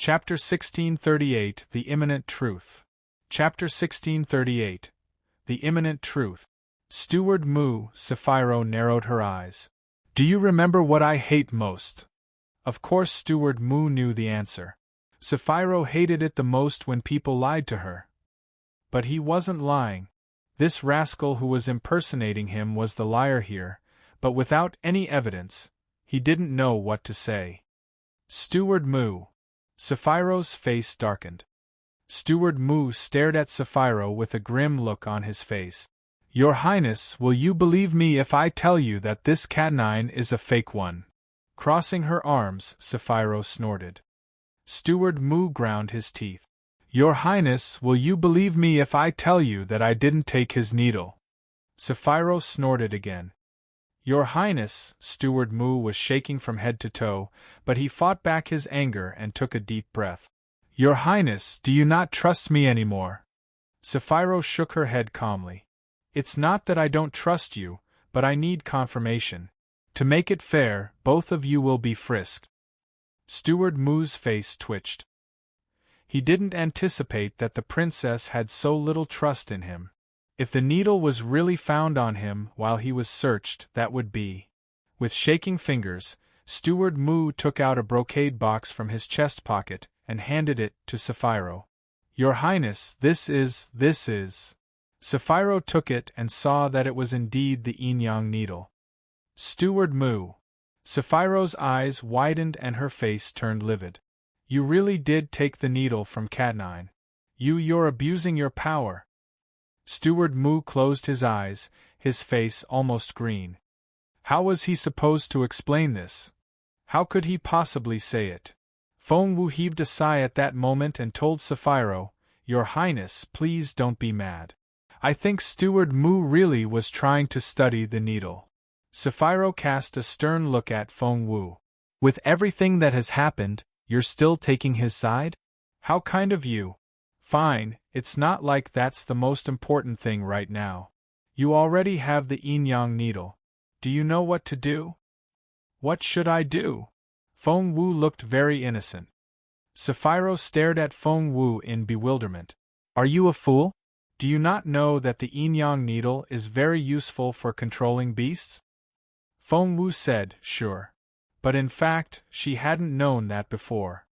Chapter 1638 The Imminent Truth. Chapter 1638 The Imminent Truth. Steward Moo, Sapphiro narrowed her eyes. Do you remember what I hate most? Of course Steward Moo knew the answer. Sapphiro hated it the most when people lied to her. But he wasn't lying. This rascal who was impersonating him was the liar here, but without any evidence, he didn't know what to say. Steward Moo. Sapphiro's face darkened. Steward Moo stared at Sapphiro with a grim look on his face. Your Highness, will you believe me if I tell you that this cat9 is a fake one? Crossing her arms, Sapphiro snorted. Steward Moo ground his teeth. Your Highness, will you believe me if I tell you that I didn't take his needle? Sapphiro snorted again. Your Highness, Steward Moo was shaking from head to toe, but he fought back his anger and took a deep breath. Your Highness, do you not trust me anymore? Sapphiro shook her head calmly. It's not that I don't trust you, but I need confirmation. To make it fair, both of you will be frisked. Steward Moo's face twitched. He didn't anticipate that the princess had so little trust in him. If the needle was really found on him while he was searched, that would be. With shaking fingers, Steward Moo took out a brocade box from his chest pocket and handed it to Sapphiro. Your Highness, this is. Sapphiro took it and saw that it was indeed the yin-yang needle. Steward Moo. Sapphiro's eyes widened and her face turned livid. You really did take the needle from Cat9. You're abusing your power. Steward Moo closed his eyes, his face almost green. How was he supposed to explain this? How could he possibly say it? Feng Wu heaved a sigh at that moment and told Sapphiro, Your Highness, please don't be mad. I think Steward Moo really was trying to study the needle. Sapphiro cast a stern look at Feng Wu. With everything that has happened, you're still taking his side? How kind of you. Fine, it's not like that's the most important thing right now. You already have the yin-yang needle. Do you know what to do? What should I do? Feng Wu looked very innocent. Sapphiro stared at Feng Wu in bewilderment. Are you a fool? Do you not know that the yin-yang needle is very useful for controlling beasts? Feng Wu said, sure. But in fact, she hadn't known that before.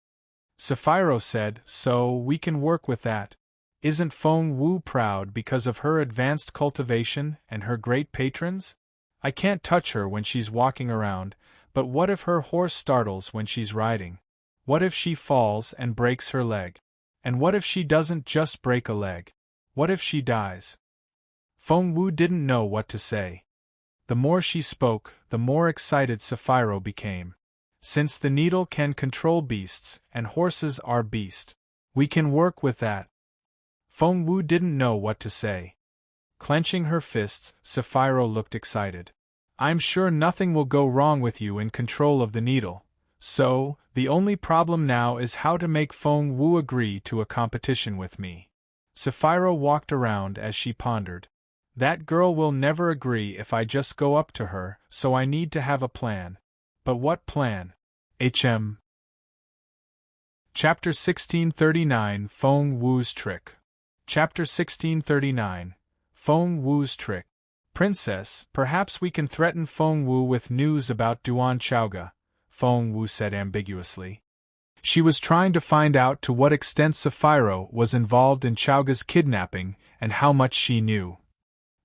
Sapphiro said, so we can work with that. Isn't Feng Wu proud because of her advanced cultivation and her great patrons? I can't touch her when she's walking around, but what if her horse startles when she's riding? What if she falls and breaks her leg? And what if she doesn't just break a leg? What if she dies? Feng Wu didn't know what to say. The more she spoke, the more excited Sapphiro became. Since the needle can control beasts, and horses are beasts, we can work with that. Feng Wu didn't know what to say. Clenching her fists, Sapphiro looked excited. I'm sure nothing will go wrong with you in control of the needle, so, the only problem now is how to make Feng Wu agree to a competition with me. Sapphiro walked around as she pondered. That girl will never agree if I just go up to her, so I need to have a plan. But what plan? Chapter 1639 Feng Wu's Trick. Chapter 1639 Feng Wu's Trick. Princess, perhaps we can threaten Feng Wu with news about Duan Chaoga, Feng Wu said ambiguously. She was trying to find out to what extent Sapphiro was involved in Chaoga's kidnapping and how much she knew.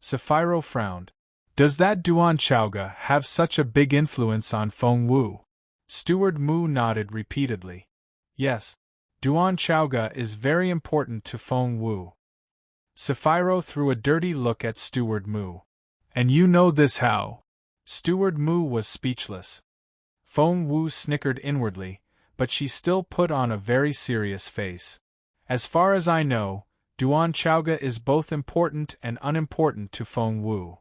Sapphiro frowned. Does that Duan Chaoga have such a big influence on Feng Wu? Steward Moo nodded repeatedly. Yes, Duan Chaoga is very important to Feng Wu. Sapphiro threw a dirty look at Steward Moo. And you know this how? Steward Moo was speechless. Feng Wu snickered inwardly, but she still put on a very serious face. As far as I know, Duan Chaoga is both important and unimportant to Feng Wu.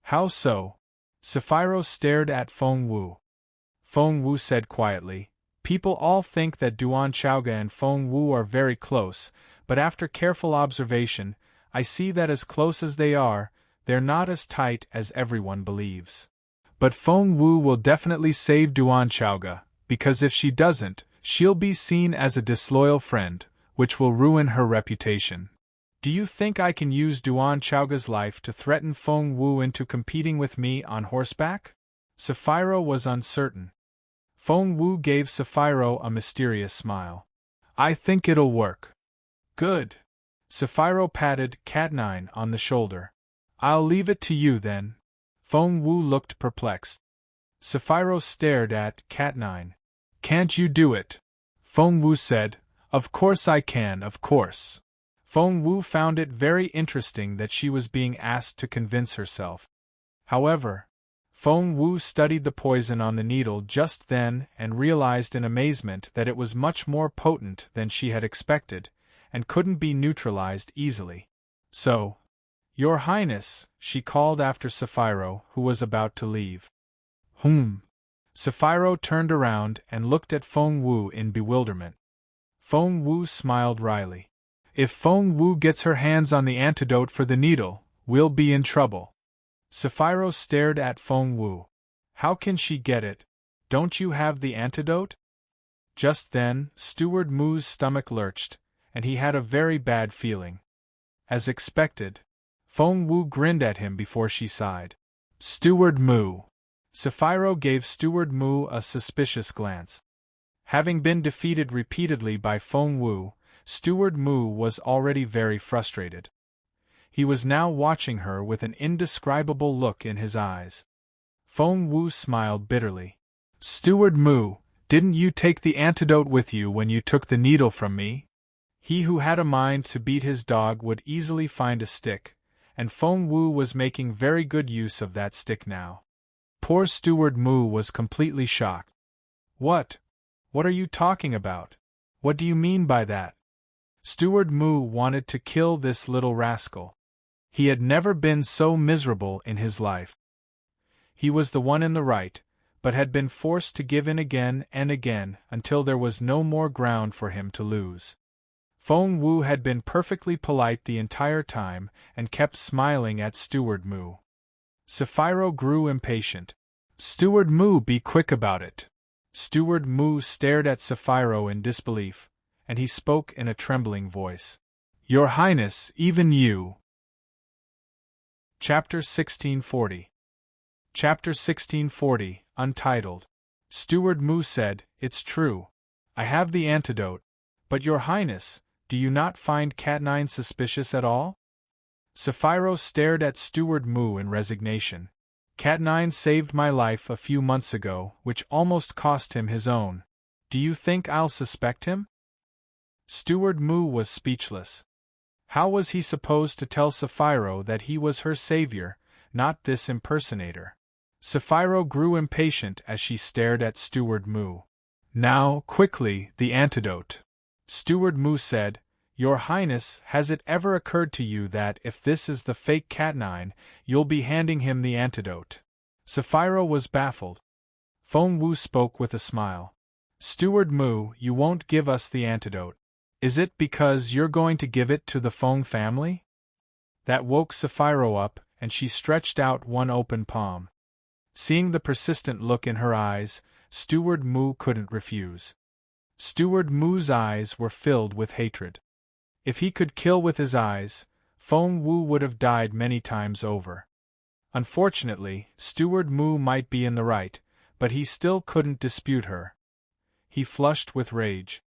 How so? Sapphiro stared at Feng Wu. Feng Wu said quietly, people all think that Duan Chaoga and Feng Wu are very close, but after careful observation, I see that as close as they are, they're not as tight as everyone believes. But Feng Wu will definitely save Duan Chaoga, because if she doesn't, She'll be seen as a disloyal friend, which will ruin her reputation. Do you think I can use Duan Chaoga's life to threaten Feng Wu into competing with me on horseback? Sapphiro was uncertain. Feng Wu gave Sapphiro a mysterious smile. I think it'll work. Good. Sapphiro patted Cat9 on the shoulder. I'll leave it to you then. Feng Wu looked perplexed. Sapphiro stared at Cat9. Can't you do it? Feng Wu said, Of course I can, of course. Feng Wu found it very interesting that she was being asked to convince herself. However, Feng Wu studied the poison on the needle just then and realized in amazement that it was much more potent than she had expected, and couldn't be neutralized easily. So, Your Highness, she called after Sapphiro, who was about to leave. Sapphiro turned around and looked at Feng Wu in bewilderment. Feng Wu smiled wryly. If Feng Wu gets her hands on the antidote for the needle, we'll be in trouble. Sapphiro stared at Feng Wu. How can she get it? Don't you have the antidote? Just then, Steward Mu's stomach lurched, and he had a very bad feeling. As expected, Feng Wu grinned at him before she sighed. Steward Mu. Sapphiro gave Steward Mu a suspicious glance. Having been defeated repeatedly by Feng Wu, Steward Mu was already very frustrated. He was now watching her with an indescribable look in his eyes. Feng Wu smiled bitterly. Steward Mu, didn't you take the antidote with you when you took the needle from me? He who had a mind to beat his dog would easily find a stick, and Feng Wu was making very good use of that stick now. Poor Steward Mu was completely shocked. What? What are you talking about? What do you mean by that? Steward Mu wanted to kill this little rascal. He had never been so miserable in his life. He was the one in the right, but had been forced to give in again and again until there was no more ground for him to lose. Feng Wu had been perfectly polite the entire time and kept smiling at Steward Mu. Sapphiro grew impatient. Steward Mu, be quick about it. Steward Mu stared at Sapphiro in disbelief, and he spoke in a trembling voice. Your Highness, even you. Chapter 1640. Chapter 1640, Untitled. Steward Mu said, It's true. I have the antidote. But Your Highness, do you not find Cat9 suspicious at all? Sapphiro stared at Steward Mu in resignation. Cat9 saved my life a few months ago, which almost cost him his own. Do you think I'll suspect him? Steward Mu was speechless. How was he supposed to tell Sapphiro that he was her savior, not this impersonator? Sapphiro grew impatient as she stared at Steward Mu. Now, quickly, the antidote. Steward Mu said, Your Highness, has it ever occurred to you that if this is the fake Cat9, you'll be handing him the antidote? Sapphiro was baffled. Feng Wu spoke with a smile. Steward Mu, you won't give us the antidote. Is it because you're going to give it to the Feng family? That woke Sapphiro up, and she stretched out one open palm. Seeing the persistent look in her eyes, Steward Mu couldn't refuse. Steward Mu's eyes were filled with hatred. If he could kill with his eyes, Feng Wu would have died many times over. Unfortunately, Steward Mu might be in the right, but he still couldn't dispute her. He flushed with rage.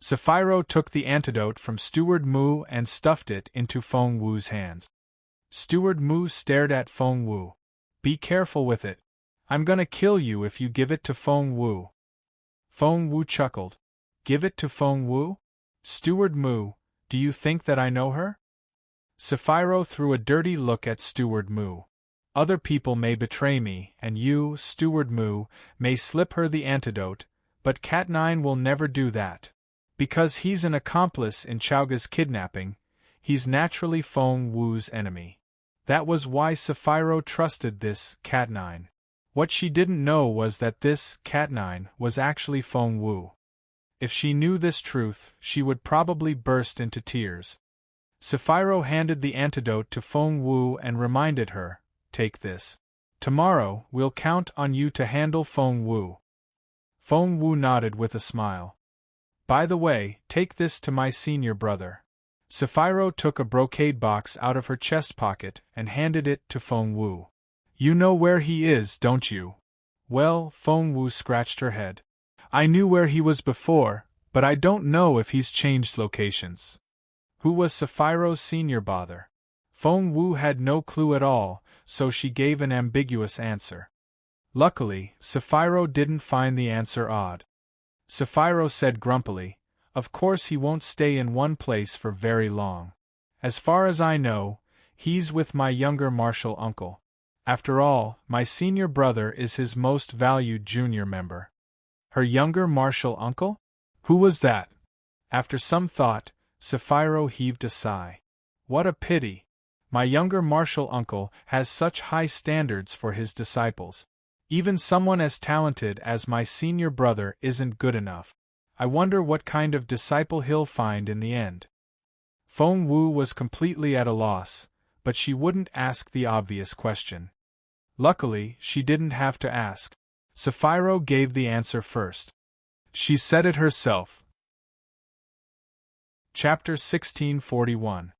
Sapphiro took the antidote from Steward Mu and stuffed it into Feng Wu's hands. Steward Mu stared at Feng Wu. Be careful with it. I'm gonna kill you if you give it to Feng Wu. Feng Wu chuckled. Give it to Feng Wu? Steward Mu, do you think that I know her? Sapphiro threw a dirty look at Steward Mu. Other people may betray me, and you, Steward Mu, may slip her the antidote, but Cat9 will never do that. Because he's an accomplice in Chaoga's kidnapping, he's naturally Feng Wu's enemy. That was why Sapphiro trusted this Cat9. What she didn't know was that this Cat9 was actually Feng Wu. If she knew this truth, she would probably burst into tears. Sapphiro handed the antidote to Feng Wu and reminded her, Take this. Tomorrow, we'll count on you to handle Feng Wu. Feng Wu nodded with a smile. By the way, take this to my senior brother. Sapphiro took a brocade box out of her chest pocket and handed it to Feng Wu. You know where he is, don't you? Well, Feng Wu scratched her head. I knew where he was before, but I don't know if he's changed locations. Who was Sapphiro's senior brother? Feng Wu had no clue at all, so she gave an ambiguous answer. Luckily, Sapphiro didn't find the answer odd. Sapphiro said grumpily, Of course he won't stay in one place for very long. As far as I know, he's with my younger martial uncle. After all, my senior brother is his most valued junior member. Her younger martial uncle? Who was that? After some thought, Sapphiro heaved a sigh. What a pity! My younger martial uncle has such high standards for his disciples. Even someone as talented as my senior brother isn't good enough. I wonder what kind of disciple he'll find in the end. Feng Wu was completely at a loss, but she wouldn't ask the obvious question. Luckily, she didn't have to ask. Sapphiro gave the answer first. She said it herself. Chapter 1641.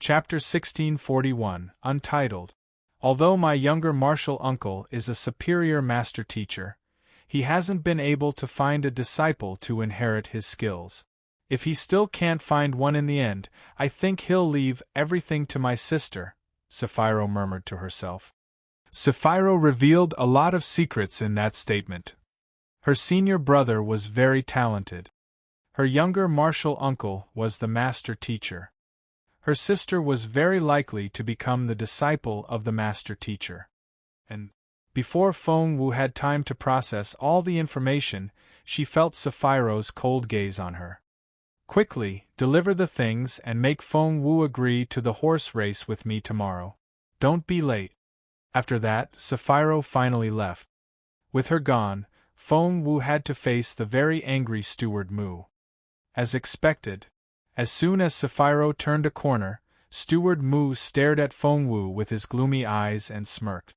Chapter 1641, Untitled. Although my younger martial uncle is a superior master teacher, he hasn't been able to find a disciple to inherit his skills. If he still can't find one in the end, I think he'll leave everything to my sister, Sapphiro murmured to herself. Sapphiro revealed a lot of secrets in that statement. Her senior brother was very talented. Her younger martial uncle was the master teacher. Her sister was very likely to become the disciple of the master teacher. And, before Feng Wu had time to process all the information, she felt Sapphiro's cold gaze on her. Quickly, deliver the things and make Feng Wu agree to the horse race with me tomorrow. Don't be late. After that, Sapphiro finally left. With her gone, Feng Wu had to face the very angry Steward Mu. As expected, as soon as Sapphiro turned a corner, Steward Mu stared at Feng Wu with his gloomy eyes and smirked.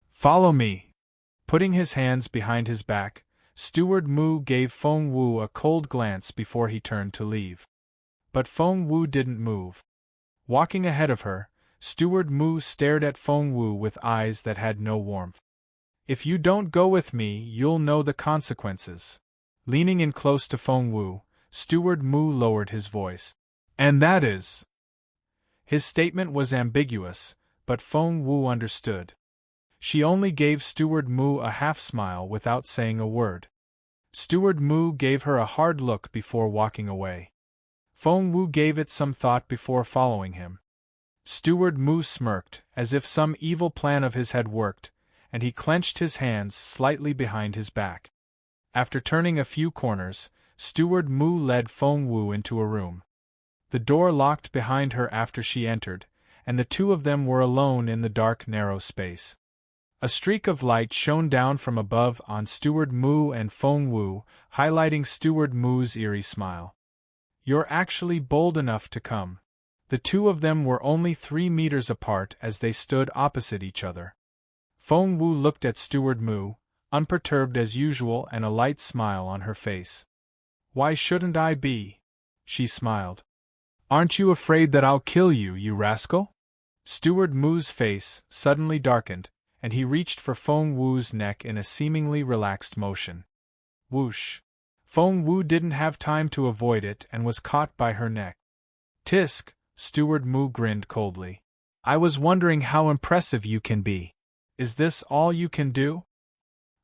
Follow me. Putting his hands behind his back, Steward Mu gave Feng Wu a cold glance before he turned to leave. But Feng Wu didn't move. Walking ahead of her, Steward Mu stared at Feng Wu with eyes that had no warmth. If you don't go with me, you'll know the consequences. Leaning in close to Feng Wu, Steward Mu lowered his voice. And that is. His statement was ambiguous, but Feng Wu understood. She only gave Steward Mu a half-smile without saying a word. Steward Mu gave her a hard look before walking away. Feng Wu gave it some thought before following him. Steward Mu smirked, as if some evil plan of his had worked, and he clenched his hands slightly behind his back. After turning a few corners, Steward Mu led Feng Wu into a room. The door locked behind her after she entered, and the two of them were alone in the dark, narrow space. A streak of light shone down from above on Steward Mu and Feng Wu, highlighting Steward Mu's eerie smile. You're actually bold enough to come. The two of them were only 3 meters apart as they stood opposite each other. Feng Wu looked at Steward Mu, unperturbed as usual and a light smile on her face. Why shouldn't I be? She smiled. Aren't you afraid that I'll kill you, you rascal? Steward Mu's face suddenly darkened, and he reached for Feng Wu's neck in a seemingly relaxed motion. Whoosh! Feng Wu didn't have time to avoid it and was caught by her neck. Tisk! Steward Mu grinned coldly. I was wondering how impressive you can be. Is this all you can do?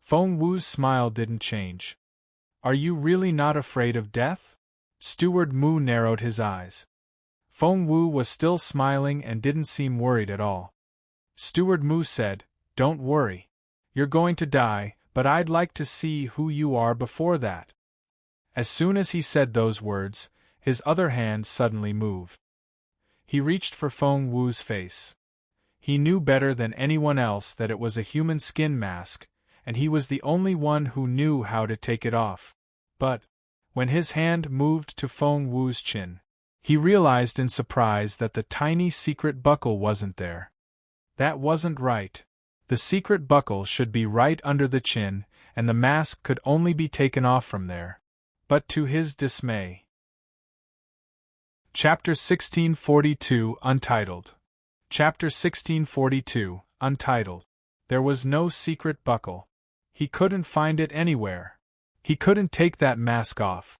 Feng Wu's smile didn't change. Are you really not afraid of death? Steward Mu narrowed his eyes. Feng Wu was still smiling and didn't seem worried at all. Steward Mu said, Don't worry. You're going to die, but I'd like to see who you are before that. As soon as he said those words, his other hand suddenly moved. He reached for Feng Wu's face. He knew better than anyone else that it was a human skin mask, and he was the only one who knew how to take it off. But, when his hand moved to Feng Wu's chin, he realized in surprise that the tiny secret buckle wasn't there. That wasn't right. The secret buckle should be right under the chin, and the mask could only be taken off from there. but to his dismay. Chapter 1642, Untitled. Chapter 1642, Untitled. There was no secret buckle. He couldn't find it anywhere. He couldn't take that mask off.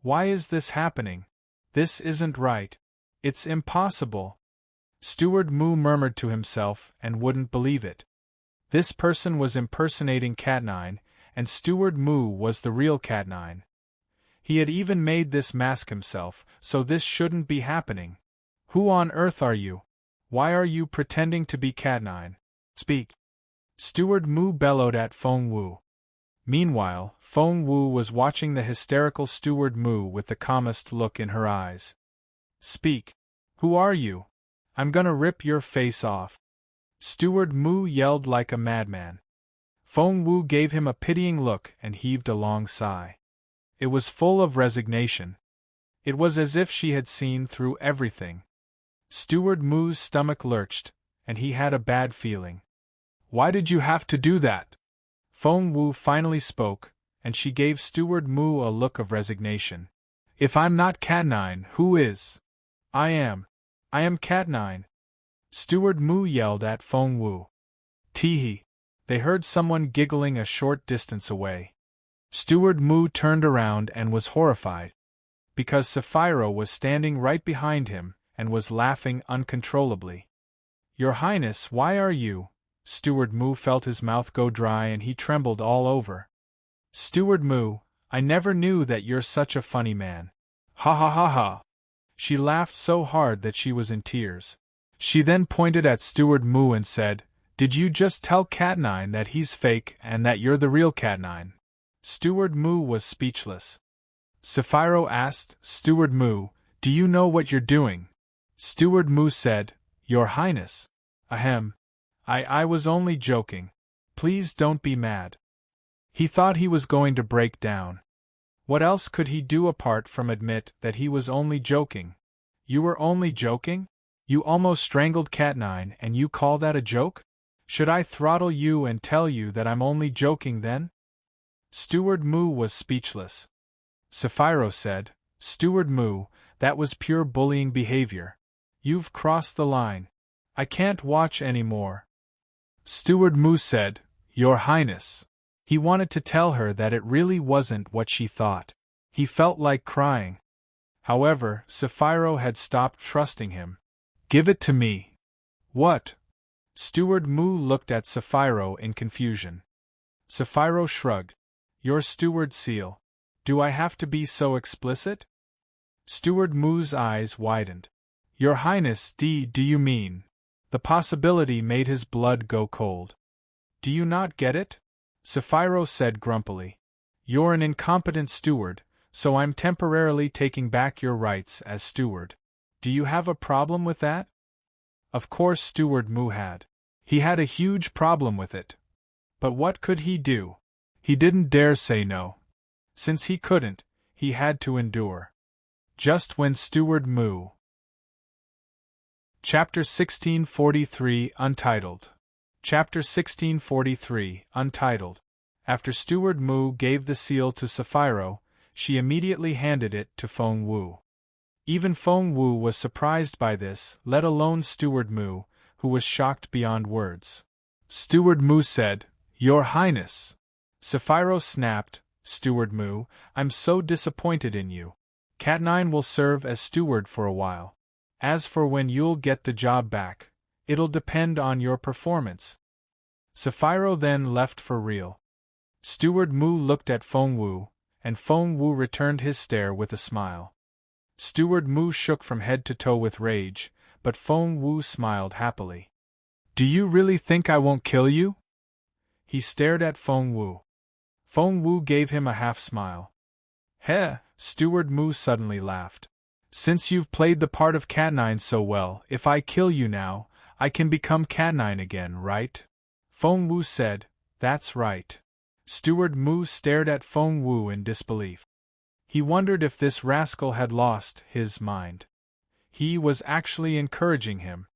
Why is this happening? This isn't right. It's impossible. Steward Moo murmured to himself and wouldn't believe it. This person was impersonating Cat9, and Steward Moo was the real Cat9. He had even made this mask himself, so this shouldn't be happening. Who on earth are you? Why are you pretending to be Cat9? Speak! Steward Moo bellowed at Feng Wu. Meanwhile, Feng Wu was watching the hysterical Steward Moo with the calmest look in her eyes. Speak! Who are you? I'm gonna rip your face off. Steward Moo yelled like a madman. Feng Wu gave him a pitying look and heaved a long sigh. It was full of resignation. It was as if she had seen through everything. Steward Moo's stomach lurched, and he had a bad feeling. Why did you have to do that? Feng Wu finally spoke, and she gave Steward Moo a look of resignation. If I'm not Cat9, who is? I am Cat9. Steward Moo yelled at Feng Wu. Teehee! They heard someone giggling a short distance away. Steward Moo turned around and was horrified, because Sapphiro was standing right behind him and was laughing uncontrollably. Your Highness, why are you? Steward Moo felt his mouth go dry and he trembled all over. Steward Moo, I never knew that you're such a funny man. Ha ha ha ha! She laughed so hard that she was in tears. She then pointed at Steward Moo and said, Did you just tell Cat9 that he's fake and that you're the real Cat9? Steward Moo was speechless. Sapphiro asked, Steward Moo, do you know what you're doing? Steward Moo said, Your Highness. Ahem. I was only joking. Please don't be mad. He thought he was going to break down. What else could he do apart from admit that he was only joking? You were only joking? You almost strangled Cat9 and you call that a joke? Should I throttle you and tell you that I'm only joking then? Steward Moo was speechless. Sapphiro said, Steward Moo, that was pure bullying behavior. You've crossed the line. I can't watch any more. Steward Moo said, Your Highness. He wanted to tell her that it really wasn't what she thought. He felt like crying. However, Sapphiro had stopped trusting him. Give it to me. What? Steward Moo looked at Sapphiro in confusion. Sapphiro shrugged. Your steward seal. Do I have to be so explicit? Steward Moo's eyes widened. Your Highness, do you mean? The possibility made his blood go cold. Do you not get it? Sapphiro said grumpily. You're an incompetent steward, so I'm temporarily taking back your rights as steward. Do you have a problem with that? Of course Steward Moo had. He had a huge problem with it. But what could he do? He didn't dare say no. Since he couldn't, he had to endure. Just when Steward Moo. Chapter 1643, Untitled. Chapter 1643, Untitled. After Steward Moo gave the seal to Sapphiro, she immediately handed it to Feng Wu. Even Feng Wu was surprised by this, let alone Steward Moo, who was shocked beyond words. Steward Moo said, Your Highness. Sapphiro snapped, Steward Moo, I'm so disappointed in you. Cat9 will serve as steward for a while. As for when you'll get the job back, it'll depend on your performance. Sapphiro then left for real. Steward Moo looked at Feng Wu, and Feng Wu returned his stare with a smile. Steward Moo shook from head to toe with rage, but Feng Wu smiled happily. Do you really think I won't kill you? He stared at Feng Wu. Feng Wu gave him a half-smile. Heh, Steward Moo suddenly laughed. Since you've played the part of Cat9 so well, if I kill you now, I can become Cat9 again, right? Feng Wu said, That's right. Steward Moo stared at Feng Wu in disbelief. He wondered if this rascal had lost his mind. He was actually encouraging him.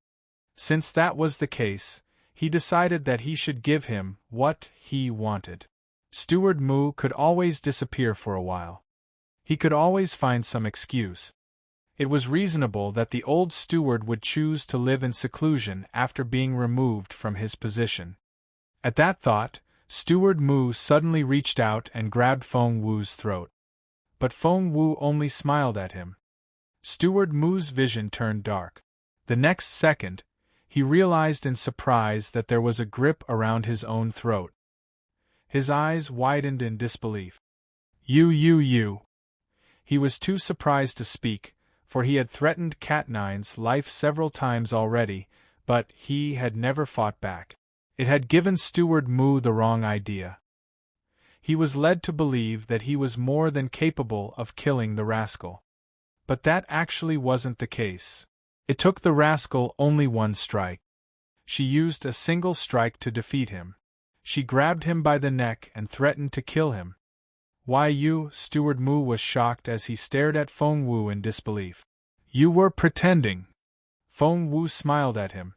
Since that was the case, he decided that he should give him what he wanted. Steward Moo could always disappear for a while. He could always find some excuse. It was reasonable that the old steward would choose to live in seclusion after being removed from his position. At that thought, Steward Mu suddenly reached out and grabbed Feng Wu's throat. But Feng Wu only smiled at him. Steward Mu's vision turned dark. The next second, he realized in surprise that there was a grip around his own throat. His eyes widened in disbelief. You. He was too surprised to speak, for he had threatened Cat Nine's life several times already, but he had never fought back. It had given Steward Mu the wrong idea. He was led to believe that he was more than capable of killing the rascal. But that actually wasn't the case. It took the rascal only one strike. She used a single strike to defeat him. She grabbed him by the neck and threatened to kill him. Why you? Steward Mu was shocked as he stared at Feng Wu in disbelief. You were pretending. Feng Wu smiled at him.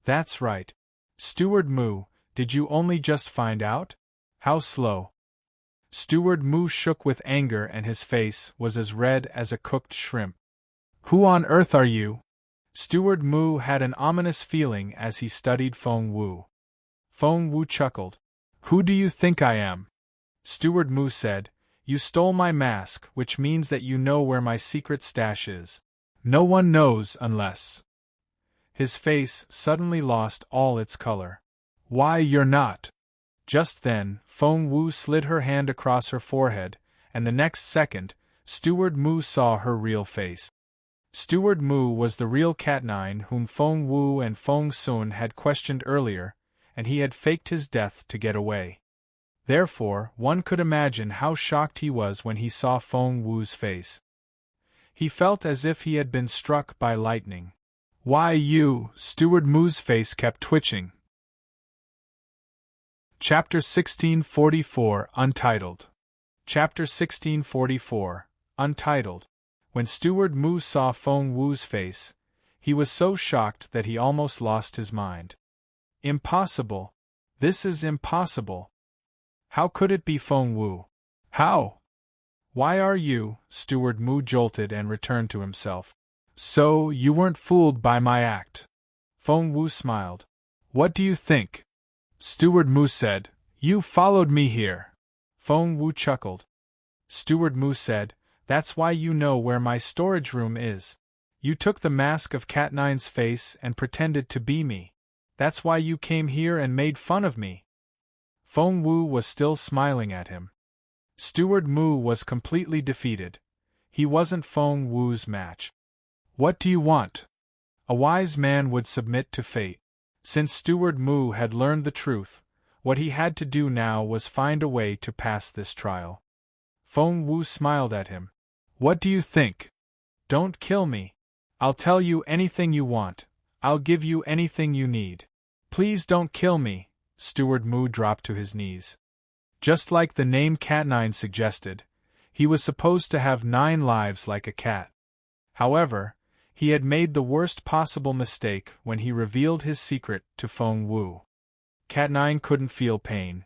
That's right. Steward Mu, did you only just find out? How slow. Steward Mu shook with anger and his face was as red as a cooked shrimp. Who on earth are you? Steward Mu had an ominous feeling as he studied Feng Wu. Feng Wu chuckled. Who do you think I am? Steward Mu said, You stole my mask, which means that you know where my secret stash is. No one knows unless... His face suddenly lost all its color. Why, you're not. Just then, Feng Wu slid her hand across her forehead, and the next second, Steward Mu saw her real face. Steward Mu was the real Cat Nine whom Feng Wu and Feng Sun had questioned earlier, and he had faked his death to get away. Therefore, one could imagine how shocked he was when he saw Feng Wu's face. He felt as if he had been struck by lightning. Why you? Steward Mu's face kept twitching. Chapter 1644, Untitled. Chapter 1644, Untitled. When Steward Mu saw Feng Wu's face, he was so shocked that he almost lost his mind. Impossible. This is impossible. How could it be Feng Wu? How? Why are you? Steward Mu jolted and returned to himself. So, you weren't fooled by my act. Feng Wu smiled. What do you think? Steward Mu said, You followed me here. Feng Wu chuckled. Steward Mu said, That's why you know where my storage room is. You took the mask of Cat Nine's face and pretended to be me. That's why you came here and made fun of me. Feng Wu was still smiling at him. Steward Mu was completely defeated. He wasn't Feng Wu's match. What do you want? A wise man would submit to fate. Since Steward Mu had learned the truth, what he had to do now was find a way to pass this trial. Feng Wu smiled at him. What do you think? Don't kill me. I'll tell you anything you want. I'll give you anything you need. Please don't kill me. Steward Mu dropped to his knees. Just like the name Cat Nine suggested, he was supposed to have 9 lives like a cat. However, he had made the worst possible mistake when he revealed his secret to Feng Wu. Cat Nine couldn't feel pain.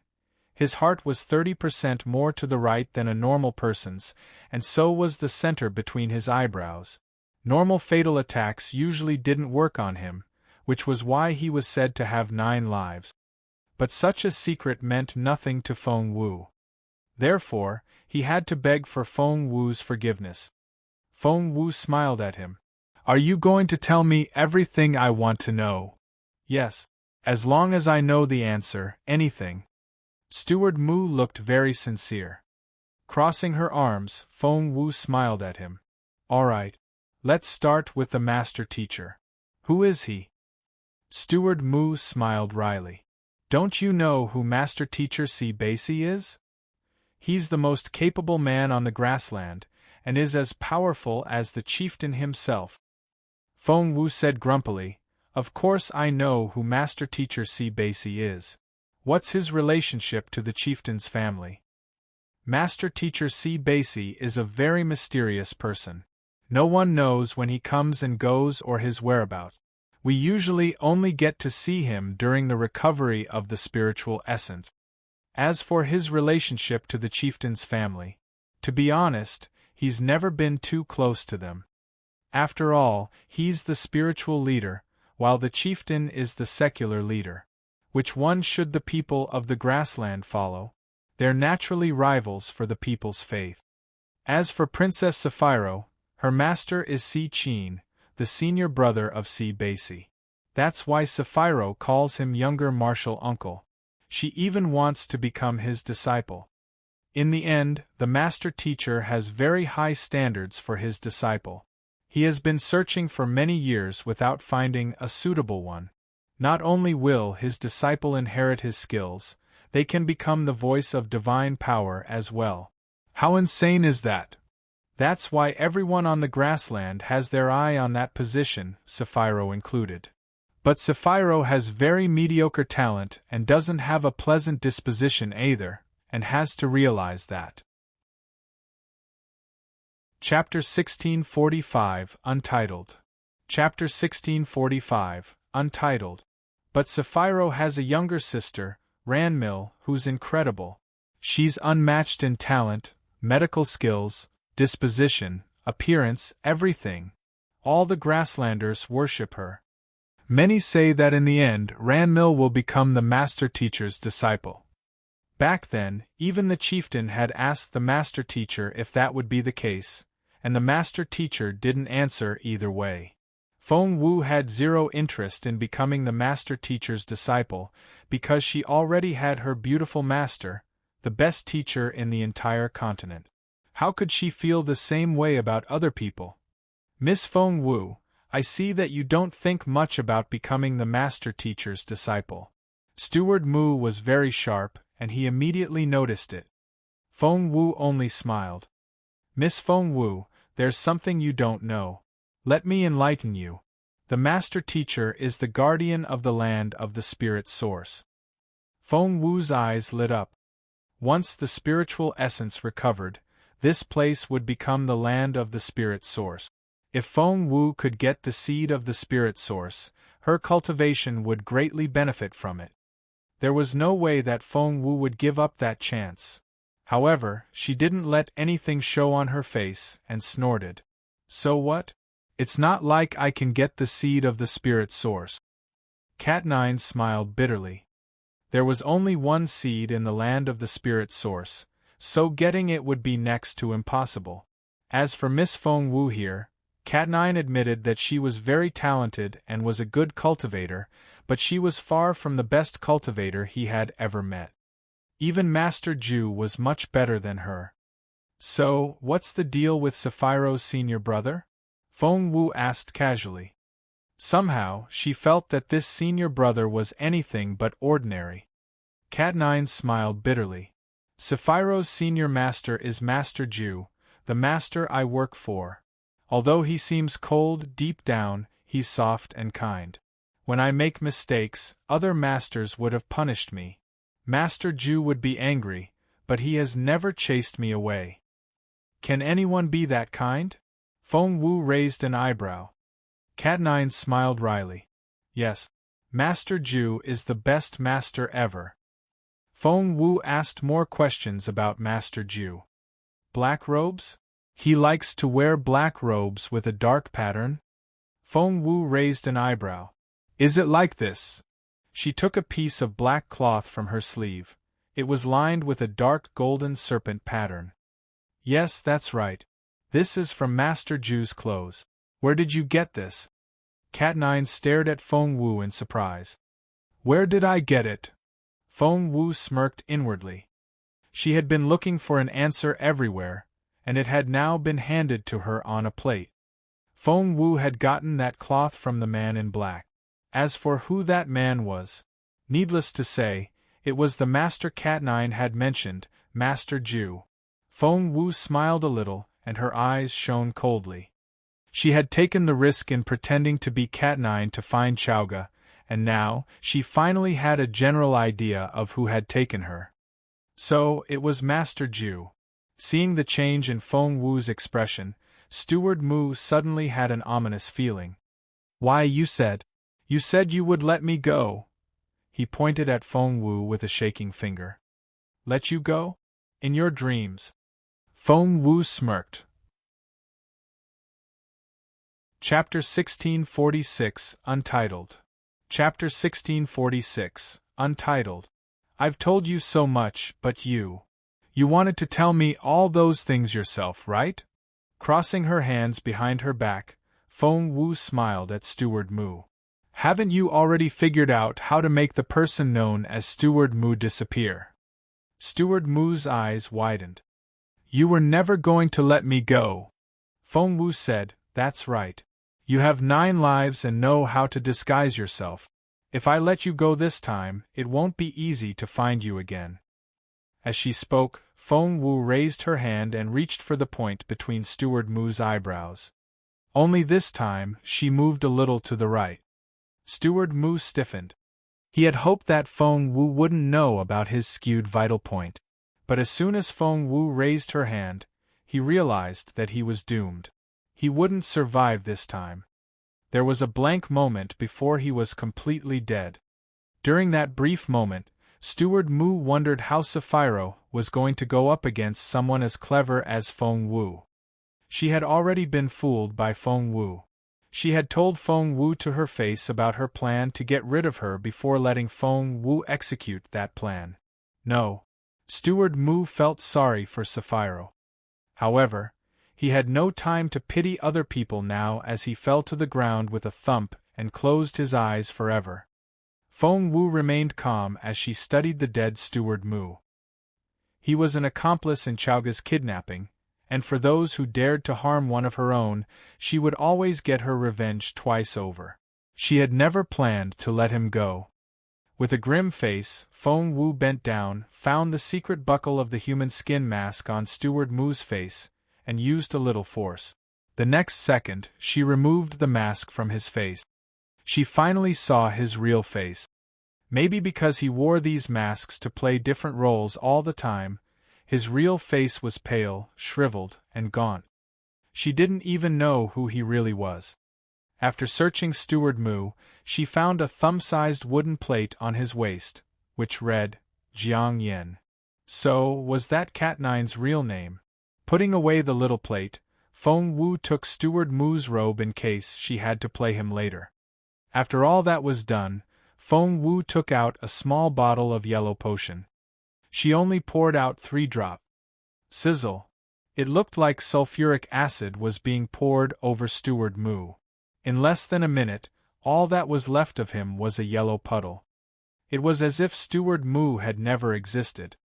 His heart was 30% more to the right than a normal person's, and so was the center between his eyebrows. Normal fatal attacks usually didn't work on him, which was why he was said to have 9 lives. But such a secret meant nothing to Feng Wu. Therefore, he had to beg for Feng Wu's forgiveness. Feng Wu smiled at him. Are you going to tell me everything I want to know? Yes. As long as I know the answer, anything. Steward Mu looked very sincere. Crossing her arms, Feng Wu smiled at him. All right. Let's start with the master teacher. Who is he? Steward Mu smiled wryly. Don't you know who Master Teacher Si Baisi is? He's the most capable man on the grassland, and is as powerful as the chieftain himself. Feng Wu said grumpily, Of course I know who Master Teacher Si Baisi is. What's his relationship to the chieftain's family? Master Teacher Si Baisi is a very mysterious person. No one knows when he comes and goes or his whereabouts. We usually only get to see him during the recovery of the spiritual essence. As for his relationship to the chieftain's family, to be honest, he's never been too close to them. After all, he's the spiritual leader, while the chieftain is the secular leader. Which one should the people of the grassland follow? They're naturally rivals for the people's faith. As for Princess Sapphiro, her master is Si Chin, the senior brother of Si Basi. That's why Sapphiro calls him younger martial uncle. She even wants to become his disciple. In the end, the master teacher has very high standards for his disciple. He has been searching for many years without finding a suitable one. Not only will his disciple inherit his skills, they can become the voice of divine power as well. How insane is that? That's why everyone on the grassland has their eye on that position, Sapphiro included. But Sapphiro has very mediocre talent and doesn't have a pleasant disposition either, and has to realize that. Chapter 1645, Untitled. Chapter 1645, Untitled. But Sapphiro has a younger sister, Ranmil, who's incredible. She's unmatched in talent, medical skills, disposition, appearance, everything. All the grasslanders worship her. Many say that in the end Ranmil will become the master teacher's disciple. Back then, even the chieftain had asked the master teacher if that would be the case, and the master teacher didn't answer either way. Feng Wu had zero interest in becoming the master teacher's disciple, because she already had her beautiful master, the best teacher in the entire continent. How could she feel the same way about other people? Miss Feng Wu, I see that you don't think much about becoming the master teacher's disciple. Steward Mu was very sharp, and he immediately noticed it. Feng Wu only smiled. Miss Feng Wu, there's something you don't know. Let me enlighten you. The master teacher is the guardian of the land of the spirit source. Feng Wu's eyes lit up. Once the spiritual essence recovered, this place would become the land of the spirit source. If Feng Wu could get the seed of the spirit source, her cultivation would greatly benefit from it. There was no way that Feng Wu would give up that chance. However, she didn't let anything show on her face and snorted. So what? It's not like I can get the seed of the spirit source. Cat 9 smiled bitterly. There was only one seed in the land of the spirit source, so getting it would be next to impossible. As for Miss Feng Wu here, Cat 9 admitted that she was very talented and was a good cultivator, but she was far from the best cultivator he had ever met. Even Master Ju was much better than her. So, what's the deal with Sapphiro's senior brother? Feng Wu asked casually. Somehow, she felt that this senior brother was anything but ordinary. Cat 9 smiled bitterly. Sapphiro's senior master is Master Ju, the master I work for. Although he seems cold deep down, he's soft and kind. When I make mistakes, other masters would have punished me. Master Ju would be angry, but he has never chased me away. Can anyone be that kind? Feng Wu raised an eyebrow. Cat 9 smiled wryly. Yes, Master Ju is the best master ever. Feng Wu asked more questions about Master Ju. Black robes? He likes to wear black robes with a dark pattern? Feng Wu raised an eyebrow. Is it like this? She took a piece of black cloth from her sleeve. It was lined with a dark golden serpent pattern. Yes, that's right. This is from Master Ju's clothes. Where did you get this? Cat 9 stared at Feng Wu in surprise. Where did I get it? Feng Wu smirked inwardly. She had been looking for an answer everywhere, and it had now been handed to her on a plate. Feng Wu had gotten that cloth from the man in black. As for who that man was, needless to say, it was the master Cat 9 had mentioned, Master Ju. Feng Wu smiled a little, and her eyes shone coldly. She had taken the risk in pretending to be Cat 9 to find Chowga, and now, she finally had a general idea of who had taken her. So, it was Master Ju. Seeing the change in Feng Wu's expression, Steward Mu suddenly had an ominous feeling. Why, you said you would let me go. He pointed at Feng Wu with a shaking finger. Let you go? In your dreams. Feng Wu smirked. Chapter 1646, Untitled. Chapter 1646, Untitled. I've told you so much, but you wanted to tell me all those things yourself, right? Crossing her hands behind her back, Feng Wu smiled at Steward Mu. Haven't you already figured out how to make the person known as Steward Mu disappear? Steward Mu's eyes widened. You were never going to let me go. Feng Wu said, That's right. You have 9 lives and know how to disguise yourself. If I let you go this time, it won't be easy to find you again. As she spoke, Feng Wu raised her hand and reached for the point between Steward Mu's eyebrows. Only this time, she moved a little to the right. Steward Mu stiffened. He had hoped that Feng Wu wouldn't know about his skewed vital point, but as soon as Feng Wu raised her hand, he realized that he was doomed. He wouldn't survive this time. There was a blank moment before he was completely dead. During that brief moment, Steward Mu wondered how Sapphiro was going to go up against someone as clever as Feng Wu. She had already been fooled by Feng Wu. She had told Feng Wu to her face about her plan to get rid of her before letting Feng Wu execute that plan. No. Steward Mu felt sorry for Sapphiro. However, he had no time to pity other people now as he fell to the ground with a thump and closed his eyes forever. Feng Wu remained calm as she studied the dead Steward Mu. He was an accomplice in Chaoga's kidnapping, and for those who dared to harm one of her own, she would always get her revenge twice over. She had never planned to let him go. With a grim face, Feng Wu bent down, found the secret buckle of the human skin mask on Steward Mu's face, and used a little force. The next second, she removed the mask from his face. She finally saw his real face. Maybe because he wore these masks to play different roles all the time, his real face was pale, shriveled, and gaunt. She didn't even know who he really was. After searching Steward Mu, she found a thumb-sized wooden plate on his waist, which read, Jiang Yin. So, was that Cat9's real name? Putting away the little plate, Feng Wu took Steward Mu's robe in case she had to play him later. After all that was done, Feng Wu took out a small bottle of yellow potion. She only poured out 3 drops. Sizzle. It looked like sulfuric acid was being poured over Steward Mu. In less than a minute, all that was left of him was a yellow puddle. It was as if Steward Mu had never existed.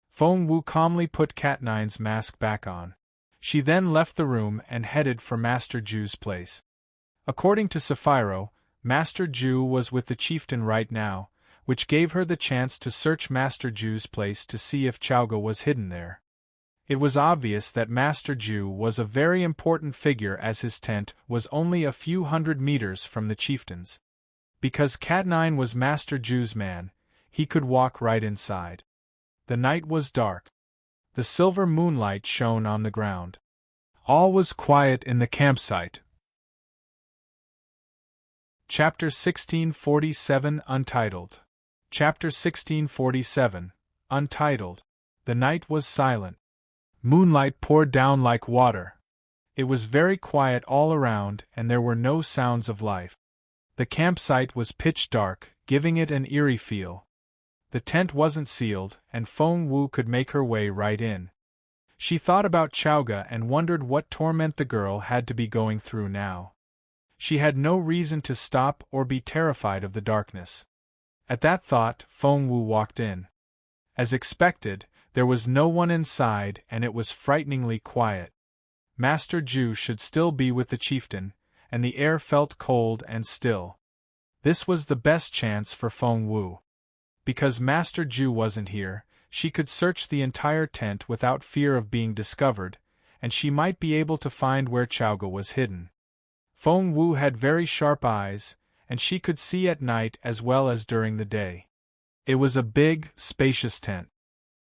Feng Wu calmly put Cat9's mask back on. She then left the room and headed for Master Ju's place. According to Sapphiro, Master Ju was with the chieftain right now, which gave her the chance to search Master Ju's place to see if Chaoga was hidden there. It was obvious that Master Ju was a very important figure as his tent was only a few hundred meters from the chieftain's. Because Cat9 was Master Ju's man, he could walk right inside. The night was dark. The silver moonlight shone on the ground. All was quiet in the campsite. Chapter 1647, Untitled. Chapter 1647, Untitled. The night was silent. Moonlight poured down like water. It was very quiet all around and there were no sounds of life. The campsite was pitch dark, giving it an eerie feel. The tent wasn't sealed, and Feng Wu could make her way right in. She thought about Chaoga and wondered what torment the girl had to be going through now. She had no reason to stop or be terrified of the darkness. At that thought, Feng Wu walked in. As expected, there was no one inside and it was frighteningly quiet. Master Ju should still be with the chieftain, and the air felt cold and still. This was the best chance for Feng Wu. Because Master Ju wasn't here, she could search the entire tent without fear of being discovered, and she might be able to find where Chaoga was hidden. Feng Wu had very sharp eyes, and she could see at night as well as during the day. It was a big, spacious tent.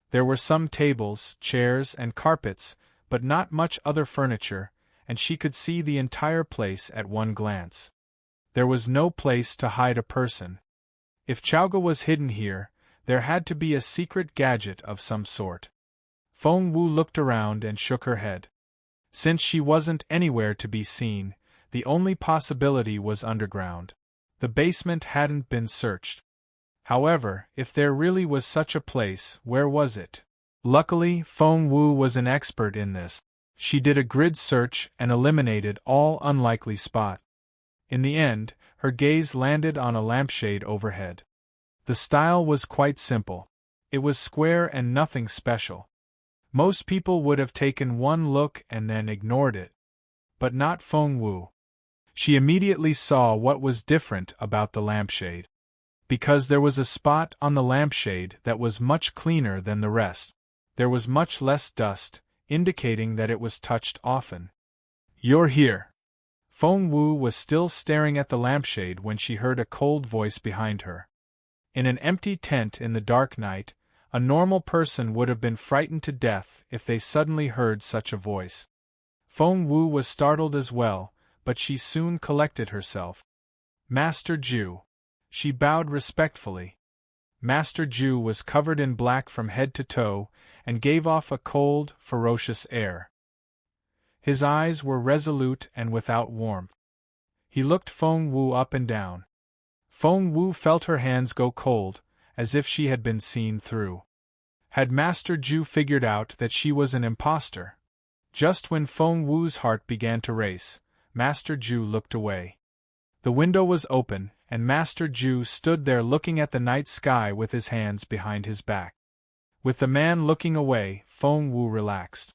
There were some tables, chairs, and carpets, but not much other furniture, and she could see the entire place at one glance. There was no place to hide a person. If Chaoga was hidden here, there had to be a secret gadget of some sort. Feng Wu looked around and shook her head. Since she wasn't anywhere to be seen, the only possibility was underground. The basement hadn't been searched. However, if there really was such a place, where was it? Luckily, Feng Wu was an expert in this. She did a grid search and eliminated all unlikely spots. In the end, her gaze landed on a lampshade overhead. The style was quite simple. It was square and nothing special. Most people would have taken one look and then ignored it. But not Feng Wu. She immediately saw what was different about the lampshade. Because there was a spot on the lampshade that was much cleaner than the rest. There was much less dust, indicating that it was touched often. "You're here." Feng Wu was still staring at the lampshade when she heard a cold voice behind her. In an empty tent in the dark night, a normal person would have been frightened to death if they suddenly heard such a voice. Feng Wu was startled as well, but she soon collected herself. "Master Ju." She bowed respectfully. Master Ju was covered in black from head to toe, and gave off a cold, ferocious air. His eyes were resolute and without warmth. He looked Feng Wu up and down. Feng Wu felt her hands go cold, as if she had been seen through. Had Master Ju figured out that she was an impostor? Just when Feng Wu's heart began to race, Master Ju looked away. The window was open, and Master Ju stood there looking at the night sky with his hands behind his back. With the man looking away, Feng Wu relaxed.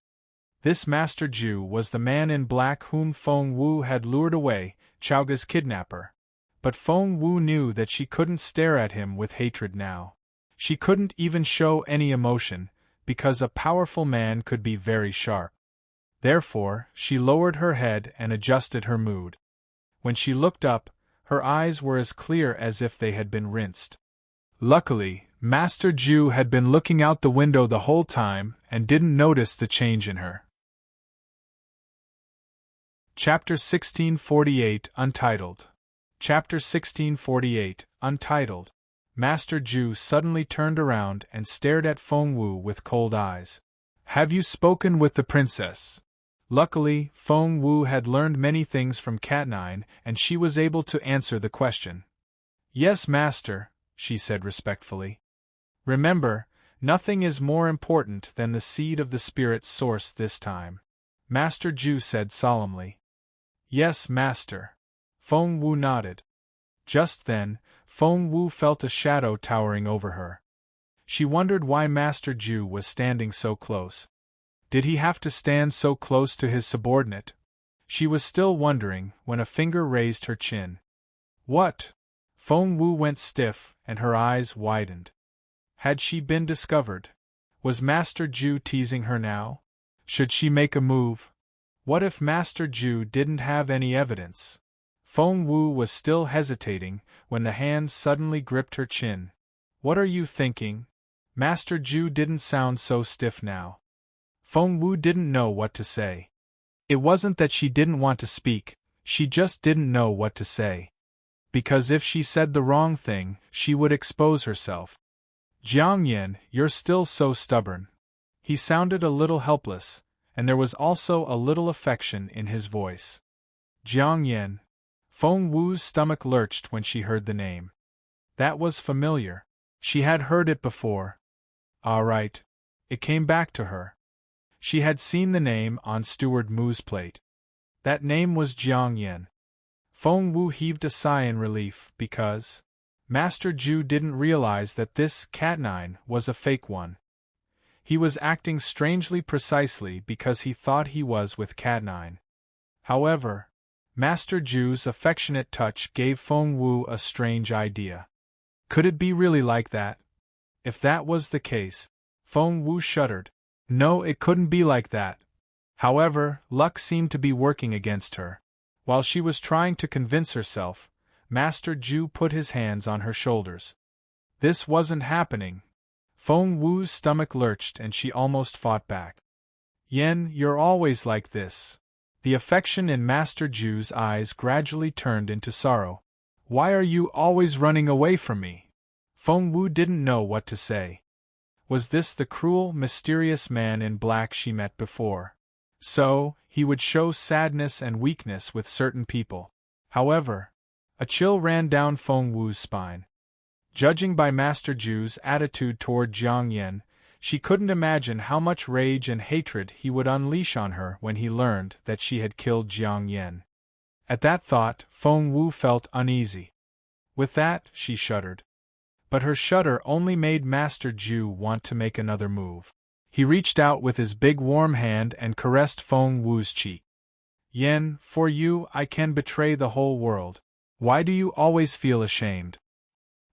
This Master Ju was the man in black whom Feng Wu had lured away, Chaoga's kidnapper. But Feng Wu knew that she couldn't stare at him with hatred now. She couldn't even show any emotion, because a powerful man could be very sharp. Therefore, she lowered her head and adjusted her mood. When she looked up, her eyes were as clear as if they had been rinsed. Luckily, Master Ju had been looking out the window the whole time and didn't notice the change in her. Chapter 1648, Untitled. Chapter 1648, Untitled. Master Ju suddenly turned around and stared at Feng Wu with cold eyes. "Have you spoken with the princess?" Luckily, Feng Wu had learned many things from Cat9, and she was able to answer the question. "Yes, master," she said respectfully. "Remember, nothing is more important than the seed of the spirit's source this time," Master Ju said solemnly. "Yes, master." Feng Wu nodded. Just then, Feng Wu felt a shadow towering over her. She wondered why Master Ju was standing so close. Did he have to stand so close to his subordinate? She was still wondering when a finger raised her chin. "What?" Feng Wu went stiff, and her eyes widened. Had she been discovered? Was Master Ju teasing her now? Should she make a move? What if Master Ju didn't have any evidence? Feng Wu was still hesitating when the hand suddenly gripped her chin. "What are you thinking?" Master Ju didn't sound so stiff now. Feng Wu didn't know what to say. It wasn't that she didn't want to speak, she just didn't know what to say. Because if she said the wrong thing, she would expose herself. "Jiang Yan, you're still so stubborn." He sounded a little helpless, and there was also a little affection in his voice. Jiang Yan. Feng Wu's stomach lurched when she heard the name. That was familiar. She had heard it before. All right. It came back to her. She had seen the name on Steward Mu's plate. That name was Jiang Yan. Feng Wu heaved a sigh in relief because Master Ju didn't realize that this Cat9 was a fake one. He was acting strangely precisely because he thought he was with Cat9. However, Master Ju's affectionate touch gave Feng Wu a strange idea. Could it be really like that? If that was the case, Feng Wu shuddered. No, it couldn't be like that. However, luck seemed to be working against her. While she was trying to convince herself, Master Ju put his hands on her shoulders. This wasn't happening. Feng Wu's stomach lurched and she almost fought back. "Yen, you're always like this." The affection in Master Ju's eyes gradually turned into sorrow. "Why are you always running away from me?" Feng Wu didn't know what to say. Was this the cruel, mysterious man in black she met before? So, he would show sadness and weakness with certain people. However, a chill ran down Feng Wu's spine. Judging by Master Ju's attitude toward Jiang Yan, she couldn't imagine how much rage and hatred he would unleash on her when he learned that she had killed Jiang Yan. At that thought, Feng Wu felt uneasy. With that, she shuddered. But her shudder only made Master Ju want to make another move. He reached out with his big warm hand and caressed Feng Wu's cheek. Yan, for you I can betray the whole world. Why do you always feel ashamed?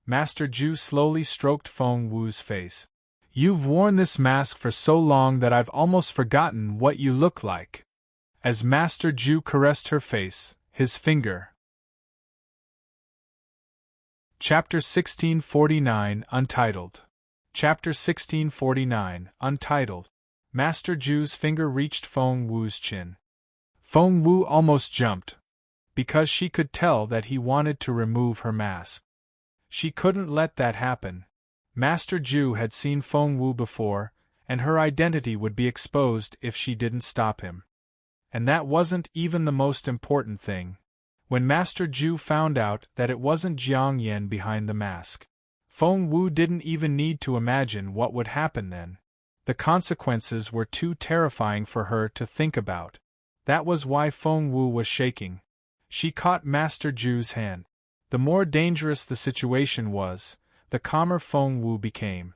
Master Ju slowly stroked Feng Wu's face. You've worn this mask for so long that I've almost forgotten what you look like. As Master Ju caressed her face, his finger. Chapter 1649, Untitled. Chapter 1649, Untitled. Master Ju's finger reached Feng Wu's chin. Feng Wu almost jumped, because she could tell that he wanted to remove her mask. She couldn't let that happen. Master Ju had seen Feng Wu before, and her identity would be exposed if she didn't stop him. And that wasn't even the most important thing. When Master Ju found out that it wasn't Jiang Yan behind the mask, Feng Wu didn't even need to imagine what would happen then. The consequences were too terrifying for her to think about. That was why Feng Wu was shaking. She caught Master Ju's hand. The more dangerous the situation was, the calmer Feng Wu became.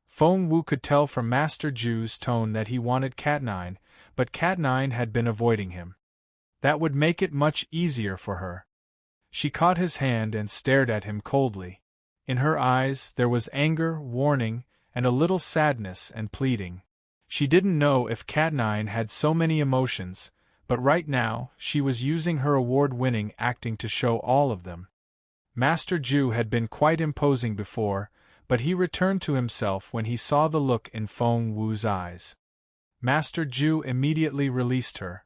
Feng Wu could tell from Master Ju's tone that he wanted Cat9, but Cat9 had been avoiding him. That would make it much easier for her. She caught his hand and stared at him coldly. In her eyes there was anger, warning, and a little sadness and pleading. She didn't know if Cat9 had so many emotions, but right now she was using her award-winning acting to show all of them. Master Ju had been quite imposing before, but he returned to himself when he saw the look in Feng Wu's eyes. Master Ju immediately released her.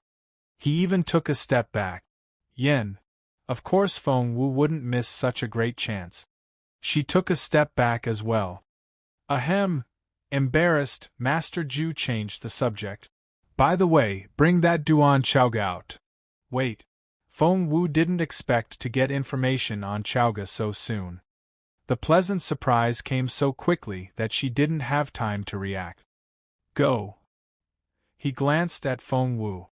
He even took a step back. Yen. Of course Feng Wu wouldn't miss such a great chance. She took a step back as well. Ahem. Embarrassed, Master Ju changed the subject. By the way, bring that Duan Chaoga out. Wait. Feng Wu didn't expect to get information on Chaoga so soon. The pleasant surprise came so quickly that she didn't have time to react. Go. He glanced at Feng Wu.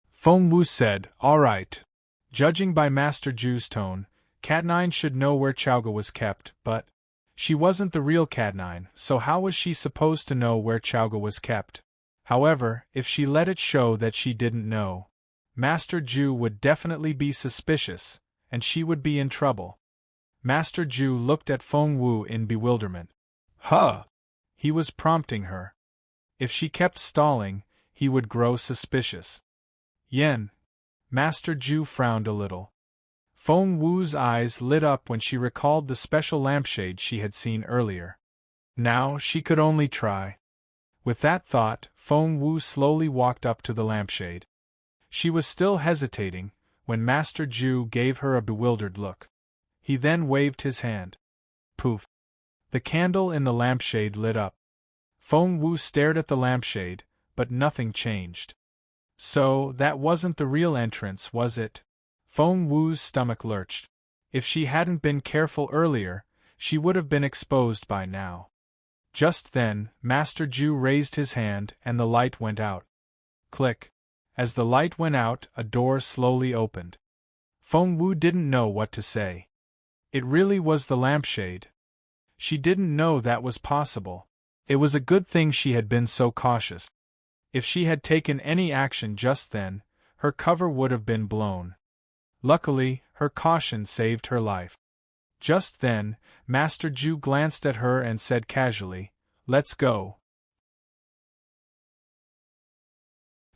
Feng Wu said, all right. Judging by Master Ju's tone, Cat9 should know where Chaoga was kept, but she wasn't the real Cat9, so how was she supposed to know where Chaoga was kept? However, if she let it show that she didn't know, Master Ju would definitely be suspicious, and she would be in trouble. Master Ju looked at Feng Wu in bewilderment. Huh! He was prompting her. If she kept stalling, he would grow suspicious. Yen. Master Ju frowned a little. Feng Wu's eyes lit up when she recalled the special lampshade she had seen earlier. Now she could only try. With that thought, Feng Wu slowly walked up to the lampshade. She was still hesitating, when Master Ju gave her a bewildered look. He then waved his hand. Poof! The candle in the lampshade lit up. Feng Wu stared at the lampshade, but nothing changed. So, that wasn't the real entrance, was it? Feng Wu's stomach lurched. If she hadn't been careful earlier, she would have been exposed by now. Just then, Master Ju raised his hand and the light went out. Click. As the light went out, a door slowly opened. Feng Wu didn't know what to say. It really was the lampshade. She didn't know that was possible. It was a good thing she had been so cautious. If she had taken any action just then, her cover would have been blown. Luckily, her caution saved her life. Just then, Master Ju glanced at her and said casually, "Let's go."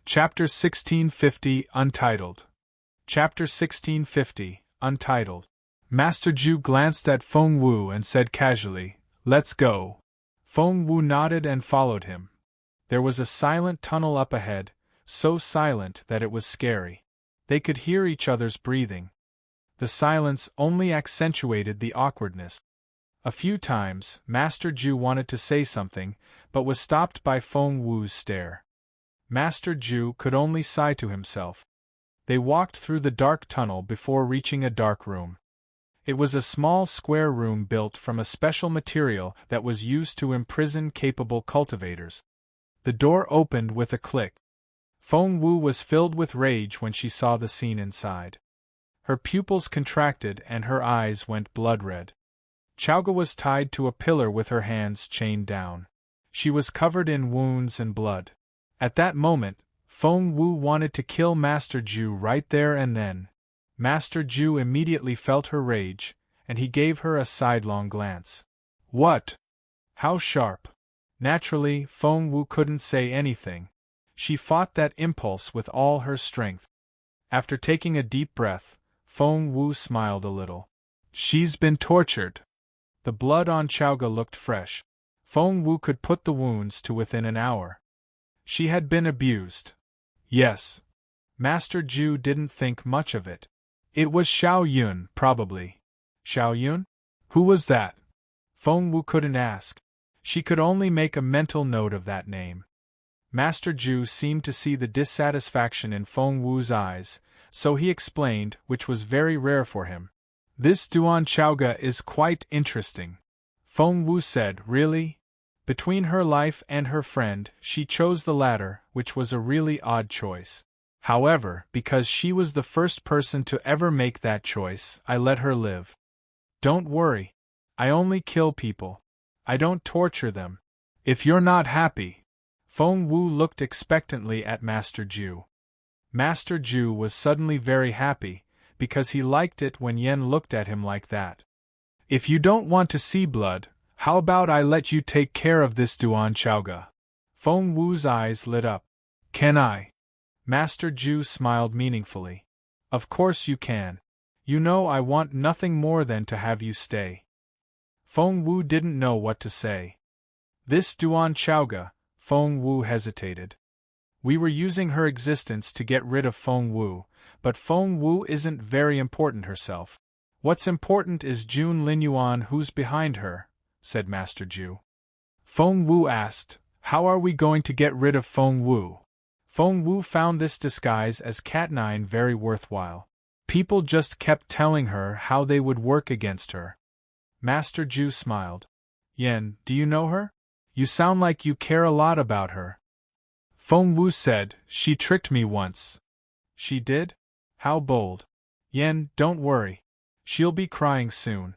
Chapter 1650, Untitled. Chapter 1650, Untitled. Master Ju glanced at Feng Wu and said casually, "Let's go." Feng Wu nodded and followed him. There was a silent tunnel up ahead, so silent that it was scary. They could hear each other's breathing. The silence only accentuated the awkwardness. A few times, Master Ju wanted to say something, but was stopped by Feng Wu's stare. Master Ju could only sigh to himself. They walked through the dark tunnel before reaching a dark room. It was a small square room built from a special material that was used to imprison capable cultivators. The door opened with a click. Feng Wu was filled with rage when she saw the scene inside. Her pupils contracted and her eyes went blood-red. Chowga was tied to a pillar with her hands chained down. She was covered in wounds and blood. At that moment, Feng Wu wanted to kill Master Ju right there and then. Master Ju immediately felt her rage, and he gave her a sidelong glance. What? How sharp! Naturally, Feng Wu couldn't say anything. She fought that impulse with all her strength. After taking a deep breath, Feng Wu smiled a little. She's been tortured. The blood on Chowga looked fresh. Feng Wu could put the wounds to within an hour. She had been abused. Yes. Master Ju didn't think much of it. It was Xiao Yun, probably. Xiao Yun? Who was that? Feng Wu couldn't ask. She could only make a mental note of that name. Master Ju seemed to see the dissatisfaction in Feng Wu's eyes, so he explained, which was very rare for him. This Duan Chowga is quite interesting. Feng Wu said, really? Between her life and her friend, she chose the latter, which was a really odd choice. However, because she was the first person to ever make that choice, I let her live. Don't worry. I only kill people. I don't torture them. If you're not happy. Feng Wu looked expectantly at Master Ju. Master Ju was suddenly very happy, because he liked it when Yen looked at him like that. If you don't want to see blood, how about I let you take care of this Duan Chowga? Feng Wu's eyes lit up. Can I? Master Ju smiled meaningfully. Of course you can. You know I want nothing more than to have you stay. Feng Wu didn't know what to say. This Duan Chowga, Feng Wu hesitated. We were using her existence to get rid of Feng Wu, but Feng Wu isn't very important herself. What's important is Jun Linyuan, who's behind her, said Master Ju. Feng Wu asked, how are we going to get rid of Feng Wu? Feng Wu found this disguise as Cat9 very worthwhile. People just kept telling her how they would work against her. Master Ju smiled. Yen, do you know her? You sound like you care a lot about her. Feng Wu said, she tricked me once. She did? How bold. Yen, don't worry. She'll be crying soon.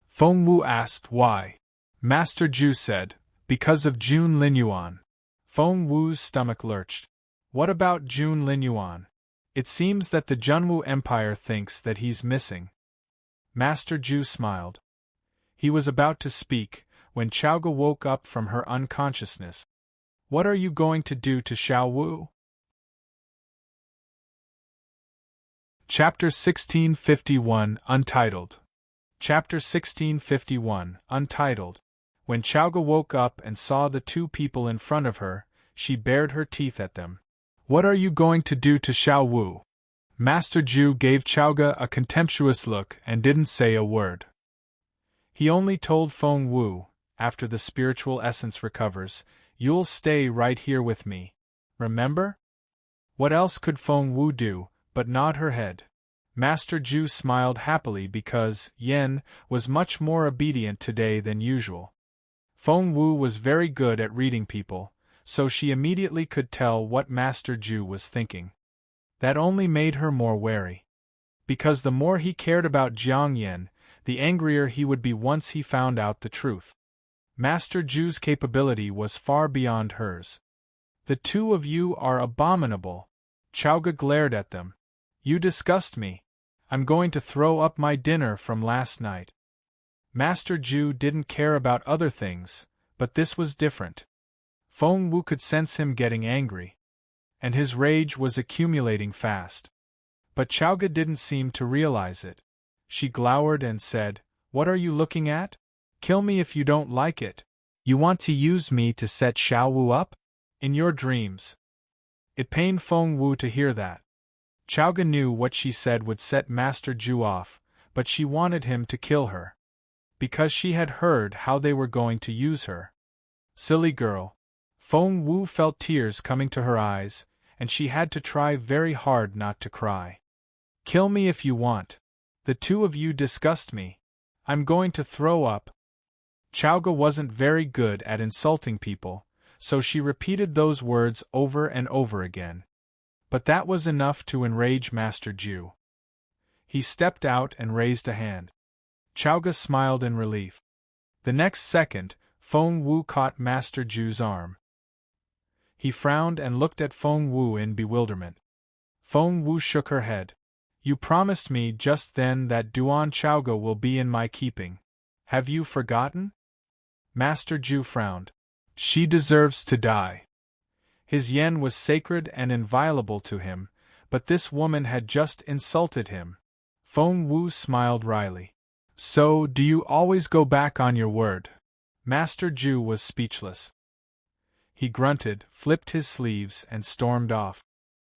Feng Wu asked why. Master Ju said, because of Jun Linyuan. Feng Wu's stomach lurched. What about Jun Linyuan? It seems that the Junwu Empire thinks that he's missing. Master Ju smiled. He was about to speak, when Chowga woke up from her unconsciousness. What are you going to do to Xiao Wu? Chapter 1651, Untitled. Chapter 1651, Untitled. When Chowga woke up and saw the two people in front of her, she bared her teeth at them. What are you going to do to Xiao Wu? Master Ju gave Chowga a contemptuous look and didn't say a word. He only told Feng Wu, after the spiritual essence recovers, you'll stay right here with me. Remember? What else could Feng Wu do, but nod her head? Master Ju smiled happily because Yen was much more obedient today than usual. Feng Wu was very good at reading people, so she immediately could tell what Master Ju was thinking. That only made her more wary. Because the more he cared about Jiang Yen, the angrier he would be once he found out the truth. Master Ju's capability was far beyond hers. The two of you are abominable. Chowga glared at them. You disgust me. I'm going to throw up my dinner from last night. Master Ju didn't care about other things, but this was different. Feng Wu could sense him getting angry. And his rage was accumulating fast. But Chowga didn't seem to realize it. She glowered and said, What are you looking at? Kill me if you don't like it. You want to use me to set Xiao Wu up? In your dreams. It pained Feng Wu to hear that. Chowga knew what she said would set Master Ju off, but she wanted him to kill her. Because she had heard how they were going to use her. Silly girl. Feng Wu felt tears coming to her eyes, and she had to try very hard not to cry. Kill me if you want. The two of you disgust me. I'm going to throw up. Chowga wasn't very good at insulting people, so she repeated those words over and over again. But that was enough to enrage Master Ju. He stepped out and raised a hand. Chowga smiled in relief. The next second, Feng Wu caught Master Ju's arm. He frowned and looked at Feng Wu in bewilderment. Feng Wu shook her head. You promised me just then that Duan Chowga will be in my keeping. Have you forgotten? Master Ju frowned. She deserves to die. His yen was sacred and inviolable to him, but this woman had just insulted him. Feng Wu smiled wryly. So, do you always go back on your word? Master Ju was speechless. He grunted, flipped his sleeves, and stormed off.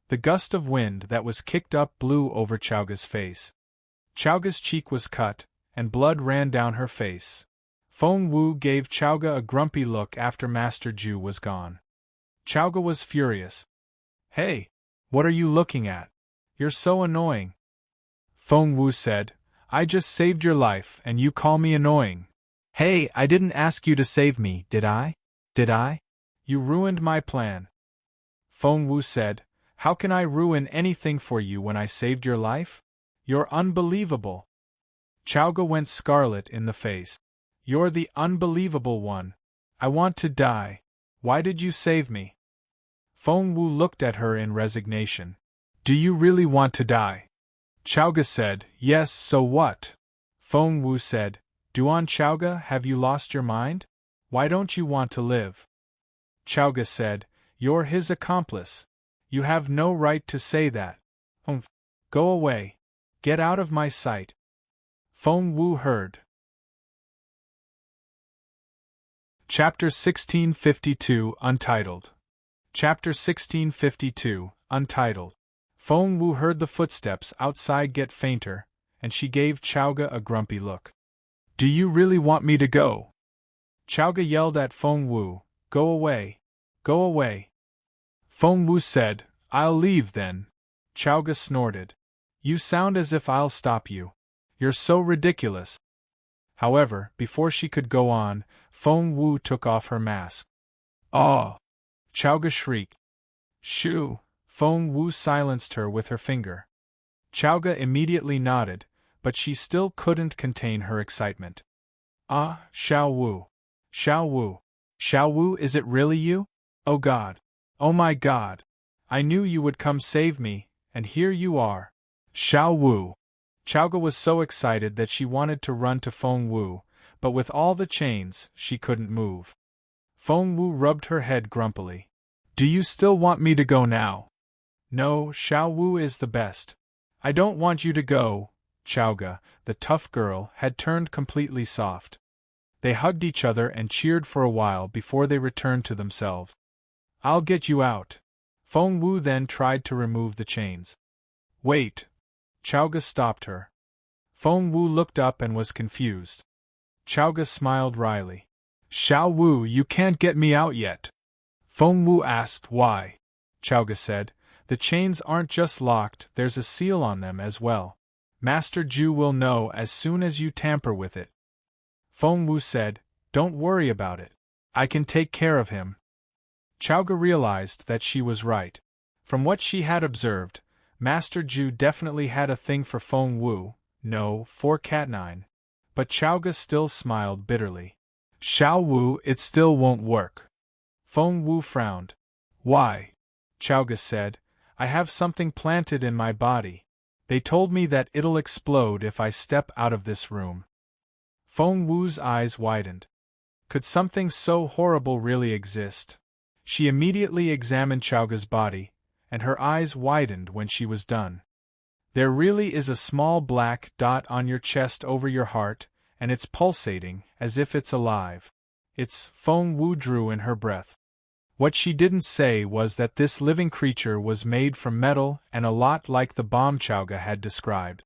The gust of wind that was kicked up blew over Chowga's face. Chowga's cheek was cut, and blood ran down her face. Feng Wu gave Chowga a grumpy look after Master Ju was gone. Chowga was furious. Hey! What are you looking at? You're so annoying. Feng Wu said, I just saved your life and you call me annoying. Hey, I didn't ask you to save me, did I? Did I? You ruined my plan. Feng Wu said, How can I ruin anything for you when I saved your life? You're unbelievable. Chowga went scarlet in the face. You're the unbelievable one. I want to die. Why did you save me? Feng Wu looked at her in resignation. Do you really want to die? Chowga said, Yes, so what? Feng Wu said, Duan Chowga, have you lost your mind? Why don't you want to live? Chowga said, You're his accomplice. You have no right to say that. Go away. Get out of my sight. Feng Wu heard. Chapter 1652, Untitled. Chapter 1652, Untitled. Feng Wu heard the footsteps outside get fainter, and she gave Chowga a grumpy look. Do you really want me to go? Chowga yelled at Feng Wu, Go away. Go away. Feng Wu said, I'll leave then. Chowga snorted. You sound as if I'll stop you. You're so ridiculous. However, before she could go on, Feng Wu took off her mask. Oh! Chowga shrieked. Shoo! Feng Wu silenced her with her finger. Chowga immediately nodded, but she still couldn't contain her excitement. Ah, Xiao Wu! Xiao Wu! Xiao Wu, is it really you? Oh God! Oh my God! I knew you would come save me, and here you are. Xiao Wu! Chowga was so excited that she wanted to run to Feng Wu, but with all the chains, she couldn't move. Feng Wu rubbed her head grumpily. Do you still want me to go now? No, Xiao Wu is the best. I don't want you to go. Chowga, the tough girl, had turned completely soft. They hugged each other and cheered for a while before they returned to themselves. I'll get you out. Feng Wu then tried to remove the chains. Wait. Chowga stopped her. Feng Wu looked up and was confused. Chowga smiled wryly. Xiao Wu, you can't get me out yet. Feng Wu asked why. Chowga said, The chains aren't just locked, there's a seal on them as well. Master Ju will know as soon as you tamper with it. Feng Wu said, Don't worry about it. I can take care of him. Chowga realized that she was right. From what she had observed, Master Ju definitely had a thing for Feng Wu, no, for Cat9. But Chowga still smiled bitterly. Xiao Wu, it still won't work. Feng Wu frowned. Why? Chowga said, I have something planted in my body. They told me that it'll explode if I step out of this room. Feng Wu's eyes widened. Could something so horrible really exist? She immediately examined Chowga's body, and her eyes widened when she was done. There really is a small black dot on your chest over your heart, and it's pulsating, as if it's alive. It's, Feng Wu drew in her breath. What she didn't say was that this living creature was made from metal and a lot like the bomb Chowga had described.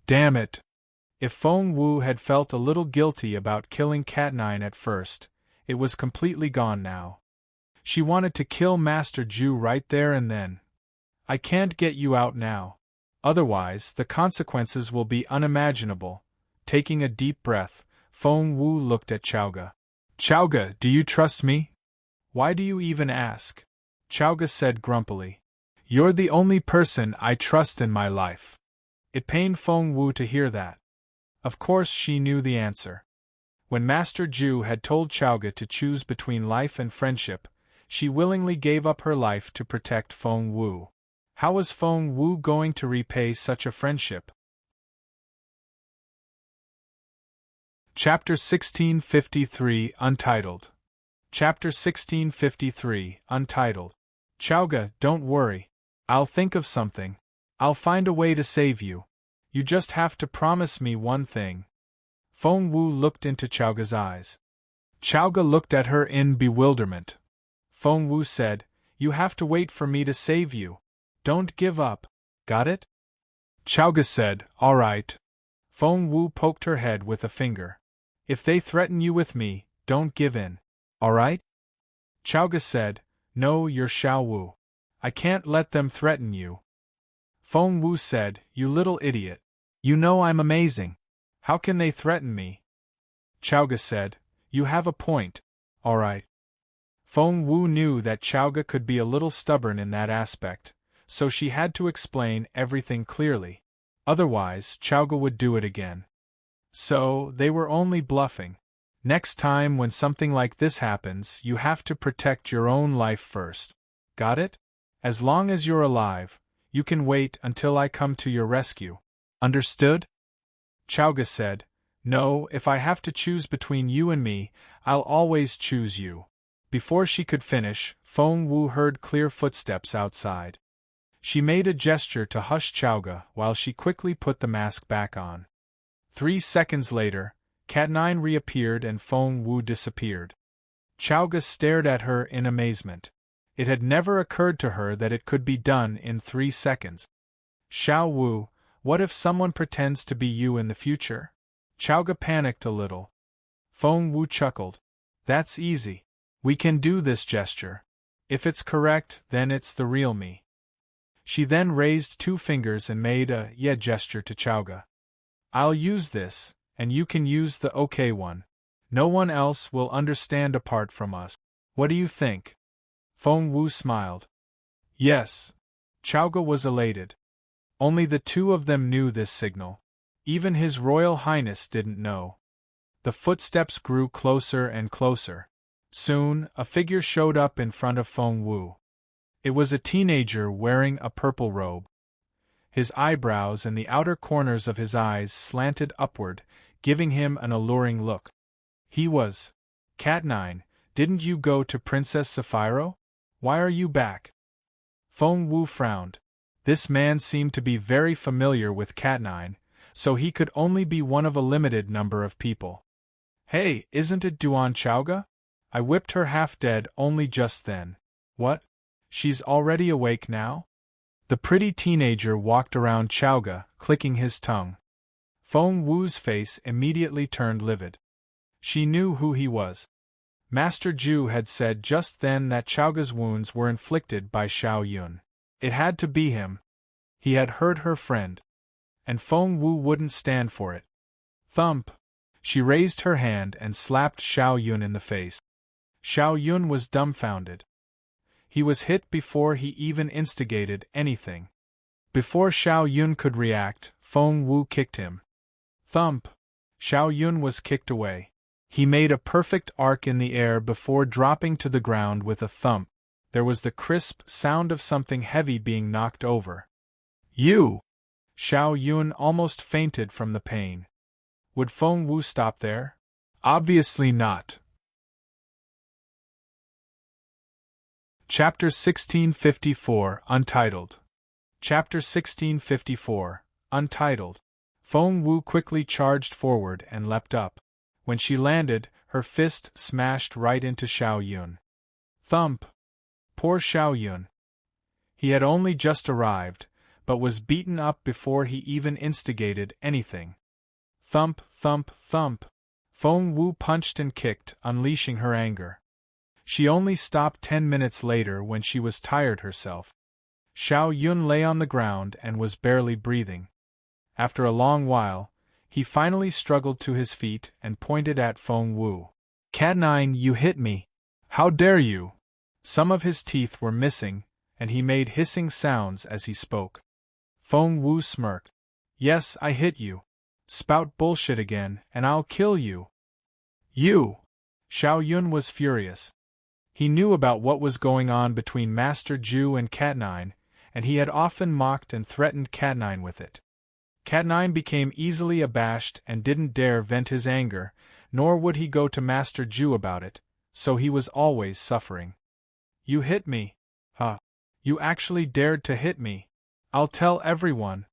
Damn it! If Feng Wu had felt a little guilty about killing Cat9 at first, it was completely gone now. She wanted to kill Master Ju right there and then. I can't get you out now. Otherwise, the consequences will be unimaginable. Taking a deep breath, Feng Wu looked at Chowga. Chowga, do you trust me? Why do you even ask? Chowga said grumpily. You're the only person I trust in my life. It pained Feng Wu to hear that. Of course she knew the answer. When Master Ju had told Chowga to choose between life and friendship, she willingly gave up her life to protect Feng Wu. How was Feng Wu going to repay such a friendship? Chapter 1653, Untitled. Chapter 1653, Untitled. Chowga, don't worry. I'll think of something. I'll find a way to save you. You just have to promise me one thing. Feng Wu looked into Chowga's eyes. Chowga looked at her in bewilderment. Feng Wu said, You have to wait for me to save you. Don't give up. Got it? Chowga said, All right. Feng Wu poked her head with a finger. If they threaten you with me, don't give in. All right? Chowga said, No, you're Xiao Wu. I can't let them threaten you. Feng Wu said, You little idiot. You know I'm amazing. How can they threaten me? Chowga said, You have a point. All right. Feng Wu knew that Chowga could be a little stubborn in that aspect, so she had to explain everything clearly. Otherwise, Chowga would do it again. So, they were only bluffing. Next time when something like this happens, you have to protect your own life first. Got it? As long as you're alive, you can wait until I come to your rescue. Understood? Chowga said, No, if I have to choose between you and me, I'll always choose you. Before she could finish, Feng Wu heard clear footsteps outside. She made a gesture to hush Chowga while she quickly put the mask back on. 3 seconds later, Cat9 reappeared and Feng Wu disappeared. Chowga stared at her in amazement. It had never occurred to her that it could be done in 3 seconds. Xiao Wu, what if someone pretends to be you in the future? Chowga panicked a little. Feng Wu chuckled. That's easy. We can do this gesture. If it's correct, then it's the real me. She then raised 2 fingers and made a yeah gesture to Chowga. I'll use this, and you can use the okay one. No one else will understand apart from us. What do you think? Feng Wu smiled. Yes. Chowga was elated. Only the 2 of them knew this signal. Even His Royal Highness didn't know. The footsteps grew closer and closer. Soon, a figure showed up in front of Feng Wu. It was a teenager wearing a purple robe. His eyebrows and the outer corners of his eyes slanted upward, giving him an alluring look. He was Cat9, didn't you go to Princess Sapphiro? Why are you back? Feng Wu frowned. This man seemed to be very familiar with Cat9, so he could only be one of a limited number of people. Hey, isn't it Duan Chowga? I whipped her half dead only just then. What? She's already awake now? The pretty teenager walked around Chowga, clicking his tongue. Feng Wu's face immediately turned livid. She knew who he was. Master Ju had said just then that Chowga's wounds were inflicted by Xiao Yun. It had to be him. He had hurt her friend. And Feng Wu wouldn't stand for it. Thump! She raised her hand and slapped Xiao Yun in the face. Xiao Yun was dumbfounded. He was hit before he even instigated anything. Before Xiao Yun could react, Feng Wu kicked him. Thump! Xiao Yun was kicked away. He made a perfect arc in the air before dropping to the ground with a thump. There was the crisp sound of something heavy being knocked over. You! Xiao Yun almost fainted from the pain. Would Feng Wu stop there? Obviously not. Chapter 1654, Untitled. Chapter 1654, Untitled. Feng Wu quickly charged forward and leapt up. When she landed, her fist smashed right into Xiao Yun. Thump! Poor Xiao Yun. He had only just arrived, but was beaten up before he even instigated anything. Thump, thump, thump. Feng Wu punched and kicked, unleashing her anger. She only stopped 10 minutes later when she was tired herself. Xiao Yun lay on the ground and was barely breathing. After a long while, he finally struggled to his feet and pointed at Feng Wu. "Cat9, you hit me! How dare you!" Some of his teeth were missing, and he made hissing sounds as he spoke. Feng Wu smirked. "Yes, I hit you. Spout bullshit again, and I'll kill you." "You!" Xiao Yun was furious. He knew about what was going on between Master Ju and Cat9, and he had often mocked and threatened Cat9 with it. Cat9 became easily abashed and didn't dare vent his anger, nor would he go to Master Ju about it, so he was always suffering. "You hit me? You actually dared to hit me? I'll tell everyone."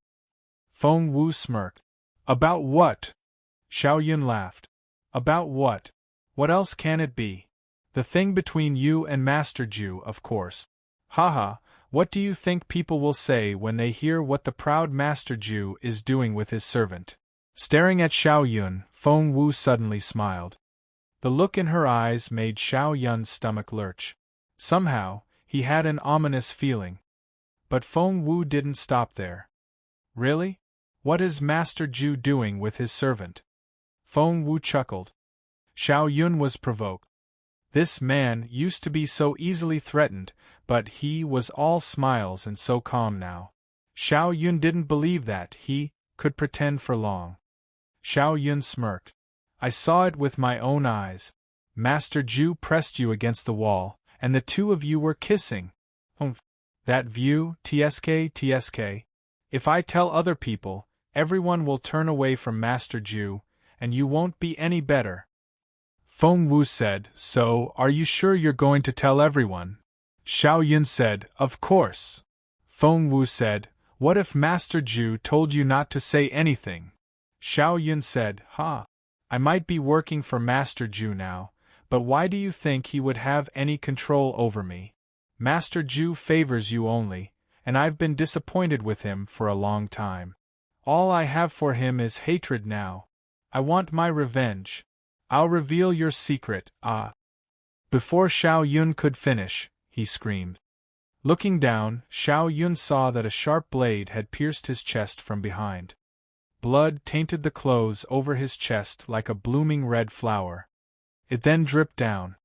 Feng Wu smirked. "About what?" Xiao Yun laughed. "About what? What else can it be? The thing between you and Master Ju, of course. Haha, what do you think people will say when they hear what the proud Master Ju is doing with his servant?" Staring at Xiao Yun, Feng Wu suddenly smiled. The look in her eyes made Xiao Yun's stomach lurch. Somehow, he had an ominous feeling. But Feng Wu didn't stop there. "Really? What is Master Ju doing with his servant?" Feng Wu chuckled. Xiao Yun was provoked. This man used to be so easily threatened, but he was all smiles and so calm now. Xiao Yun didn't believe that he could pretend for long. Xiao Yun smirked. "I saw it with my own eyes. Master Ju pressed you against the wall, and the two of you were kissing. That view, tsk. If I tell other people, everyone will turn away from Master Ju, and you won't be any better." Feng Wu said, "So, are you sure you're going to tell everyone?" Xiao Yun said, "Of course." Feng Wu said, "What if Master Ju told you not to say anything?" Xiao Yun said, I might be working for Master Ju now, but why do you think he would have any control over me? Master Ju favors you only, and I've been disappointed with him for a long time. All I have for him is hatred now. I want my revenge. I'll reveal your secret, Before Xiao Yun could finish, he screamed. Looking down, Xiao Yun saw that a sharp blade had pierced his chest from behind. Blood tainted the clothes over his chest like a blooming red flower. It then dripped down.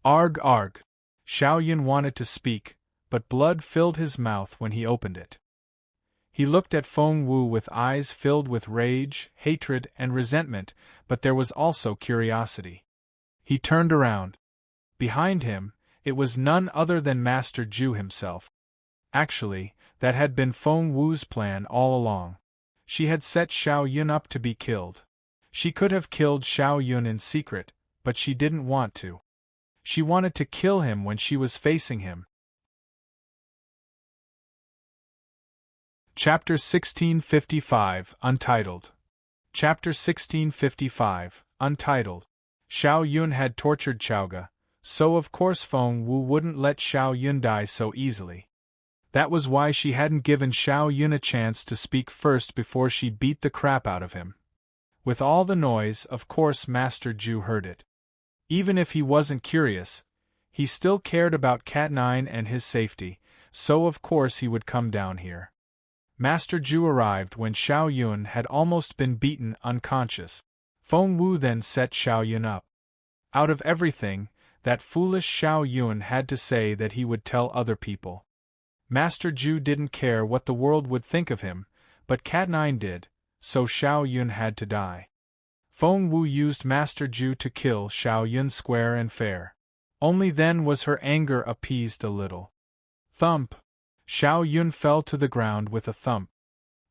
Arg arg! Xiao Yun wanted to speak, but blood filled his mouth when he opened it. He looked at Feng Wu with eyes filled with rage, hatred, and resentment, but there was also curiosity. He turned around. Behind him, it was none other than Master Ju himself. Actually, that had been Feng Wu's plan all along. She had set Xiao Yun up to be killed. She could have killed Xiao Yun in secret, but she didn't want to. She wanted to kill him when she was facing him. Chapter 1655, Untitled. Chapter 1655, Untitled. Xiao Yun had tortured Chaoga, so of course Feng Wu wouldn't let Xiao Yun die so easily. That was why she hadn't given Xiao Yun a chance to speak first before she beat the crap out of him. With all the noise, of course Master Ju heard it. Even if he wasn't curious, he still cared about Cat9 and his safety, so of course he would come down here. Master Ju arrived when Xiao Yun had almost been beaten unconscious. Feng Wu then set Xiao Yun up. Out of everything, that foolish Xiao Yun had to say that he would tell other people. Master Ju didn't care what the world would think of him, but Cat9 did, so Xiao Yun had to die. Feng Wu used Master Ju to kill Xiao Yun square and fair. Only then was her anger appeased a little. Thump! Xiao Yun fell to the ground with a thump.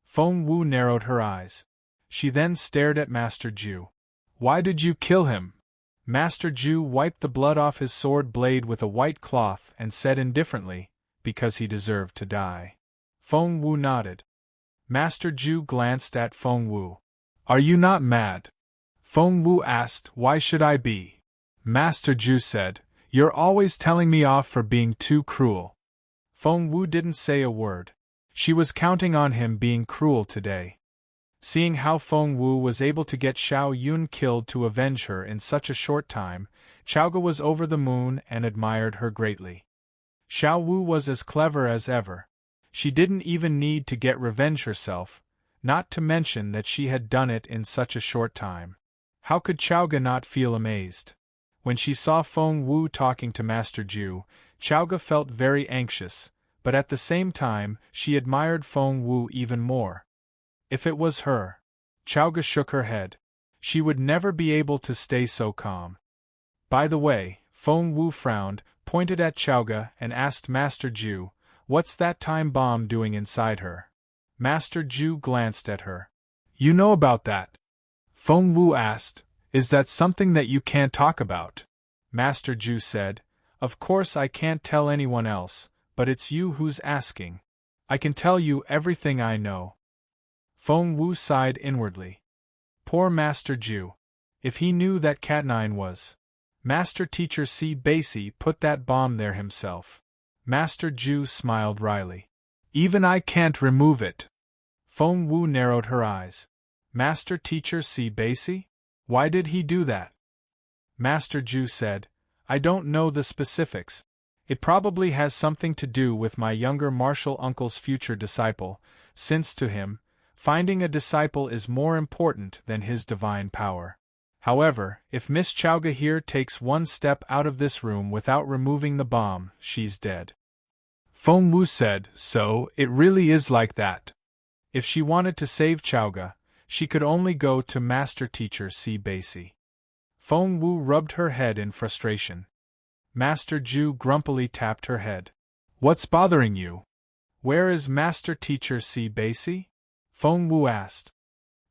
Feng Wu narrowed her eyes. She then stared at Master Ju. "Why did you kill him?" Master Ju wiped the blood off his sword blade with a white cloth and said indifferently, "Because he deserved to die." Feng Wu nodded. Master Ju glanced at Feng Wu. "Are you not mad?" Feng Wu asked, "Why should I be?" Master Ju said, "You're always telling me off for being too cruel." Feng Wu didn't say a word. She was counting on him being cruel today. Seeing how Feng Wu was able to get Xiao Yun killed to avenge her in such a short time, Chaoga was over the moon and admired her greatly. Xiao Wu was as clever as ever. She didn't even need to get revenge herself, not to mention that she had done it in such a short time. How could Chaoga not feel amazed? When she saw Feng Wu talking to Master Ju, Chaoga felt very anxious, but at the same time she admired Feng Wu even more. If it was her. Chaoga shook her head. She would never be able to stay so calm. By the way, Feng Wu frowned, pointed at Chaoga and asked Master Ju, "What's that time bomb doing inside her?" Master Ju glanced at her. "You know about that?" Feng Wu asked, "Is that something that you can't talk about?" Master Ju said, "Of course I can't tell anyone else, but it's you who's asking. I can tell you everything I know." Feng Wu sighed inwardly. Poor Master Ju. If he knew that Cat9 was. Master Teacher C. Basie put that bomb there himself. Master Ju smiled wryly. "Even I can't remove it." Feng Wu narrowed her eyes. Master Teacher C. Basie? Why did he do that? Master Ju said, "I don't know the specifics. It probably has something to do with my younger martial uncle's future disciple, since to him, finding a disciple is more important than his divine power. However, if Miss Chaoga here takes one step out of this room without removing the bomb, she's dead." Feng Wu said, "So, it really is like that." If she wanted to save Chaoga, she could only go to Master Teacher C. Basie. Feng Wu rubbed her head in frustration. Master Ju grumpily tapped her head. "What's bothering you? Where is Master Teacher C. Basie?" Feng Wu asked.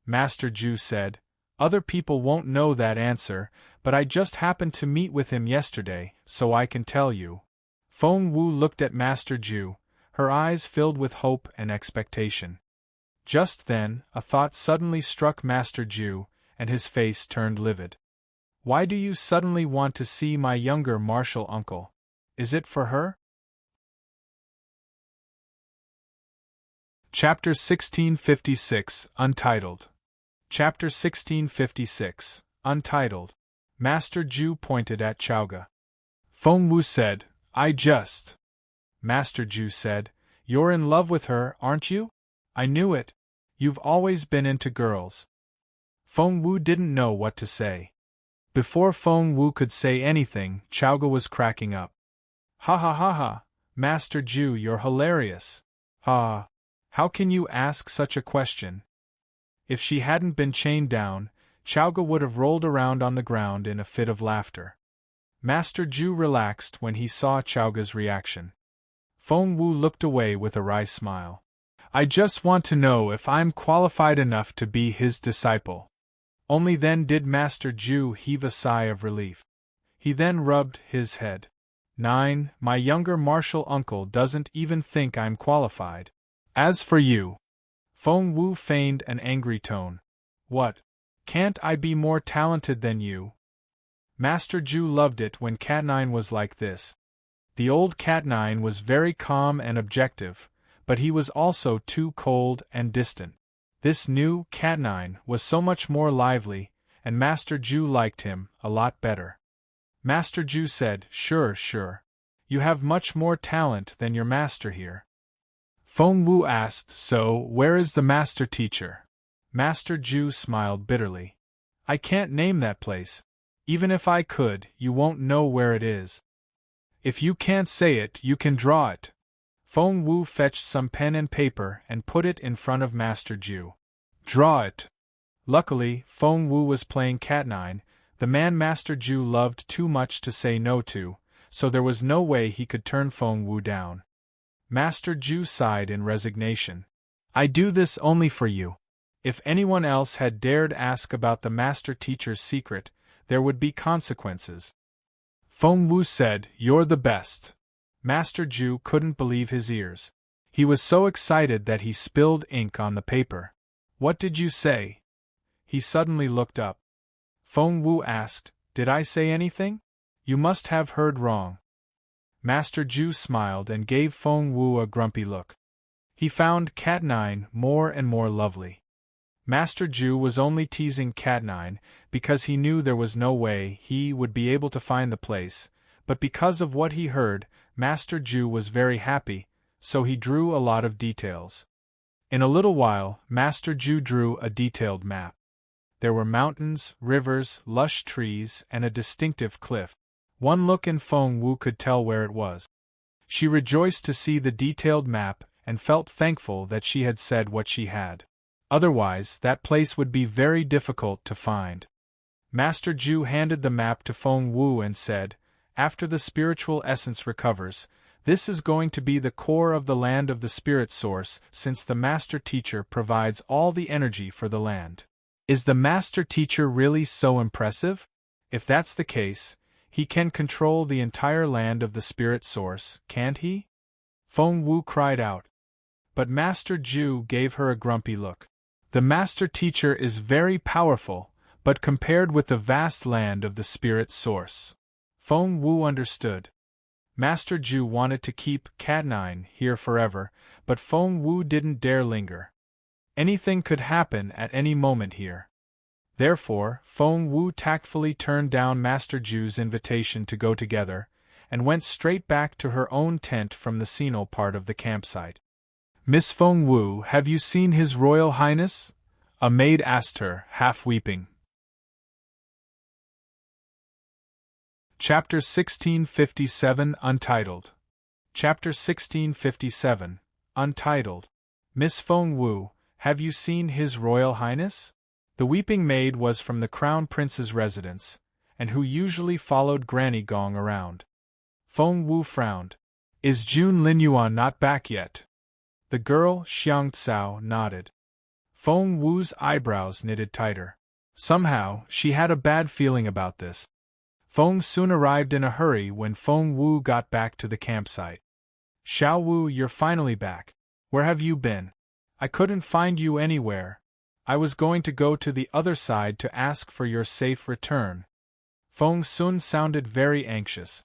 Master Ju said, "Other people won't know that answer, but I just happened to meet with him yesterday, so I can tell you." Feng Wu looked at Master Ju, her eyes filled with hope and expectation. Just then, a thought suddenly struck Master Ju, and his face turned livid. "Why do you suddenly want to see my younger martial uncle? Is it for her?" Chapter 1656, Untitled. Chapter 1656, Untitled. Master Ju pointed at Chaoga. Feng Wu said, "I just." Master Ju said, "You're in love with her, aren't you? I knew it. You've always been into girls." Feng Wu didn't know what to say. Before Feng Wu could say anything, Chaoga was cracking up. "Ha ha ha ha, Master Ju, you're hilarious. Ha! How can you ask such a question?" If she hadn't been chained down, Chaoga would have rolled around on the ground in a fit of laughter. Master Ju relaxed when he saw Chaoga's reaction. Feng Wu looked away with a wry smile. "I just want to know if I'm qualified enough to be his disciple." Only then did Master Ju heave a sigh of relief. He then rubbed his head. "9, my younger martial uncle doesn't even think I'm qualified. As for you..." Feng Wu feigned an angry tone. "What? Can't I be more talented than you?" Master Ju loved it when Cat9 was like this. The old Cat9 was very calm and objective, but he was also too cold and distant. This new Cat9 was so much more lively, and Master Ju liked him a lot better. Master Ju said, Sure. You have much more talent than your master here." Feng Wu asked, "So, where is the master teacher?" Master Ju smiled bitterly. "I can't name that place. Even if I could, you won't know where it is. If you can't say it, you can draw it." Feng Wu fetched some pen and paper and put it in front of Master Ju. "Draw it." Luckily, Feng Wu was playing Cat9, the man Master Ju loved too much to say no to, so there was no way he could turn Feng Wu down. Master Ju sighed in resignation. "I do this only for you. If anyone else had dared ask about the master teacher's secret, there would be consequences." Feng Wu said, "You're the best." Master Ju couldn't believe his ears. He was so excited that he spilled ink on the paper. "What did you say?" He suddenly looked up. Feng Wu asked, "Did I say anything? You must have heard wrong." Master Ju smiled and gave Feng Wu a grumpy look. He found Cat9 more and more lovely. Master Ju was only teasing Cat9 because he knew there was no way he would be able to find the place, but because of what he heard, Master Ju was very happy, so he drew a lot of details. In a little while, Master Ju drew a detailed map. There were mountains, rivers, lush trees, and a distinctive cliff. One look and Feng Wu could tell where it was. She rejoiced to see the detailed map and felt thankful that she had said what she had. Otherwise, that place would be very difficult to find. Master Ju handed the map to Feng Wu and said, "After the spiritual essence recovers, this is going to be the core of the land of the spirit source, since the master teacher provides all the energy for the land." Is the master teacher really so impressive? If that's the case, he can control the entire land of the spirit source, can't he? Feng Wu cried out. But Master Ju gave her a grumpy look. The master teacher is very powerful, but compared with the vast land of the spirit source. Feng Wu understood. Master Ju wanted to keep Cat9 here forever, but Feng Wu didn't dare linger. Anything could happen at any moment here. Therefore, Feng Wu tactfully turned down Master Ju's invitation to go together, and went straight back to her own tent from the scenal part of the campsite. "Miss Feng Wu, have you seen His Royal Highness?" a maid asked her, half weeping. Chapter 1657 Untitled. Chapter 1657 Untitled. Miss Feng Wu, have you seen His Royal Highness? The weeping maid was from the Crown Prince's residence, and who usually followed Granny Gong around. Feng Wu frowned. "Is Jun Linyuan not back yet?" The girl, Xiang Tsao, nodded. Feng Wu's eyebrows knitted tighter. Somehow, she had a bad feeling about this. Feng soon arrived in a hurry when Feng Wu got back to the campsite. "Xiao Wu, you're finally back. Where have you been? I couldn't find you anywhere. I was going to go to the other side to ask for your safe return." Feng Sun sounded very anxious.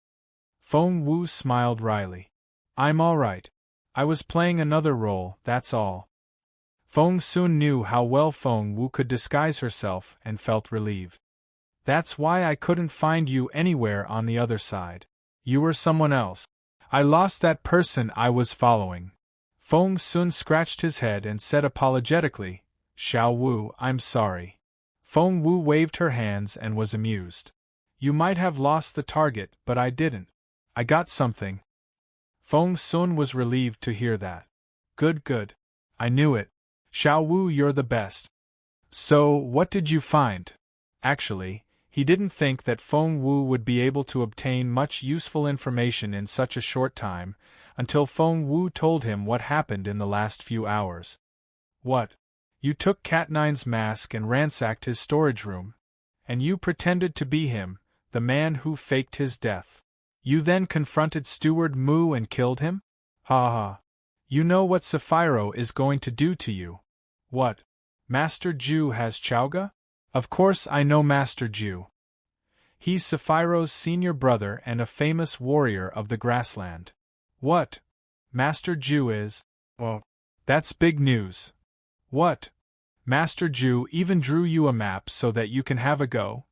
Feng Wu smiled wryly. "I'm all right. I was playing another role, that's all." Feng Sun knew how well Feng Wu could disguise herself and felt relieved. "That's why I couldn't find you anywhere on the other side. You were someone else. I lost that person I was following." Feng Sun scratched his head and said apologetically, "Xiao Wu, I'm sorry." Feng Wu waved her hands and was amused. "You might have lost the target, but I didn't. I got something." Feng Sun was relieved to hear that. Good, good. I knew it. Xiao Wu, you're the best." "So, what did you find?" Actually, he didn't think that Feng Wu would be able to obtain much useful information in such a short time, until Feng Wu told him what happened in the last few hours. "What? You took Cat9's mask and ransacked his storage room. And you pretended to be him, the man who faked his death. You then confronted Steward Mu and killed him? Ha ha. You know what Sapphiro is going to do to you." "What? Master Ju has Chowga?" "Of course I know Master Ju. He's Sapphiro's senior brother and a famous warrior of the grassland." "What? Master Ju is? Well, that's big news." "What? Master Ju even drew you a map so that you can have a go?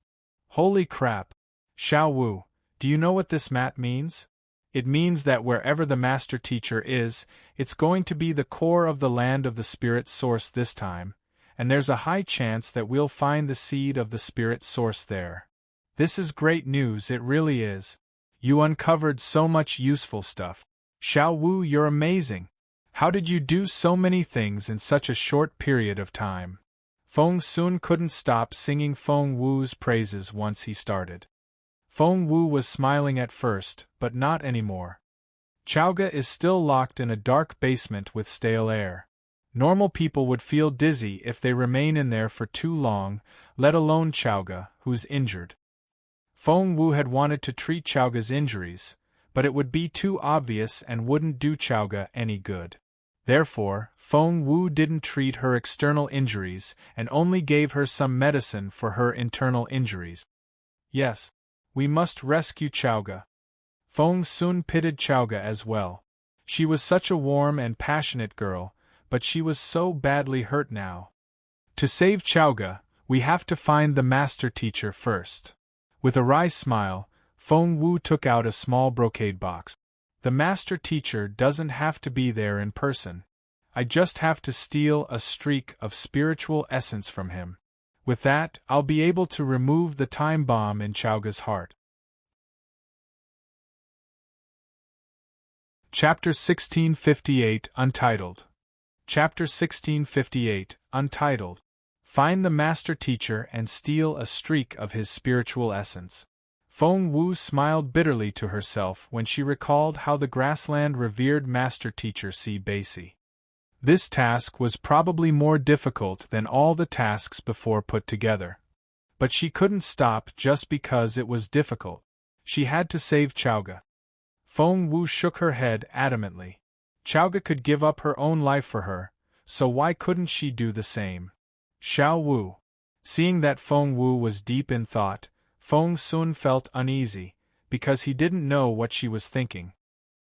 Holy crap. Xiao Wu, do you know what this map means? It means that wherever the master teacher is, it's going to be the core of the land of the spirit source this time, and there's a high chance that we'll find the seed of the spirit source there. This is great news, it really is. You uncovered so much useful stuff. Xiao Wu, you're amazing. How did you do so many things in such a short period of time?" Feng Sun couldn't stop singing Feng Wu's praises once he started. Feng Wu was smiling at first, but not anymore. Chowga is still locked in a dark basement with stale air. Normal people would feel dizzy if they remain in there for too long, let alone Chowga, who's injured. Feng Wu had wanted to treat Chowga's injuries, but it would be too obvious and wouldn't do Chowga any good. Therefore, Feng Wu didn't treat her external injuries and only gave her some medicine for her internal injuries. "Yes, we must rescue Chowga." Feng Sun pitied Chowga as well. She was such a warm and passionate girl, but she was so badly hurt now. To save Chaoga, we have to find the master teacher first. With a wry smile, Feng Wu took out a small brocade box. The master teacher doesn't have to be there in person. I just have to steal a streak of spiritual essence from him. With that, I'll be able to remove the time bomb in Chaoga's heart. Chapter 1658, Untitled. Chapter 1658, Untitled. Find the master teacher and steal a streak of his spiritual essence. Feng Wu smiled bitterly to herself when she recalled how the grassland revered master teacher Si Baisi. This task was probably more difficult than all the tasks before put together. But she couldn't stop just because it was difficult. She had to save Chaoga. Feng Wu shook her head adamantly. Chaoga could give up her own life for her, so why couldn't she do the same? Xiao Wu. Seeing that Feng Wu was deep in thought, Feng Sun felt uneasy, because he didn't know what she was thinking.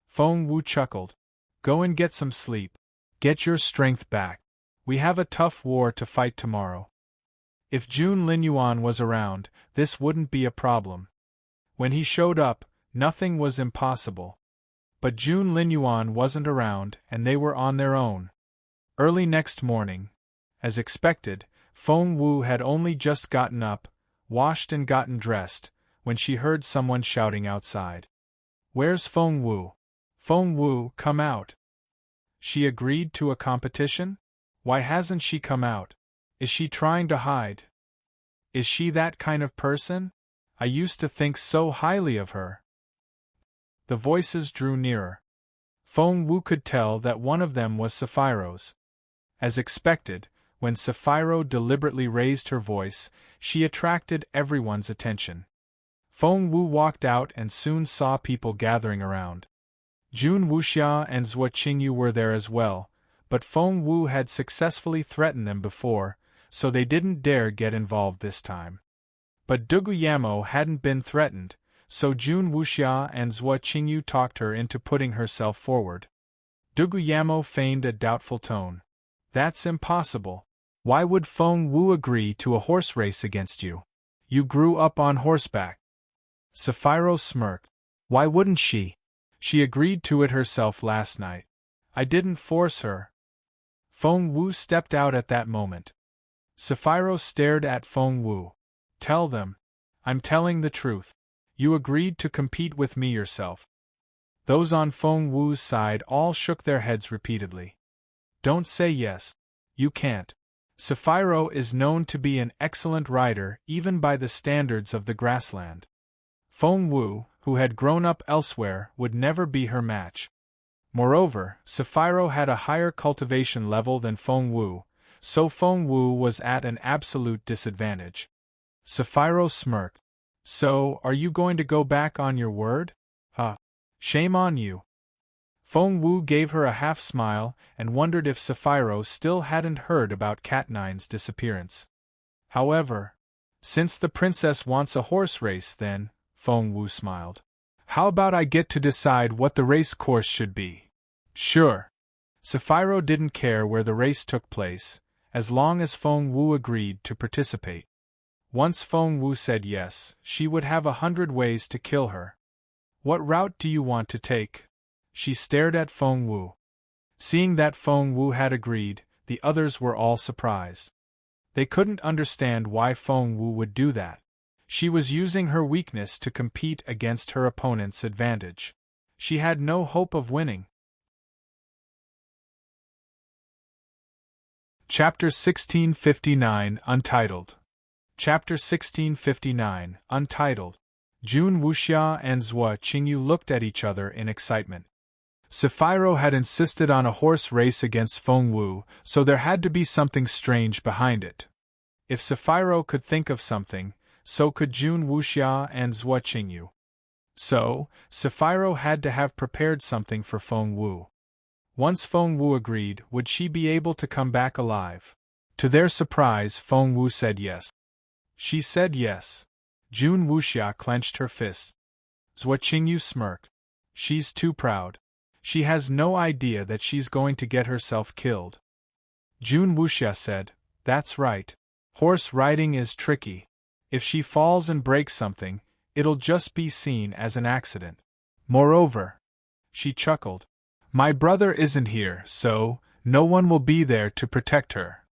Feng Wu chuckled. Go and get some sleep. Get your strength back. We have a tough war to fight tomorrow. If Jun Linyuan was around, this wouldn't be a problem. When he showed up, nothing was impossible. But Jun Linyuan wasn't around, and they were on their own. Early next morning, as expected, Feng Wu had only just gotten up, washed and gotten dressed, when she heard someone shouting outside. Where's Feng Wu? Feng Wu, come out. She agreed to a competition? Why hasn't she come out? Is she trying to hide? Is she that kind of person? I used to think so highly of her. The voices drew nearer. Feng Wu could tell that one of them was Sapphiro's. As expected, when Sapphiро deliberately raised her voice, she attracted everyone's attention. Feng Wu walked out and soon saw people gathering around. Jun Wuxia and Zhuo Qingyu were there as well, but Feng Wu had successfully threatened them before, so they didn't dare get involved this time. But Duguyamo hadn't been threatened, so Jun Wuxia and Zhuo Qingyu talked her into putting herself forward. Duguyamo feigned a doubtful tone. That's impossible. Why would Feng Wu agree to a horse race against you? You grew up on horseback. Sapphiro smirked. Why wouldn't she? She agreed to it herself last night. I didn't force her. Feng Wu stepped out at that moment. Sapphiro stared at Feng Wu. Tell them. I'm telling the truth. You agreed to compete with me yourself. Those on Feng Wu's side all shook their heads repeatedly. Don't say yes. You can't. Sapphiro is known to be an excellent rider even by the standards of the grassland. Feng Wu, who had grown up elsewhere, would never be her match. Moreover, Sapphiro had a higher cultivation level than Feng Wu, so Feng Wu was at an absolute disadvantage. Sapphiro smirked. So, are you going to go back on your word? Shame on you. Feng Wu gave her a half-smile and wondered if Sapphiro still hadn't heard about Cat9's disappearance. However, since the princess wants a horse race then, Feng Wu smiled. How about I get to decide what the race course should be? Sure. Sapphiro didn't care where the race took place, as long as Feng Wu agreed to participate. Once Feng Wu said yes, she would have 100 ways to kill her. What route do you want to take? She stared at Feng Wu. Seeing that Feng Wu had agreed, the others were all surprised. They couldn't understand why Feng Wu would do that. She was using her weakness to compete against her opponent's advantage. She had no hope of winning. Chapter 1659, Untitled. Chapter 1659, Untitled. Jun Wuxia and Zhuo Qingyu looked at each other in excitement. Sapphiro had insisted on a horse race against Feng Wu, so there had to be something strange behind it. If Sapphiro could think of something, so could Jun Wuxia and Zhuo Qingyu. So, Sapphiro had to have prepared something for Feng Wu. Once Feng Wu agreed, would she be able to come back alive? To their surprise, Feng Wu said yes. She said yes. Jun Wuxia clenched her fists. Zhuo Qingyu smirked. She's too proud. She has no idea that she's going to get herself killed. Jun Wuxia said, That's right. Horse riding is tricky. If she falls and breaks something, it'll just be seen as an accident. Moreover, she chuckled, my brother isn't here, so no one will be there to protect her.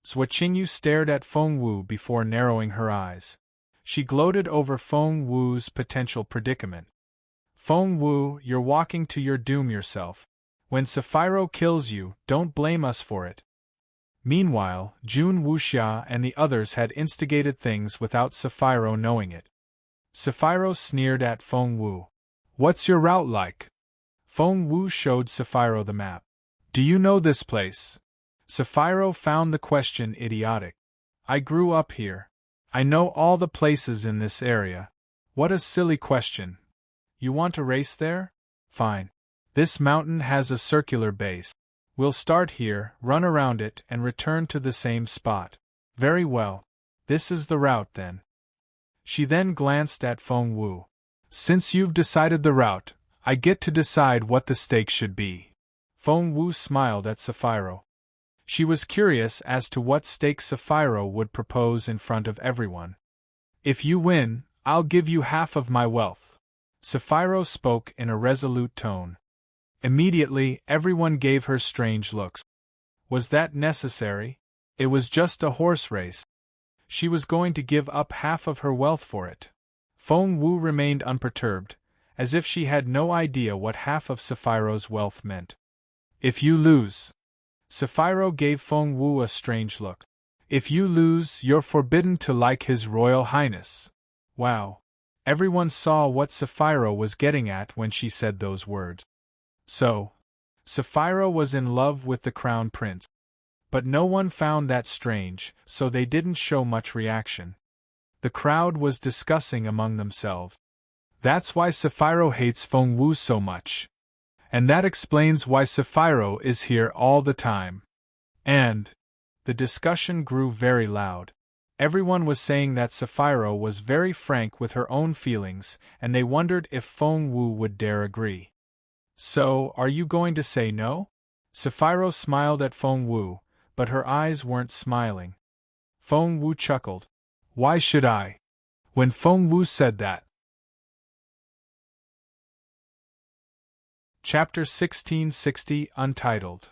Zhou Qingyu stared at Feng Wu before narrowing her eyes. She gloated over Feng Wu's potential predicament. Feng Wu, you're walking to your doom yourself. When Sapphiro kills you, don't blame us for it. Meanwhile, Jun Wuxia and the others had instigated things without Sapphiro knowing it. Sapphiro sneered at Feng Wu. What's your route like? Feng Wu showed Sapphiro the map. Do you know this place? Sapphiro found the question idiotic. I grew up here. I know all the places in this area. What a silly question. You want to race there? Fine. This mountain has a circular base. We'll start here, run around it, and return to the same spot. Very well. This is the route then. She then glanced at Feng Wu. Since you've decided the route, I get to decide what the stakes should be. Feng Wu smiled at Sapphiro. She was curious as to what stake Sapphiro would propose in front of everyone. If you win, I'll give you half of my wealth. Sapphiro spoke in a resolute tone. Immediately, everyone gave her strange looks. Was that necessary? It was just a horse race. She was going to give up half of her wealth for it. Feng Wu remained unperturbed, as if she had no idea what half of Sapphiro's wealth meant. If you lose. Sapphiro gave Feng Wu a strange look. If you lose, you're forbidden to like His Royal Highness. Wow. Everyone saw what Sapphiro was getting at when she said those words. So, Sapphiro was in love with the Crown Prince. But no one found that strange, so they didn't show much reaction. The crowd was discussing among themselves. That's why Sapphiro hates Feng Wu so much. And that explains why Sapphiro is here all the time. And the discussion grew very loud. Everyone was saying that Sapphiro was very frank with her own feelings, and they wondered if Feng Wu would dare agree. So, are you going to say no? Sapphiro smiled at Feng Wu, but her eyes weren't smiling. Feng Wu chuckled. Why should I? When Feng Wu said that. Chapter 1660, Untitled.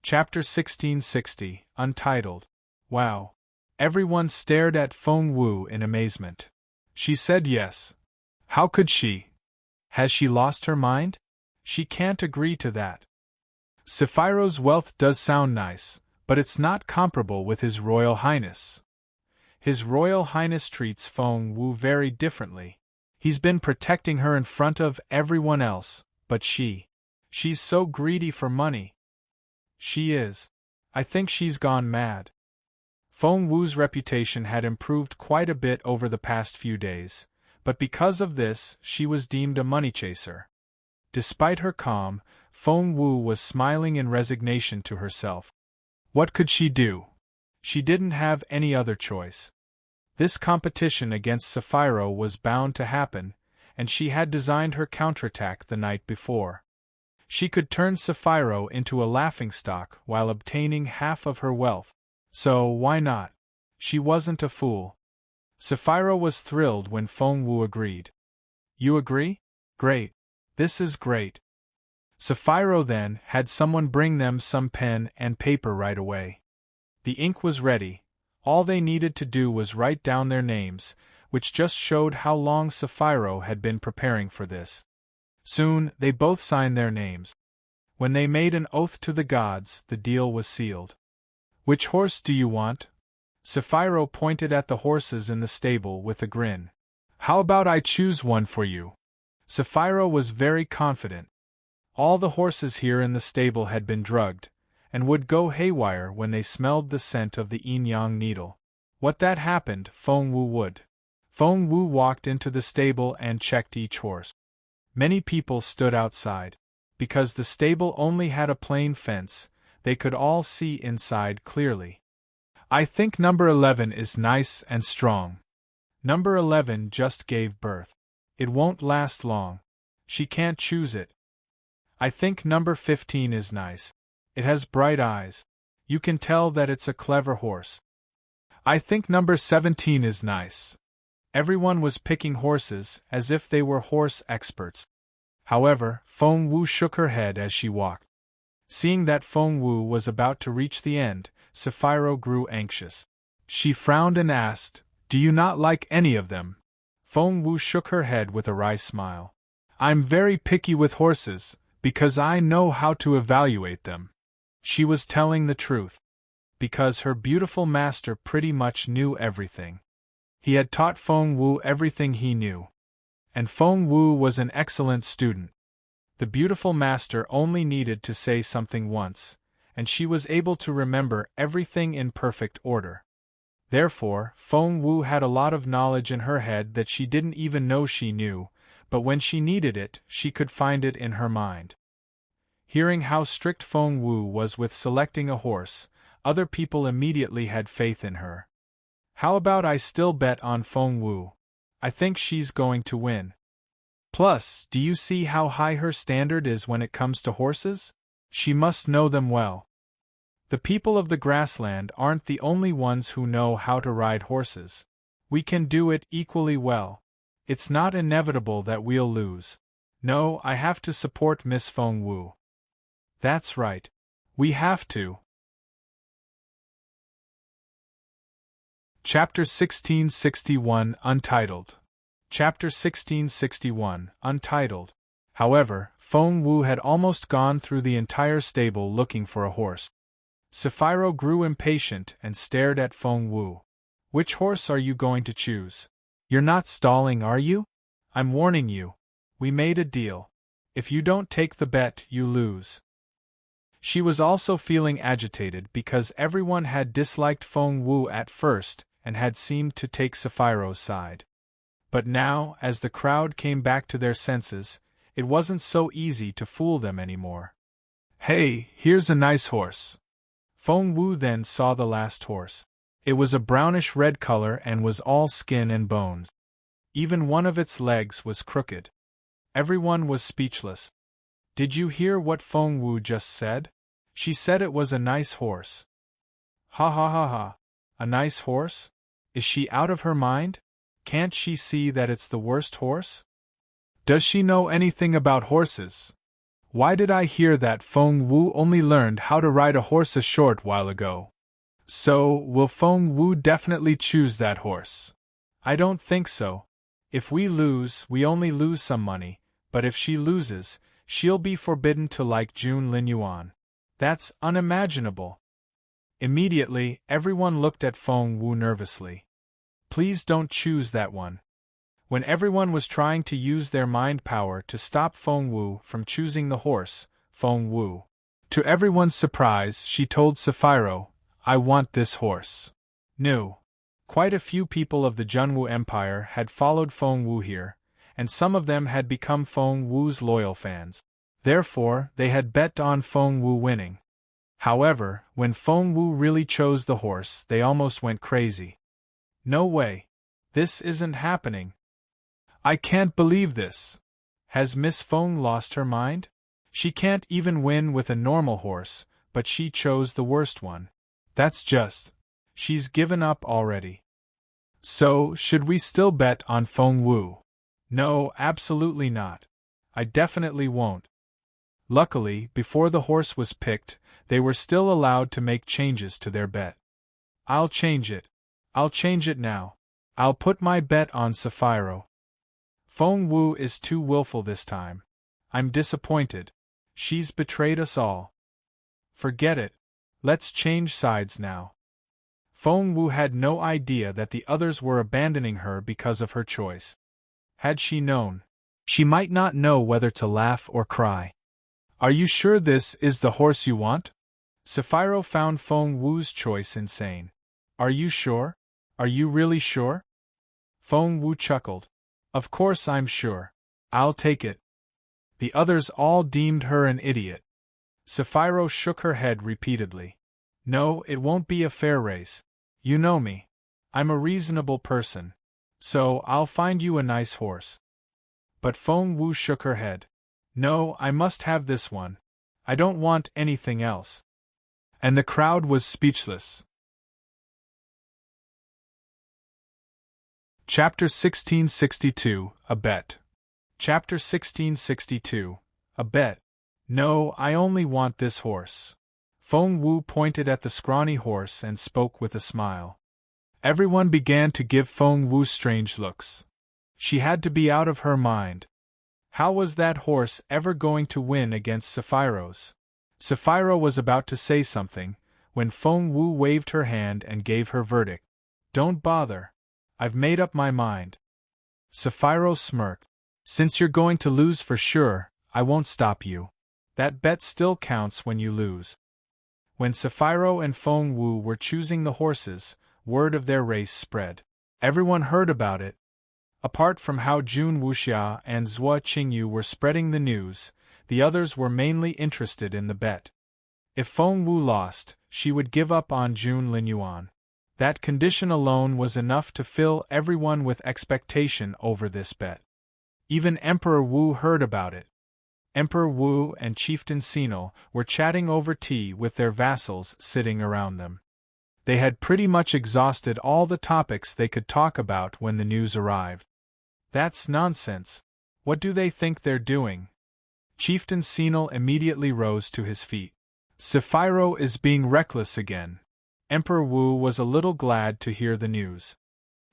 Chapter 1660, Untitled. Wow. Everyone stared at Feng Wu in amazement. She said yes. How could she? Has she lost her mind? She can't agree to that. Sapphiro's wealth does sound nice, but it's not comparable with His Royal Highness. His Royal Highness treats Feng Wu very differently. He's been protecting her in front of everyone else, but she's so greedy for money. She is. I think she's gone mad. Feng Wu's reputation had improved quite a bit over the past few days, but because of this, she was deemed a money chaser. Despite her calm, Feng Wu was smiling in resignation to herself. What could she do? She didn't have any other choice. This competition against Sapphiro was bound to happen, and she had designed her counterattack the night before. She could turn Sapphiro into a laughingstock while obtaining half of her wealth. So, why not? She wasn't a fool. Sapphiro was thrilled when Feng Wu agreed. You agree? Great. This is great. Sapphiro then had someone bring them some pen and paper right away. The ink was ready. All they needed to do was write down their names, which just showed how long Sapphiro had been preparing for this. Soon, they both signed their names. When they made an oath to the gods, the deal was sealed. Which horse do you want? Sapphiro pointed at the horses in the stable with a grin. How about I choose one for you? Sapphiro was very confident. All the horses here in the stable had been drugged, and would go haywire when they smelled the scent of the yin-yang needle. What that happened, Feng Wu would. Feng Wu walked into the stable and checked each horse. Many people stood outside. Because the stable only had a plain fence, they could all see inside clearly. I think number 11 is nice and strong. Number 11 just gave birth. It won't last long. She can't choose it. I think number 15 is nice. It has bright eyes. You can tell that it's a clever horse. I think number 17 is nice. Everyone was picking horses, as if they were horse experts. However, Feng Wu shook her head as she walked. Seeing that Feng Wu was about to reach the end, Sapphiro grew anxious. She frowned and asked, "Do you not like any of them?" Feng Wu shook her head with a wry smile. "I'm very picky with horses, because I know how to evaluate them." She was telling the truth. Because her beautiful master pretty much knew everything. He had taught Feng Wu everything he knew. And Feng Wu was an excellent student. The beautiful master only needed to say something once, and she was able to remember everything in perfect order. Therefore, Feng Wu had a lot of knowledge in her head that she didn't even know she knew, but when she needed it, she could find it in her mind. Hearing how strict Feng Wu was with selecting a horse, other people immediately had faith in her. How about I still bet on Feng Wu? I think she's going to win. Plus, do you see how high her standard is when it comes to horses? She must know them well. The people of the grassland aren't the only ones who know how to ride horses. We can do it equally well. It's not inevitable that we'll lose. No, I have to support Miss Feng Wu. That's right. We have to. Chapter 1661, Untitled. Chapter 1661, Untitled. However, Feng Wu had almost gone through the entire stable looking for a horse. Sapphiro grew impatient and stared at Feng Wu. "Which horse are you going to choose? You're not stalling, are you? I'm warning you. We made a deal. If you don't take the bet, you lose." She was also feeling agitated because everyone had disliked Feng Wu at first and had seemed to take Sapphiro's side. But now, as the crowd came back to their senses, it wasn't so easy to fool them anymore. "Hey, here's a nice horse." Feng Wu then saw the last horse. It was a brownish-red color and was all skin and bones. Even one of its legs was crooked. Everyone was speechless. Did you hear what Feng Wu just said? She said it was a nice horse. Ha ha ha ha. A nice horse? Is she out of her mind? Can't she see that it's the worst horse? Does she know anything about horses? Why did I hear that Feng Wu only learned how to ride a horse a short while ago? So, will Feng Wu definitely choose that horse? I don't think so. If we lose, we only lose some money, but if she loses, she'll be forbidden to like Jun Linyuan. That's unimaginable. Immediately, everyone looked at Feng Wu nervously. Please don't choose that one. When everyone was trying to use their mind power to stop Feng Wu from choosing the horse, Feng Wu. To everyone's surprise, she told Sapphiro, "I want this horse." No. Quite a few people of the Junwu Empire had followed Feng Wu here, and some of them had become Feng Wu's loyal fans. Therefore, they had bet on Feng Wu winning. However, when Feng Wu really chose the horse, they almost went crazy. No way. This isn't happening. I can't believe this. Has Miss Feng lost her mind? She can't even win with a normal horse, but she chose the worst one. That's just. She's given up already. So, should we still bet on Feng Wu? No, absolutely not. I definitely won't. Luckily, before the horse was picked, they were still allowed to make changes to their bet. I'll change it. I'll change it now. I'll put my bet on Sapphiro. Feng Wu is too willful this time. I'm disappointed. She's betrayed us all. Forget it. Let's change sides now. Feng Wu had no idea that the others were abandoning her because of her choice. Had she known, she might not know whether to laugh or cry. Are you sure this is the horse you want? Sapphiro found Feng Wu's choice insane. Are you sure? Are you really sure? Feng Wu chuckled. Of course I'm sure. I'll take it. The others all deemed her an idiot. Sapphiro shook her head repeatedly. No, it won't be a fair race. You know me. I'm a reasonable person. So, I'll find you a nice horse. But Feng Wu shook her head. No, I must have this one. I don't want anything else. And the crowd was speechless. Chapter 1662, A Bet. Chapter 1662, A Bet. No, I only want this horse. Feng Wu pointed at the scrawny horse and spoke with a smile. Everyone began to give Feng Wu strange looks. She had to be out of her mind. How was that horse ever going to win against Saphiro's? Saphiro was about to say something, when Feng Wu waved her hand and gave her verdict. Don't bother. I've made up my mind. Saphiro smirked. Since you're going to lose for sure, I won't stop you. That bet still counts when you lose. When Saphiro and Feng Wu were choosing the horses, word of their race spread. Everyone heard about it. Apart from how Jun Wuxia and Zhua Qingyu were spreading the news, the others were mainly interested in the bet. If Feng Wu lost, she would give up on Jun Linyuan. That condition alone was enough to fill everyone with expectation over this bet. Even Emperor Wu heard about it. Emperor Wu and Chieftain Sinal were chatting over tea with their vassals sitting around them. They had pretty much exhausted all the topics they could talk about when the news arrived. That's nonsense. What do they think they're doing? Chieftain Sinal immediately rose to his feet. Saphiro is being reckless again. Emperor Wu was a little glad to hear the news.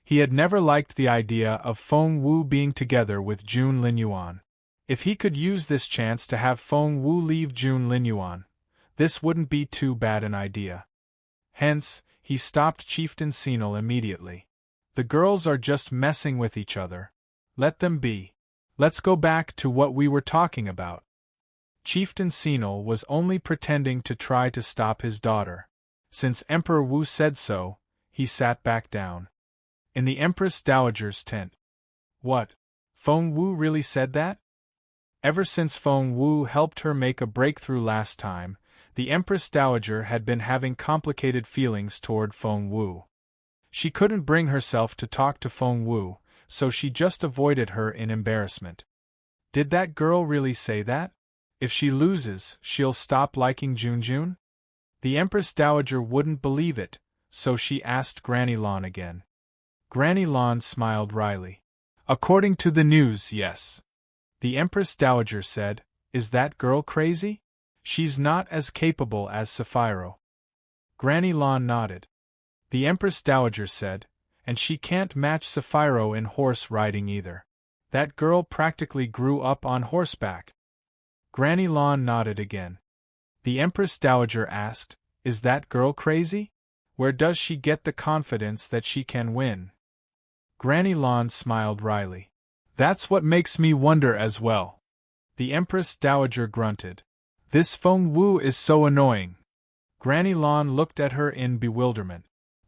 He had never liked the idea of Feng Wu being together with Jun Linyuan. If he could use this chance to have Feng Wu leave Jun Linyuan, this wouldn't be too bad an idea. Hence, he stopped Chieftain Sinal immediately. The girls are just messing with each other. Let them be. Let's go back to what we were talking about. Chieftain Sinal was only pretending to try to stop his daughter. Since Emperor Wu said so, he sat back down. In the Empress Dowager's tent. What? Feng Wu really said that? Ever since Feng Wu helped her make a breakthrough last time, the Empress Dowager had been having complicated feelings toward Feng Wu. She couldn't bring herself to talk to Feng Wu, so she just avoided her in embarrassment. Did that girl really say that? If she loses, she'll stop liking Junjun? The Empress Dowager wouldn't believe it, so she asked Granny Lan again. Granny Lan smiled wryly. According to the news, yes. The Empress Dowager said, Is that girl crazy? She's not as capable as Saphiro. Granny Lan nodded. The Empress Dowager said, And she can't match Saphiro in horse riding either. That girl practically grew up on horseback. Granny Lan nodded again. The Empress Dowager asked, Is that girl crazy? Where does she get the confidence that she can win? Granny Lan smiled wryly. That's what makes me wonder as well. The Empress Dowager grunted. This Feng Wu is so annoying. Granny Lan looked at her in bewilderment.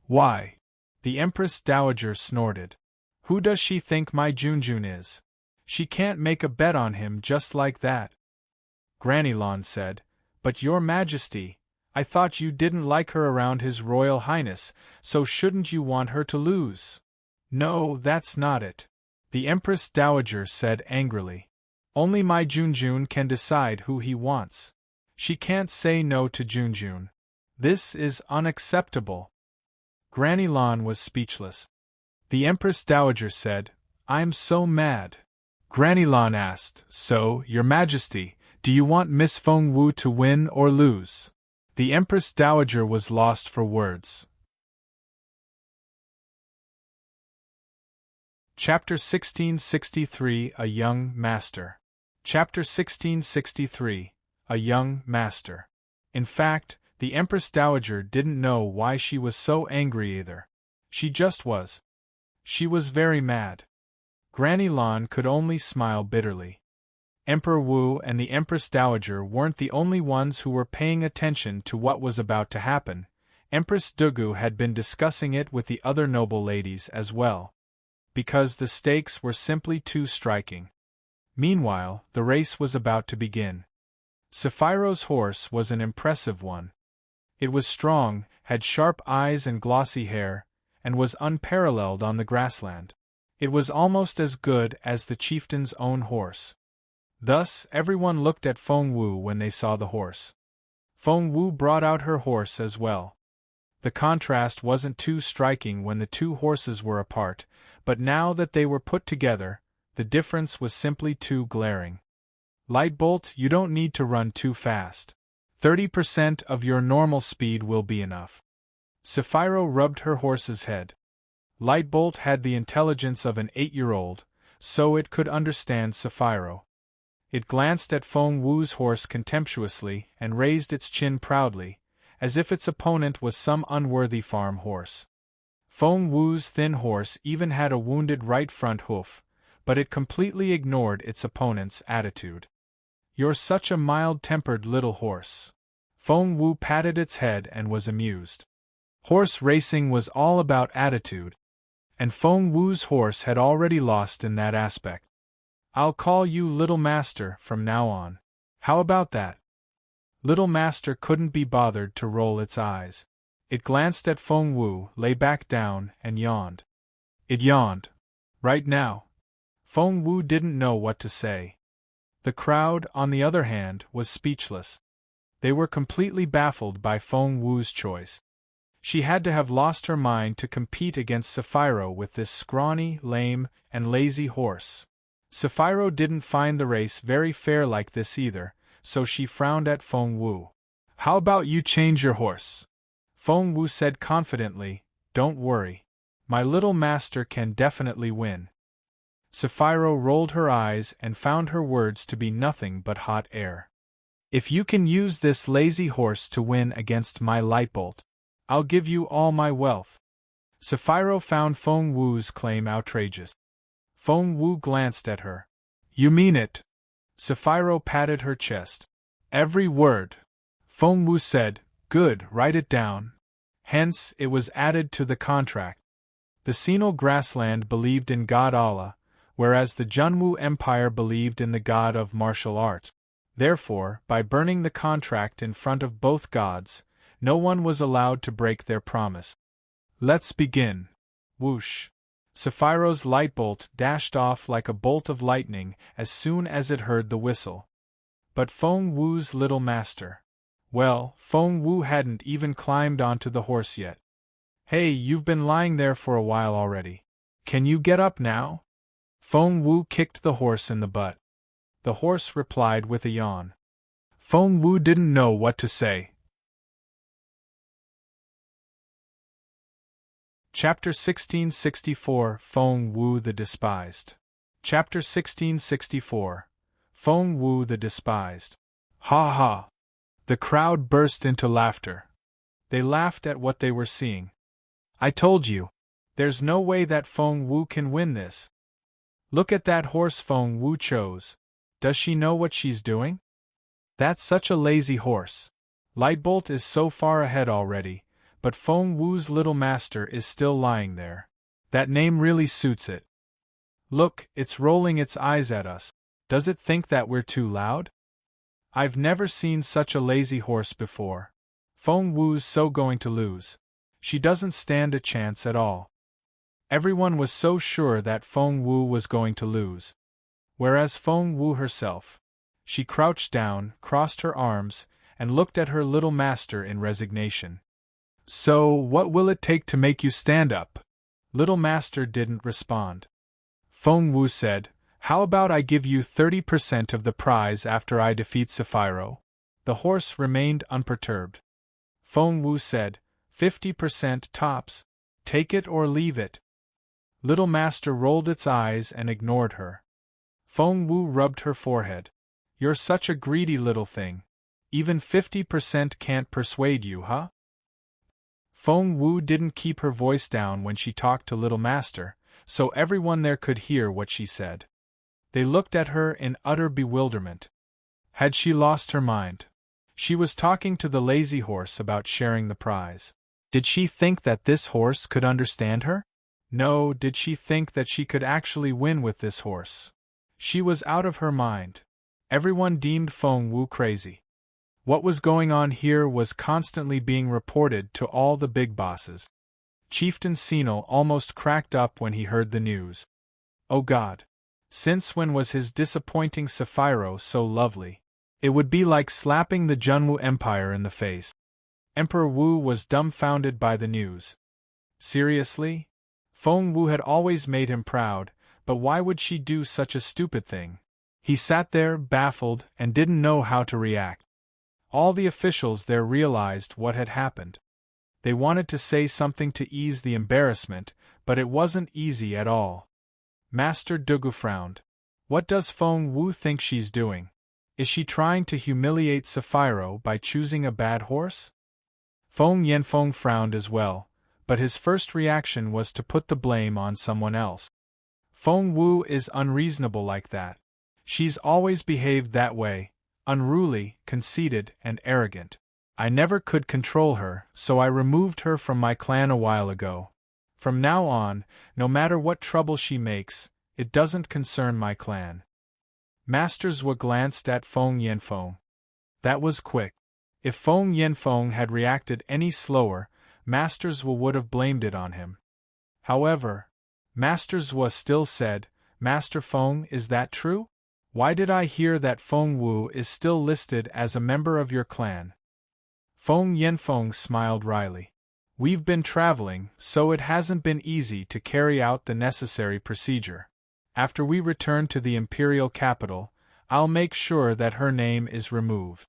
Why? The Empress Dowager snorted. Who does she think my Junjun is? She can't make a bet on him just like that. Granny Lan said, But your Majesty, I thought you didn't like her around His Royal Highness, so shouldn't you want her to lose? No, that's not it. The Empress Dowager said angrily. Only my Junjun can decide who he wants. She can't say no to Junjun. This is unacceptable. Granny Lan was speechless. The Empress Dowager said, I'm so mad. Granny Lan asked, So, Your Majesty, do you want Miss Feng Wu to win or lose? The Empress Dowager was lost for words. Chapter 1663, A Young Master. Chapter 1663, A Young Master. In fact, the Empress Dowager didn't know why she was so angry either. She just was. She was very mad. Granny Lan could only smile bitterly. Emperor Wu and the Empress Dowager weren't the only ones who were paying attention to what was about to happen. Empress Dugu had been discussing it with the other noble ladies as well. Because the stakes were simply too striking. Meanwhile, the race was about to begin. Saphiro's horse was an impressive one. It was strong, had sharp eyes and glossy hair, and was unparalleled on the grassland. It was almost as good as the chieftain's own horse. Thus, everyone looked at Feng Wu when they saw the horse. Feng Wu brought out her horse as well. The contrast wasn't too striking when the two horses were apart, but now that they were put together, the difference was simply too glaring. Lightbolt, you don't need to run too fast. 30% of your normal speed will be enough. Sapphiro rubbed her horse's head. Lightbolt had the intelligence of an 8-year-old, so it could understand Sapphiro. It glanced at Feng Wu's horse contemptuously and raised its chin proudly, as if its opponent was some unworthy farm horse. Feng Wu's thin horse even had a wounded right front hoof, but it completely ignored its opponent's attitude. "You're such a mild-tempered little horse." Feng Wu patted its head and was amused. Horse racing was all about attitude, and Feng Wu's horse had already lost in that aspect. "I'll call you Little Master from now on. How about that?" Little Master couldn't be bothered to roll its eyes. It glanced at Feng Wu, lay back down, and yawned. It yawned. Right now. Feng Wu didn't know what to say. The crowd, on the other hand, was speechless. They were completely baffled by Feng Wu's choice. She had to have lost her mind to compete against Sapphiro with this scrawny, lame, and lazy horse. Sapphiro didn't find the race very fair like this either, so she frowned at Feng Wu. "How about you change your horse?" Feng Wu said confidently, "Don't worry. My little master can definitely win." Sapphiro rolled her eyes and found her words to be nothing but hot air. "If you can use this lazy horse to win against my Lightbolt, I'll give you all my wealth." Sapphiro found Feng Wu's claim outrageous. Feng Wu glanced at her. "You mean it?" Sapphiro patted her chest. "Every word." Feng Wu said, "Good, write it down." Hence, it was added to the contract. The Senal grassland believed in God Allah, whereas the Junwu Empire believed in the god of martial arts. Therefore, by burning the contract in front of both gods, no one was allowed to break their promise. "Let's begin." Whoosh! Sapphiro's lightbolt dashed off like a bolt of lightning as soon as it heard the whistle. But Feng Wu's little master. Well, Feng Wu hadn't even climbed onto the horse yet. "Hey, you've been lying there for a while already. Can you get up now?" Feng Wu kicked the horse in the butt. The horse replied with a yawn. Feng Wu didn't know what to say. Chapter 1664 Feng Wu the Despised. Chapter 1664 Feng Wu the Despised. Ha ha! The crowd burst into laughter. They laughed at what they were seeing. "I told you! There's no way that Feng Wu can win this. Look at that horse Feng Wu chose. Does she know what she's doing? That's such a lazy horse. Lightbolt is so far ahead already, but Feng Wu's little master is still lying there. That name really suits it. Look, it's rolling its eyes at us. Does it think that we're too loud? I've never seen such a lazy horse before. Feng Wu's so going to lose. She doesn't stand a chance at all." Everyone was so sure that Feng Wu was going to lose. Whereas Feng Wu herself. She crouched down, crossed her arms, and looked at her little master in resignation. "So, what will it take to make you stand up?" Little master didn't respond. Feng Wu said, "How about I give you 30% of the prize after I defeat Sapphiro?" The horse remained unperturbed. Feng Wu said, 50% tops. Take it or leave it." Little master rolled its eyes and ignored her. Feng Wu rubbed her forehead. "You're such a greedy little thing. Even 50% can't persuade you, huh?" Feng Wu didn't keep her voice down when she talked to little master, so everyone there could hear what she said. They looked at her in utter bewilderment. Had she lost her mind? She was talking to the lazy horse about sharing the prize. Did she think that this horse could understand her? No, did she think that she could actually win with this horse? She was out of her mind. Everyone deemed Feng Wu crazy. What was going on here was constantly being reported to all the big bosses. Chieftain Senal almost cracked up when he heard the news. Oh God! Since when was his disappointing Sapphiro so lovely? It would be like slapping the Junwu Empire in the face. Emperor Wu was dumbfounded by the news. Seriously? Feng Wu had always made him proud, but why would she do such a stupid thing? He sat there, baffled, and didn't know how to react. All the officials there realized what had happened. They wanted to say something to ease the embarrassment, but it wasn't easy at all. Master Dugu frowned. What does Feng Wu think she's doing? Is she trying to humiliate Sapphiro by choosing a bad horse? Feng Yanfeng frowned as well, but his first reaction was to put the blame on someone else. Feng Wu is unreasonable like that. She's always behaved that way, unruly, conceited, and arrogant. I never could control her, so I removed her from my clan a while ago. From now on, no matter what trouble she makes, it doesn't concern my clan. Master Zhua glanced at Feng Yanfeng. That was quick. If Feng Yanfeng had reacted any slower, Master Zhua would have blamed it on him. However, Master Zhua still said, Master Feng, is that true? Why did I hear that Feng Wu is still listed as a member of your clan? Feng Yanfeng smiled wryly. We've been traveling, so it hasn't been easy to carry out the necessary procedure. After we return to the imperial capital, I'll make sure that her name is removed.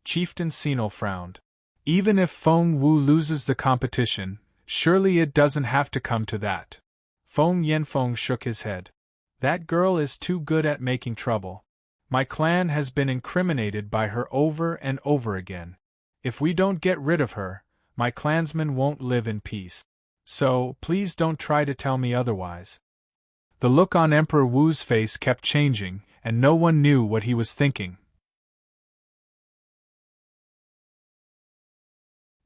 Chieftain Sinol frowned. Even if Feng Wu loses the competition, surely it doesn't have to come to that. Feng Yanfeng shook his head. That girl is too good at making trouble. My clan has been incriminated by her over and over again. If we don't get rid of her, my clansmen won't live in peace. So, please don't try to tell me otherwise. The look on Emperor Wu's face kept changing, and no one knew what he was thinking.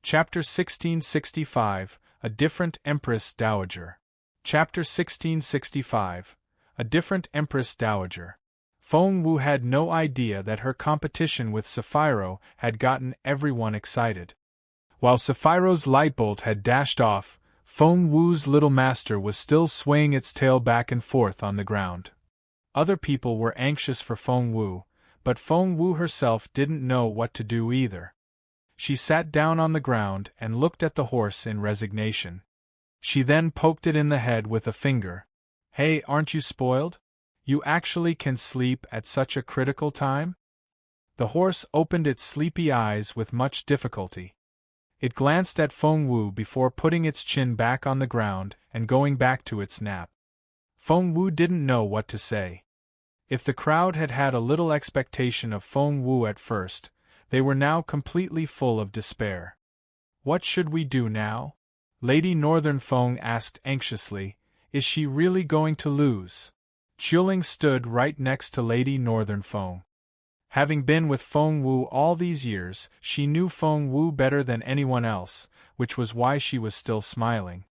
Chapter 1665, A Different Empress Dowager. Chapter 1665, A Different Empress Dowager. Feng Wu had no idea that her competition with Sapphiro had gotten everyone excited. While Sapphiro's lightbolt had dashed off, Feng Wu's little master was still swaying its tail back and forth on the ground. Other people were anxious for Feng Wu, but Feng Wu herself didn't know what to do either. She sat down on the ground and looked at the horse in resignation. She then poked it in the head with a finger. Hey, aren't you spoiled? You actually can sleep at such a critical time? The horse opened its sleepy eyes with much difficulty. It glanced at Feng Wu before putting its chin back on the ground and going back to its nap. Feng Wu didn't know what to say. If the crowd had had a little expectation of Feng Wu at first, they were now completely full of despair. What should we do now? Lady Northern Feng asked anxiously. Is she really going to lose? Qiuling stood right next to Lady Northern Feng. Having been with Feng Wu all these years, she knew Feng Wu better than anyone else, which was why she was still smiling.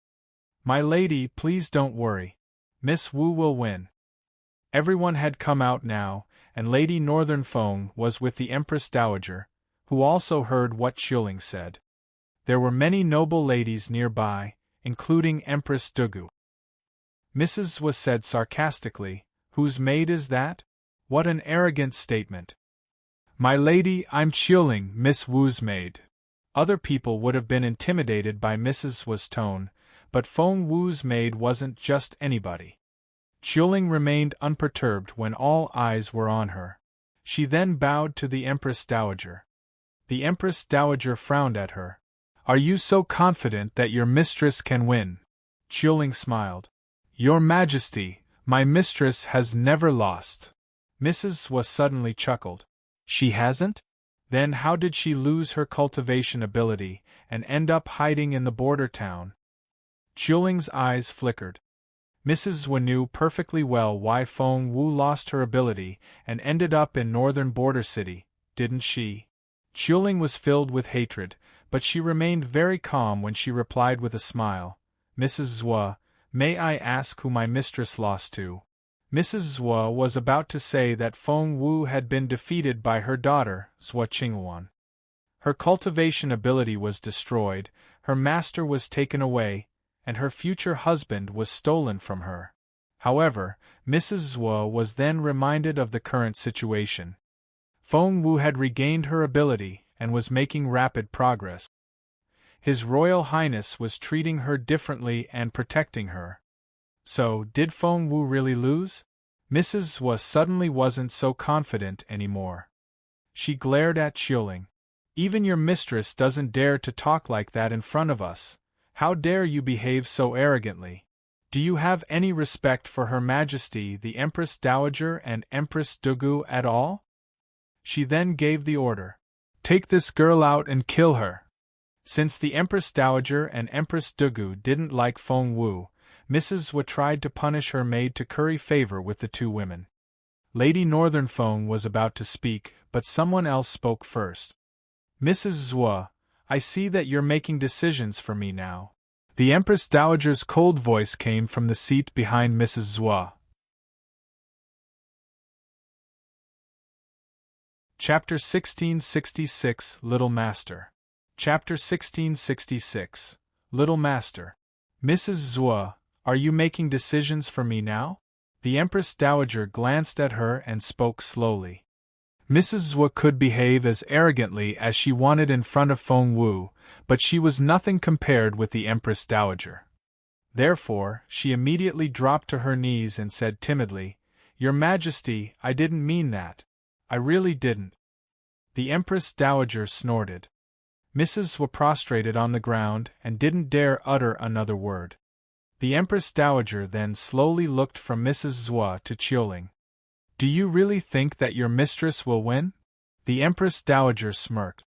My lady, please don't worry. Miss Wu will win. Everyone had come out now, and Lady Northern Feng was with the Empress Dowager, who also heard what Qiuling said. There were many noble ladies nearby, including Empress Dugu. Mrs. Zhua said sarcastically, Whose maid is that? What an arrogant statement. My lady, I'm Qiuling, Miss Wu's maid. Other people would have been intimidated by Mrs. Zhua's tone, but Feng Wu's maid wasn't just anybody. Qiuling remained unperturbed when all eyes were on her. She then bowed to the Empress Dowager. The Empress Dowager frowned at her. Are you so confident that your mistress can win? Qiuling smiled. Your Majesty, my mistress has never lost. Mrs. Zhua suddenly chuckled. She hasn't? Then how did she lose her cultivation ability and end up hiding in the border town? Qiuling's eyes flickered. Mrs. Zhua knew perfectly well why Feng Wu lost her ability and ended up in northern border city, didn't she? Qiuling was filled with hatred, but she remained very calm when she replied with a smile. Mrs. Zhua, may I ask who my mistress lost to? Mrs. Zhua was about to say that Feng Wu had been defeated by her daughter, Zhua Qinghuan. Her cultivation ability was destroyed, her master was taken away, and her future husband was stolen from her. However, Mrs. Zhua was then reminded of the current situation. Feng Wu had regained her ability and was making rapid progress. His Royal Highness was treating her differently and protecting her. So, did Feng Wu really lose? Mrs. Zhua suddenly wasn't so confident anymore. She glared at Qiuling. Even your mistress doesn't dare to talk like that in front of us. How dare you behave so arrogantly? Do you have any respect for Her Majesty the Empress Dowager and Empress Dugu at all? She then gave the order. Take this girl out and kill her. Since the Empress Dowager and Empress Dugu didn't like Feng Wu, Mrs. Zhua tried to punish her maid to curry favor with the two women. Lady Northern Feng was about to speak, but someone else spoke first. Mrs. Zhua, I see that you're making decisions for me now. The Empress Dowager's cold voice came from the seat behind Mrs. Zhua. Chapter 1666 Little Master. Chapter 1666 Little Master. Mrs. Zhua, are you making decisions for me now? The Empress Dowager glanced at her and spoke slowly. Mrs. Zhua could behave as arrogantly as she wanted in front of Feng Wu, but she was nothing compared with the Empress Dowager. Therefore, she immediately dropped to her knees and said timidly, Your Majesty, I didn't mean that. I really didn't. The Empress Dowager snorted. Mrs. Zhua prostrated on the ground and didn't dare utter another word. The Empress Dowager then slowly looked from Mrs. Zhua to Qiuling. Do you really think that your mistress will win? The Empress Dowager smirked.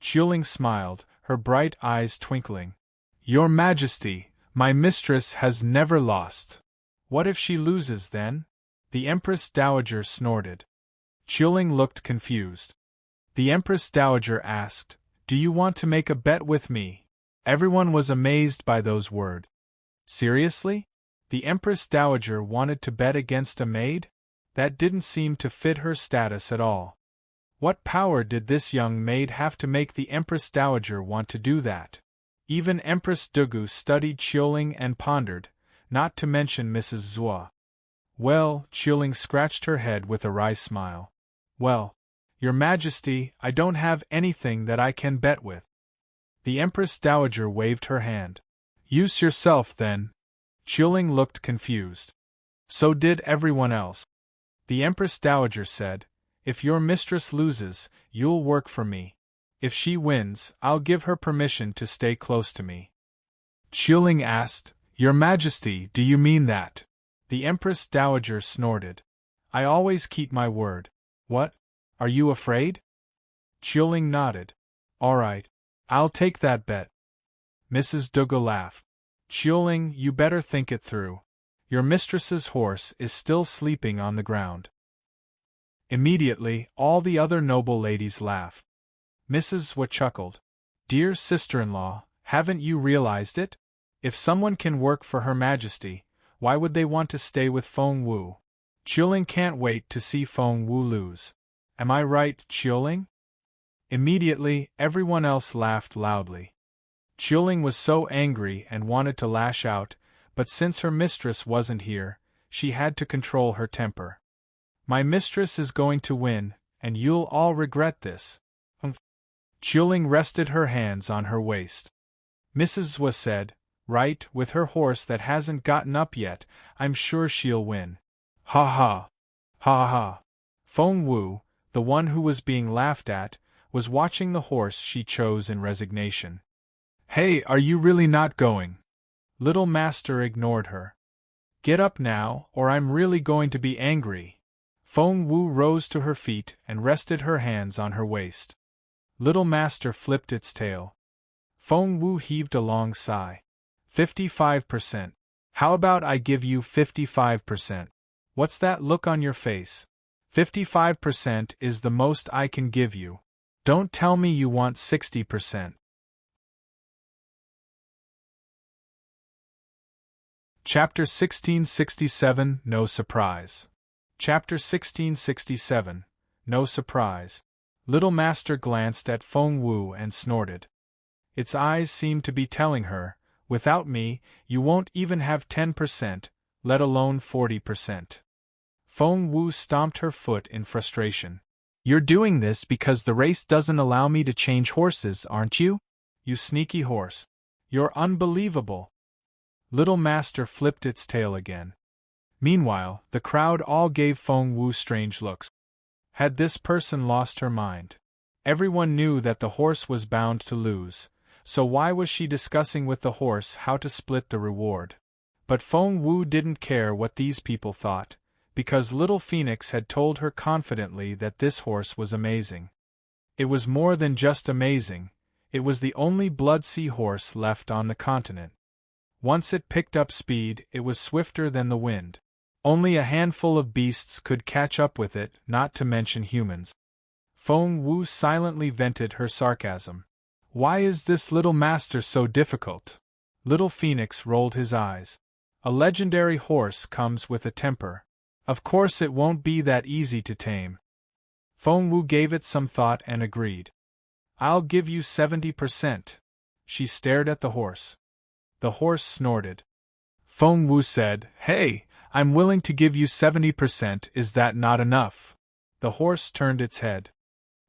Qiuling smiled, her bright eyes twinkling. Your Majesty, my mistress has never lost. What if she loses then? The Empress Dowager snorted. Qiuling looked confused. The Empress Dowager asked, Do you want to make a bet with me? Everyone was amazed by those words. Seriously? The Empress Dowager wanted to bet against a maid? That didn't seem to fit her status at all. What power did this young maid have to make the Empress Dowager want to do that? Even Empress Dugu studied Qiuling and pondered, not to mention Mrs. Zhua. Well, Qiuling scratched her head with a wry smile. Well, Your Majesty, I don't have anything that I can bet with. The Empress Dowager waved her hand. Use yourself then. Qiuling looked confused. So did everyone else. The Empress Dowager said, If your mistress loses, you'll work for me. If she wins, I'll give her permission to stay close to me. Qiuling asked, Your Majesty, do you mean that? The Empress Dowager snorted. I always keep my word. What? Are you afraid? Qiuling nodded. All right. I'll take that bet. Mrs. Dugu laughed. Qiuling, you better think it through. Your mistress's horse is still sleeping on the ground. Immediately, all the other noble ladies laughed. Mrs. Zhua chuckled. Dear sister-in-law, haven't you realized it? If someone can work for Her Majesty, why would they want to stay with Feng Wu? Qiuling can't wait to see Feng Wu lose. Am I right, Qiuling? Immediately, everyone else laughed loudly. Qiuling was so angry and wanted to lash out, but since her mistress wasn't here, she had to control her temper. My mistress is going to win, and you'll all regret this. Qiuling rested her hands on her waist. Mrs. Zhua said, Right, with her horse that hasn't gotten up yet, I'm sure she'll win. Ha ha. Ha ha. Feng Wu, the one who was being laughed at, was watching the horse she chose in resignation. Hey, are you really not going? Little Master ignored her. Get up now, or I'm really going to be angry. Feng Wu rose to her feet and rested her hands on her waist. Little Master flipped its tail. Feng Wu heaved a long sigh. 55%. How about I give you 55%? What's that look on your face? 55% is the most I can give you. Don't tell me you want 60%. Chapter 1667 No Surprise. Chapter 1667 No Surprise. Little Master glanced at Feng Wu and snorted. Its eyes seemed to be telling her, without me, you won't even have 10%, let alone 40%. Feng Wu stomped her foot in frustration. You're doing this because the race doesn't allow me to change horses, aren't you? You sneaky horse. You're unbelievable. Little Master flipped its tail again. Meanwhile, the crowd all gave Feng Wu strange looks. Had this person lost her mind? Everyone knew that the horse was bound to lose, so why was she discussing with the horse how to split the reward? But Feng Wu didn't care what these people thought, because Little Phoenix had told her confidently that this horse was amazing. It was more than just amazing, it was the only blood-sea horse left on the continent. Once it picked up speed, it was swifter than the wind. Only a handful of beasts could catch up with it, not to mention humans. Feng Wu silently vented her sarcasm. Why is this Little Master so difficult? Little Phoenix rolled his eyes. A legendary horse comes with a temper. Of course it won't be that easy to tame. Feng Wu gave it some thought and agreed. I'll give you 70%. She stared at the horse. The horse snorted. Feng Wu said, Hey, I'm willing to give you 70%, is that not enough? The horse turned its head.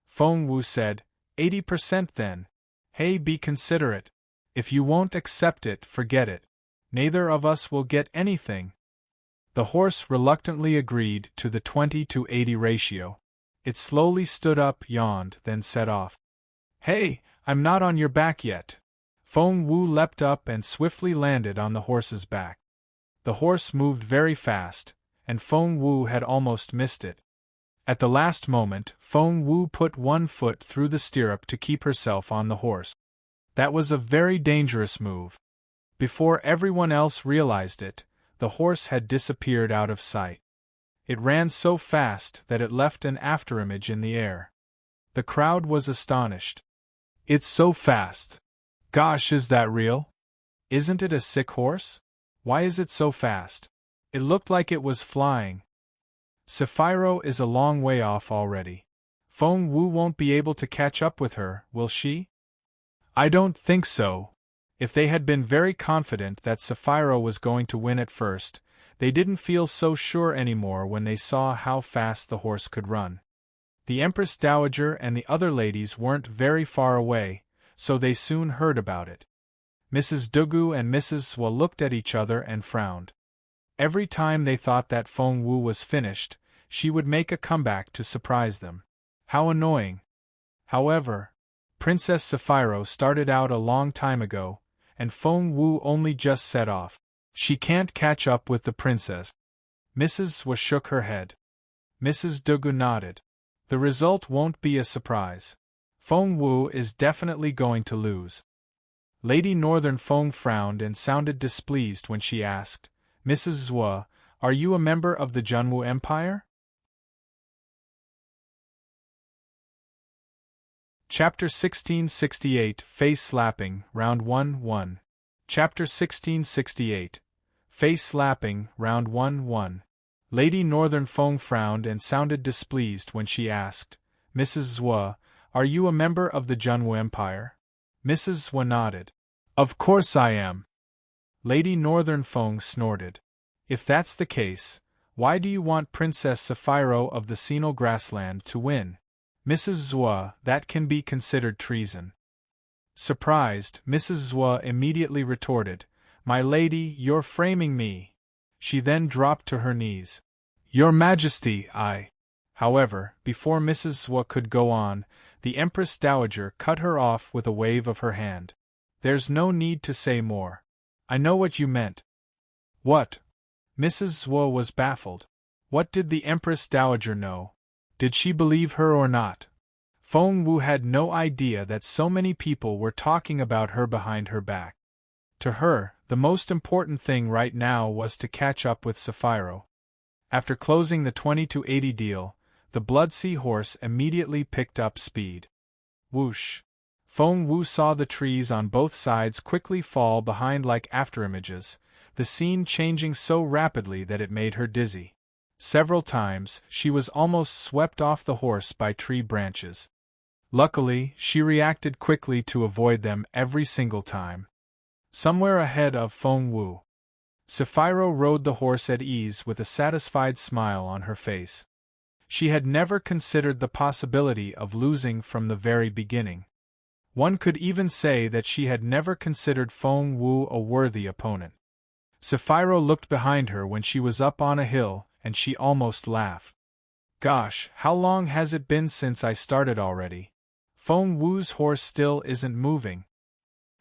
Feng Wu said, 80% then. Hey, be considerate. If you won't accept it, forget it. Neither of us will get anything. The horse reluctantly agreed to the 20-80 ratio. It slowly stood up, yawned, then set off. Hey, I'm not on your back yet. Feng Wu leapt up and swiftly landed on the horse's back. The horse moved very fast, and Feng Wu had almost missed it. At the last moment, Feng Wu put one foot through the stirrup to keep herself on the horse. That was a very dangerous move. Before everyone else realized it, the horse had disappeared out of sight. It ran so fast that it left an afterimage in the air. The crowd was astonished. It's so fast. Gosh, is that real? Isn't it a sick horse? Why is it so fast? It looked like it was flying. Sapphiro is a long way off already. Feng Wu won't be able to catch up with her, will she? I don't think so. If they had been very confident that Sapphiro was going to win at first, they didn't feel so sure anymore when they saw how fast the horse could run. The Empress Dowager and the other ladies weren't very far away, so they soon heard about it. Mrs. Dugu and Mrs. Swa looked at each other and frowned. Every time they thought that Feng Wu was finished, she would make a comeback to surprise them. How annoying! However, Princess Sapphiro started out a long time ago, and Feng Wu only just set off. She can't catch up with the princess. Mrs. Swa shook her head. Mrs. Dugu nodded. The result won't be a surprise. Feng Wu is definitely going to lose. Lady Northern Feng frowned and sounded displeased when she asked, Mrs. Zwa, are you a member of the Junwu Empire? Chapter 1668 Face Slapping, Round 1-1. Chapter 1668 Face Slapping, Round 1-1. Lady Northern Feng frowned and sounded displeased when she asked, Mrs. Zwa, are you a member of the Junwu Empire? Mrs. Zwa nodded. Of course I am. Lady Northern Feng snorted. If that's the case, why do you want Princess Sapphiro of the Senile Grassland to win? Mrs. Zwa, that can be considered treason. Surprised, Mrs. Zwa immediately retorted, My lady, you're framing me. She then dropped to her knees. Your Majesty, I. However, before Mrs. Zwa could go on, the Empress Dowager cut her off with a wave of her hand. There's no need to say more. I know what you meant. What? Mrs. Zwa was baffled. What did the Empress Dowager know? Did she believe her or not? Feng Wu had no idea that so many people were talking about her behind her back. To her, the most important thing right now was to catch up with Sapphiro. After closing the 20-80 deal, the Blood-Sea horse immediately picked up speed. Whoosh! Feng Wu saw the trees on both sides quickly fall behind like afterimages, the scene changing so rapidly that it made her dizzy. Several times, she was almost swept off the horse by tree branches. Luckily, she reacted quickly to avoid them every single time. Somewhere ahead of Feng Wu, Sapphiro rode the horse at ease with a satisfied smile on her face. She had never considered the possibility of losing from the very beginning. One could even say that she had never considered Feng Wu a worthy opponent. Sapphiro looked behind her when she was up on a hill, and she almost laughed. Gosh, how long has it been since I started already? Feng Wu's horse still isn't moving.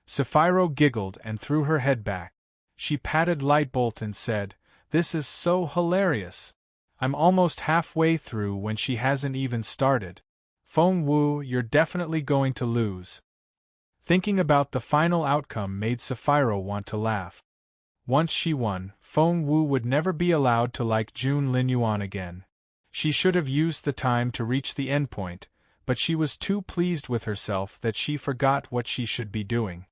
Sapphiro giggled and threw her head back. She patted Lightbolt and said, "This is so hilarious. I'm almost halfway through when she hasn't even started. Feng Wu, you're definitely going to lose." Thinking about the final outcome made Sapphiro want to laugh. Once she won, Feng Wu would never be allowed to like Jun Linyuan again. She should have used the time to reach the endpoint, but she was too pleased with herself that she forgot what she should be doing.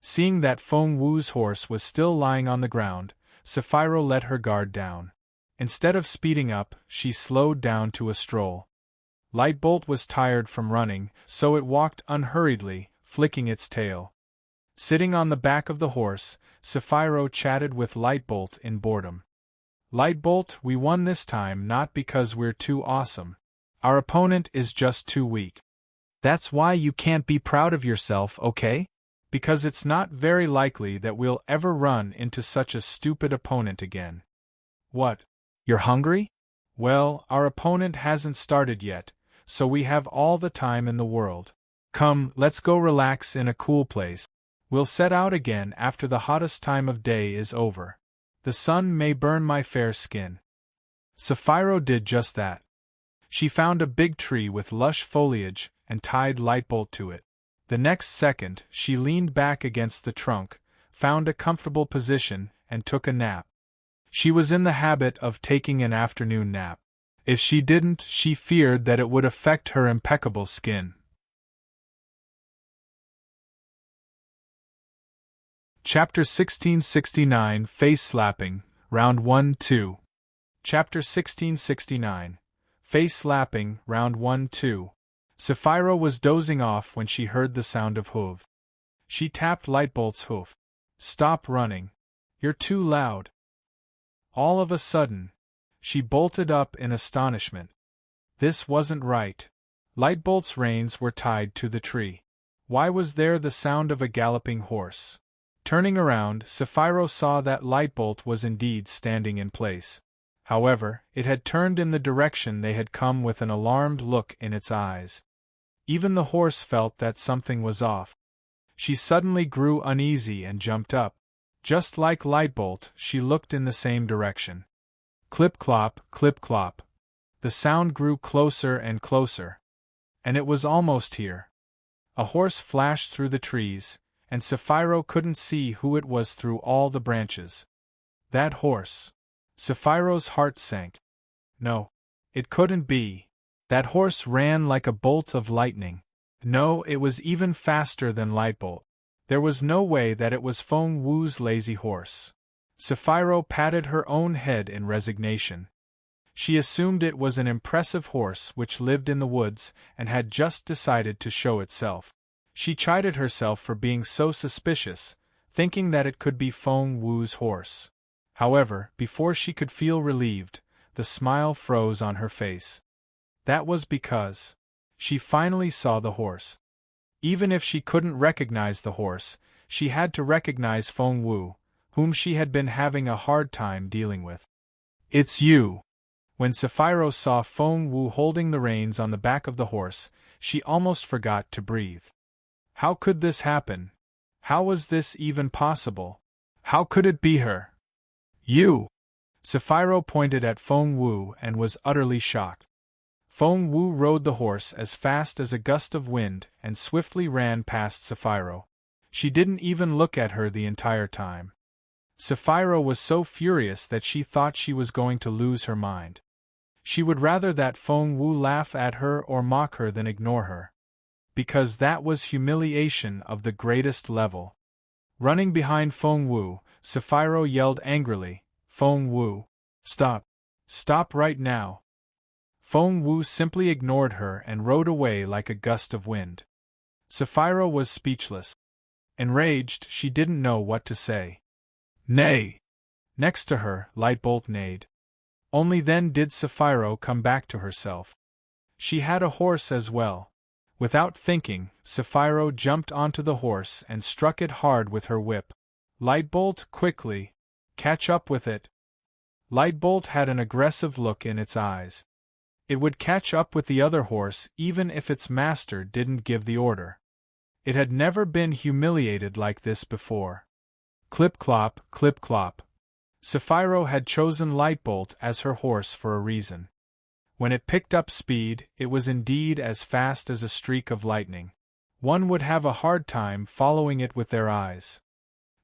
Seeing that Feng Wu's horse was still lying on the ground, Sapphiro let her guard down. Instead of speeding up, she slowed down to a stroll. Lightbolt was tired from running, so it walked unhurriedly, flicking its tail. Sitting on the back of the horse, Sapphiro chatted with Lightbolt in boredom. "Lightbolt, we won this time not because we're too awesome. Our opponent is just too weak. That's why you can't be proud of yourself, okay? Because it's not very likely that we'll ever run into such a stupid opponent again." "What? You're hungry?" "Well, our opponent hasn't started yet, so we have all the time in the world. Come, let's go relax in a cool place. We'll set out again after the hottest time of day is over. The sun may burn my fair skin." Sapphiro did just that. She found a big tree with lush foliage and tied Lightbolt to it. The next second, she leaned back against the trunk, found a comfortable position, and took a nap. She was in the habit of taking an afternoon nap. If she didn't, she feared that it would affect her impeccable skin. Chapter 1669 Face Slapping, Round 1-2. Chapter 1669 Face Slapping, Round 1-2. Sapphiro was dozing off when she heard the sound of hoof. She tapped Lightbolt's hoof. "Stop running. You're too loud." All of a sudden, she bolted up in astonishment. This wasn't right. Lightbolt's reins were tied to the tree. Why was there the sound of a galloping horse? Turning around, Sapphiro saw that Lightbolt was indeed standing in place. However, it had turned in the direction they had come with an alarmed look in its eyes. Even the horse felt that something was off. She suddenly grew uneasy and jumped up. Just like Lightbolt, she looked in the same direction. Clip-clop, clip-clop. The sound grew closer and closer. And it was almost here. A horse flashed through the trees, and Sapphiro couldn't see who it was through all the branches. That horse. Sapphiro's heart sank. No. It couldn't be. That horse ran like a bolt of lightning. No, it was even faster than Lightbolt. There was no way that it was Feng Wu's lazy horse. Sapphiro patted her own head in resignation. She assumed it was an impressive horse which lived in the woods and had just decided to show itself. She chided herself for being so suspicious, thinking that it could be Feng Wu's horse. However, before she could feel relieved, the smile froze on her face. That was because she finally saw the horse. Even if she couldn't recognize the horse, she had to recognize Feng Wu, whom she had been having a hard time dealing with. "It's you!" When Sapphiro saw Feng Wu holding the reins on the back of the horse, she almost forgot to breathe. How could this happen? How was this even possible? How could it be her? "You!" Sapphiro pointed at Feng Wu and was utterly shocked. Feng Wu rode the horse as fast as a gust of wind and swiftly ran past Sapphiro. She didn't even look at her the entire time. Sapphiro was so furious that she thought she was going to lose her mind. She would rather that Feng Wu laugh at her or mock her than ignore her. Because that was humiliation of the greatest level. Running behind Feng Wu, Sapphiro yelled angrily, "Feng Wu! Stop! Stop right now!" Feng Wu simply ignored her and rode away like a gust of wind. Sapphiro was speechless. Enraged, she didn't know what to say. "Nay!" Next to her, Lightbolt neighed. Only then did Sapphiro come back to herself. She had a horse as well. Without thinking, Sapphiro jumped onto the horse and struck it hard with her whip. Lightbolt, quickly! Catch up with it! Lightbolt had an aggressive look in its eyes. It would catch up with the other horse even if its master didn't give the order. It had never been humiliated like this before. Clip-clop, clip-clop. Sapphiro had chosen Lightbolt as her horse for a reason. When it picked up speed, it was indeed as fast as a streak of lightning. One would have a hard time following it with their eyes.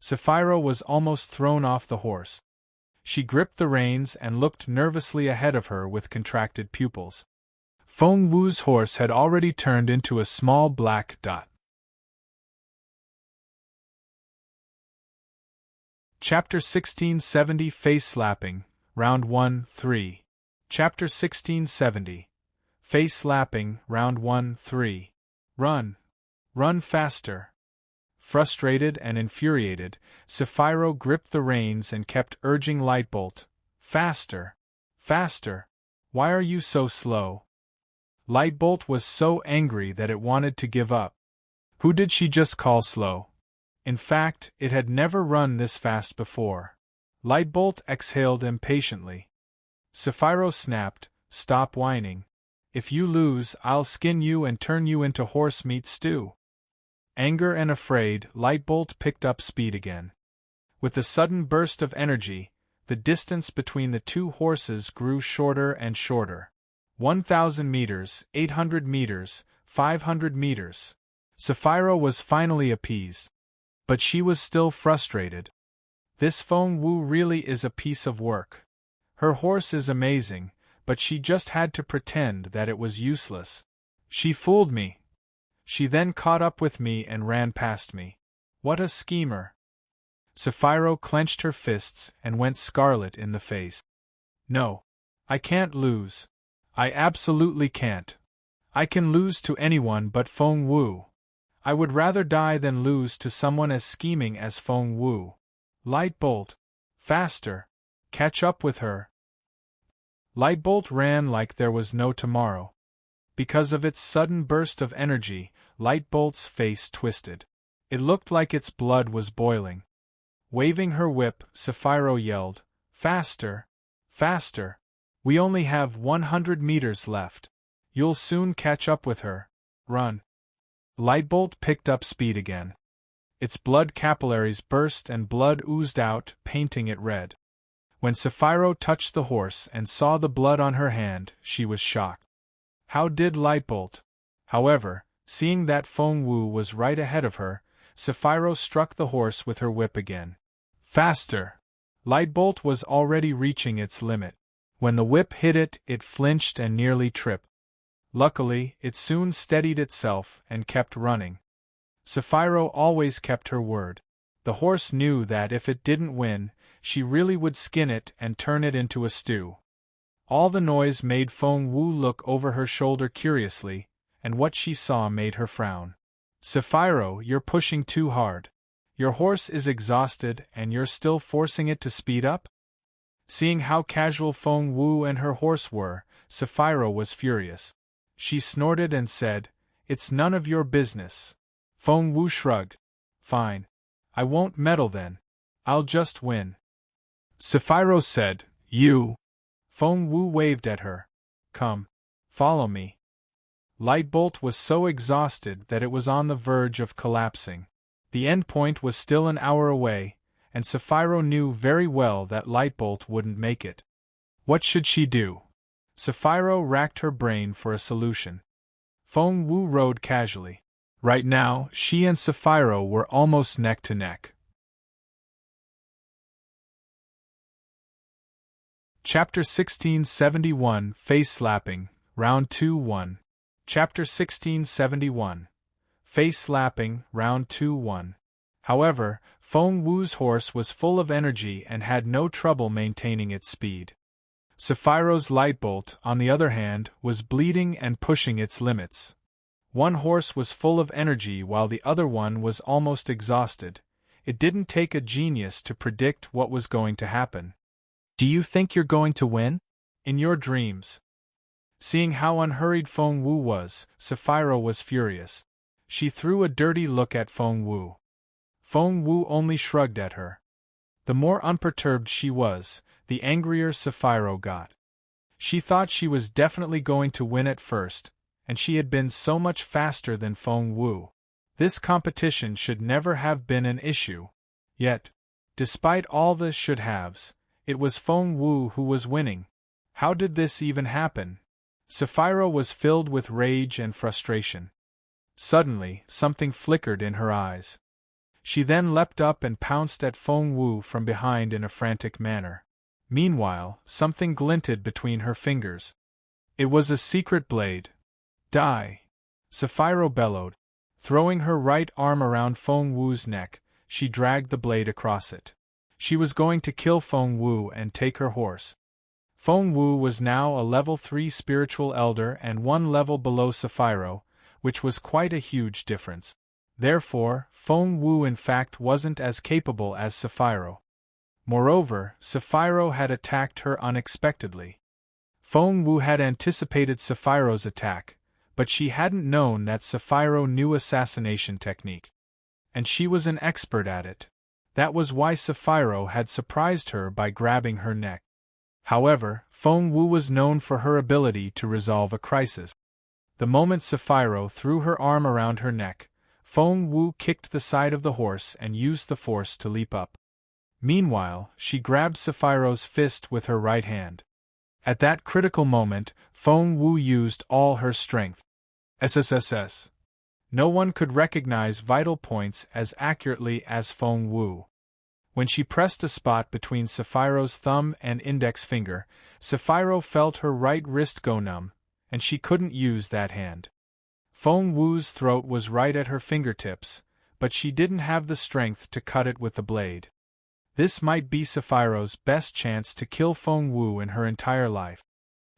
Sapphiro was almost thrown off the horse. She gripped the reins and looked nervously ahead of her with contracted pupils. Feng Wu's horse had already turned into a small black dot. Chapter 1670 Face Slapping, Round 1, 3. Chapter 1670. Face Slapping, Round 1, 3. Run! Run faster! Frustrated and infuriated, Sapphiro gripped the reins and kept urging Lightbolt. Faster! Faster! Why are you so slow? Lightbolt was so angry that it wanted to give up. Who did she just call slow? In fact, it had never run this fast before. Lightbolt exhaled impatiently. Sapphiro snapped, "Stop whining. If you lose, I'll skin you and turn you into horse meat stew." Anger and afraid, Lightbolt picked up speed again. With a sudden burst of energy, the distance between the two horses grew shorter and shorter. 1,000 meters, 800 meters, 500 meters. Sapphiro was finally appeased. But she was still frustrated. This Feng Wu really is a piece of work. Her horse is amazing, but she just had to pretend that it was useless. She fooled me. She then caught up with me and ran past me. What a schemer! Sapphiro clenched her fists and went scarlet in the face. No. I can't lose. I absolutely can't. I can lose to anyone but Feng Wu. I would rather die than lose to someone as scheming as Feng Wu. Lightbolt! Faster! Catch up with her! Lightbolt ran like there was no tomorrow. Because of its sudden burst of energy, Lightbolt's face twisted. It looked like its blood was boiling. Waving her whip, Sapphiro yelled, "Faster! Faster! We only have 100 meters left. You'll soon catch up with her. Run!" Lightbolt picked up speed again. Its blood capillaries burst and blood oozed out, painting it red. When Sapphiro touched the horse and saw the blood on her hand, she was shocked. How did Lightbolt? However, seeing that Feng Wu was right ahead of her, Sapphiro struck the horse with her whip again. Faster! Lightbolt was already reaching its limit. When the whip hit it, it flinched and nearly tripped. Luckily, it soon steadied itself and kept running. Sapphiro always kept her word. The horse knew that if it didn't win, she really would skin it and turn it into a stew. All the noise made Feng Wu look over her shoulder curiously, and what she saw made her frown. Sapphiro, you're pushing too hard. Your horse is exhausted and you're still forcing it to speed up? Seeing how casual Feng Wu and her horse were, Sapphiro was furious. She snorted and said, "It's none of your business." Feng Wu shrugged. "Fine. I won't meddle then. I'll just win." Sapphiro said, "You." Feng Wu waved at her. "Come. Follow me." Lightbolt was so exhausted that it was on the verge of collapsing. The end point was still an hour away, and Sapphiro knew very well that Lightbolt wouldn't make it. What should she do? Sapphiro racked her brain for a solution. Feng Wu rode casually. Right now, she and Sapphiro were almost neck to neck. Chapter 1671 Face Slapping, Round 2-1. Chapter 1671. Face Slapping, Round 2-1. However, Feng Wu's horse was full of energy and had no trouble maintaining its speed. Sapphiro's Lightbolt, on the other hand, was bleeding and pushing its limits. One horse was full of energy while the other one was almost exhausted. It didn't take a genius to predict what was going to happen. "Do you think you're going to win?" "In your dreams." Seeing how unhurried Feng Wu was, Sapphira was furious. She threw a dirty look at Feng Wu. Feng Wu only shrugged at her. The more unperturbed she was, the angrier Sapphira got. She thought she was definitely going to win at first, and she had been so much faster than Feng Wu. This competition should never have been an issue. Yet, despite all the should-haves, it was Feng Wu who was winning. How did this even happen? Sapphira was filled with rage and frustration. Suddenly, something flickered in her eyes. She then leapt up and pounced at Feng Wu from behind in a frantic manner. Meanwhile, something glinted between her fingers. It was a secret blade. Die! Sapphira bellowed. Throwing her right arm around Feng Wu's neck, she dragged the blade across it. She was going to kill Feng Wu and take her horse. Feng Wu was now a level 3 spiritual elder and 1 level below Sapphira, which was quite a huge difference. Therefore, Feng Wu in fact wasn't as capable as Sapphira. Moreover, Sapphira had attacked her unexpectedly. Feng Wu had anticipated Sapphira's attack, but she hadn't known that Sapphira knew assassination technique. And she was an expert at it. That was why Sapphira had surprised her by grabbing her neck. However, Feng Wu was known for her ability to resolve a crisis. The moment Sapphira threw her arm around her neck, Feng Wu kicked the side of the horse and used the force to leap up. Meanwhile, she grabbed Sapphira's fist with her right hand. At that critical moment, Feng Wu used all her strength. SSSS. No one could recognize vital points as accurately as Feng Wu. When she pressed a spot between Sapphira's thumb and index finger, Sapphira felt her right wrist go numb, and she couldn't use that hand. Feng Wu's throat was right at her fingertips, but she didn't have the strength to cut it with the blade. This might be Sapphira's best chance to kill Feng Wu in her entire life.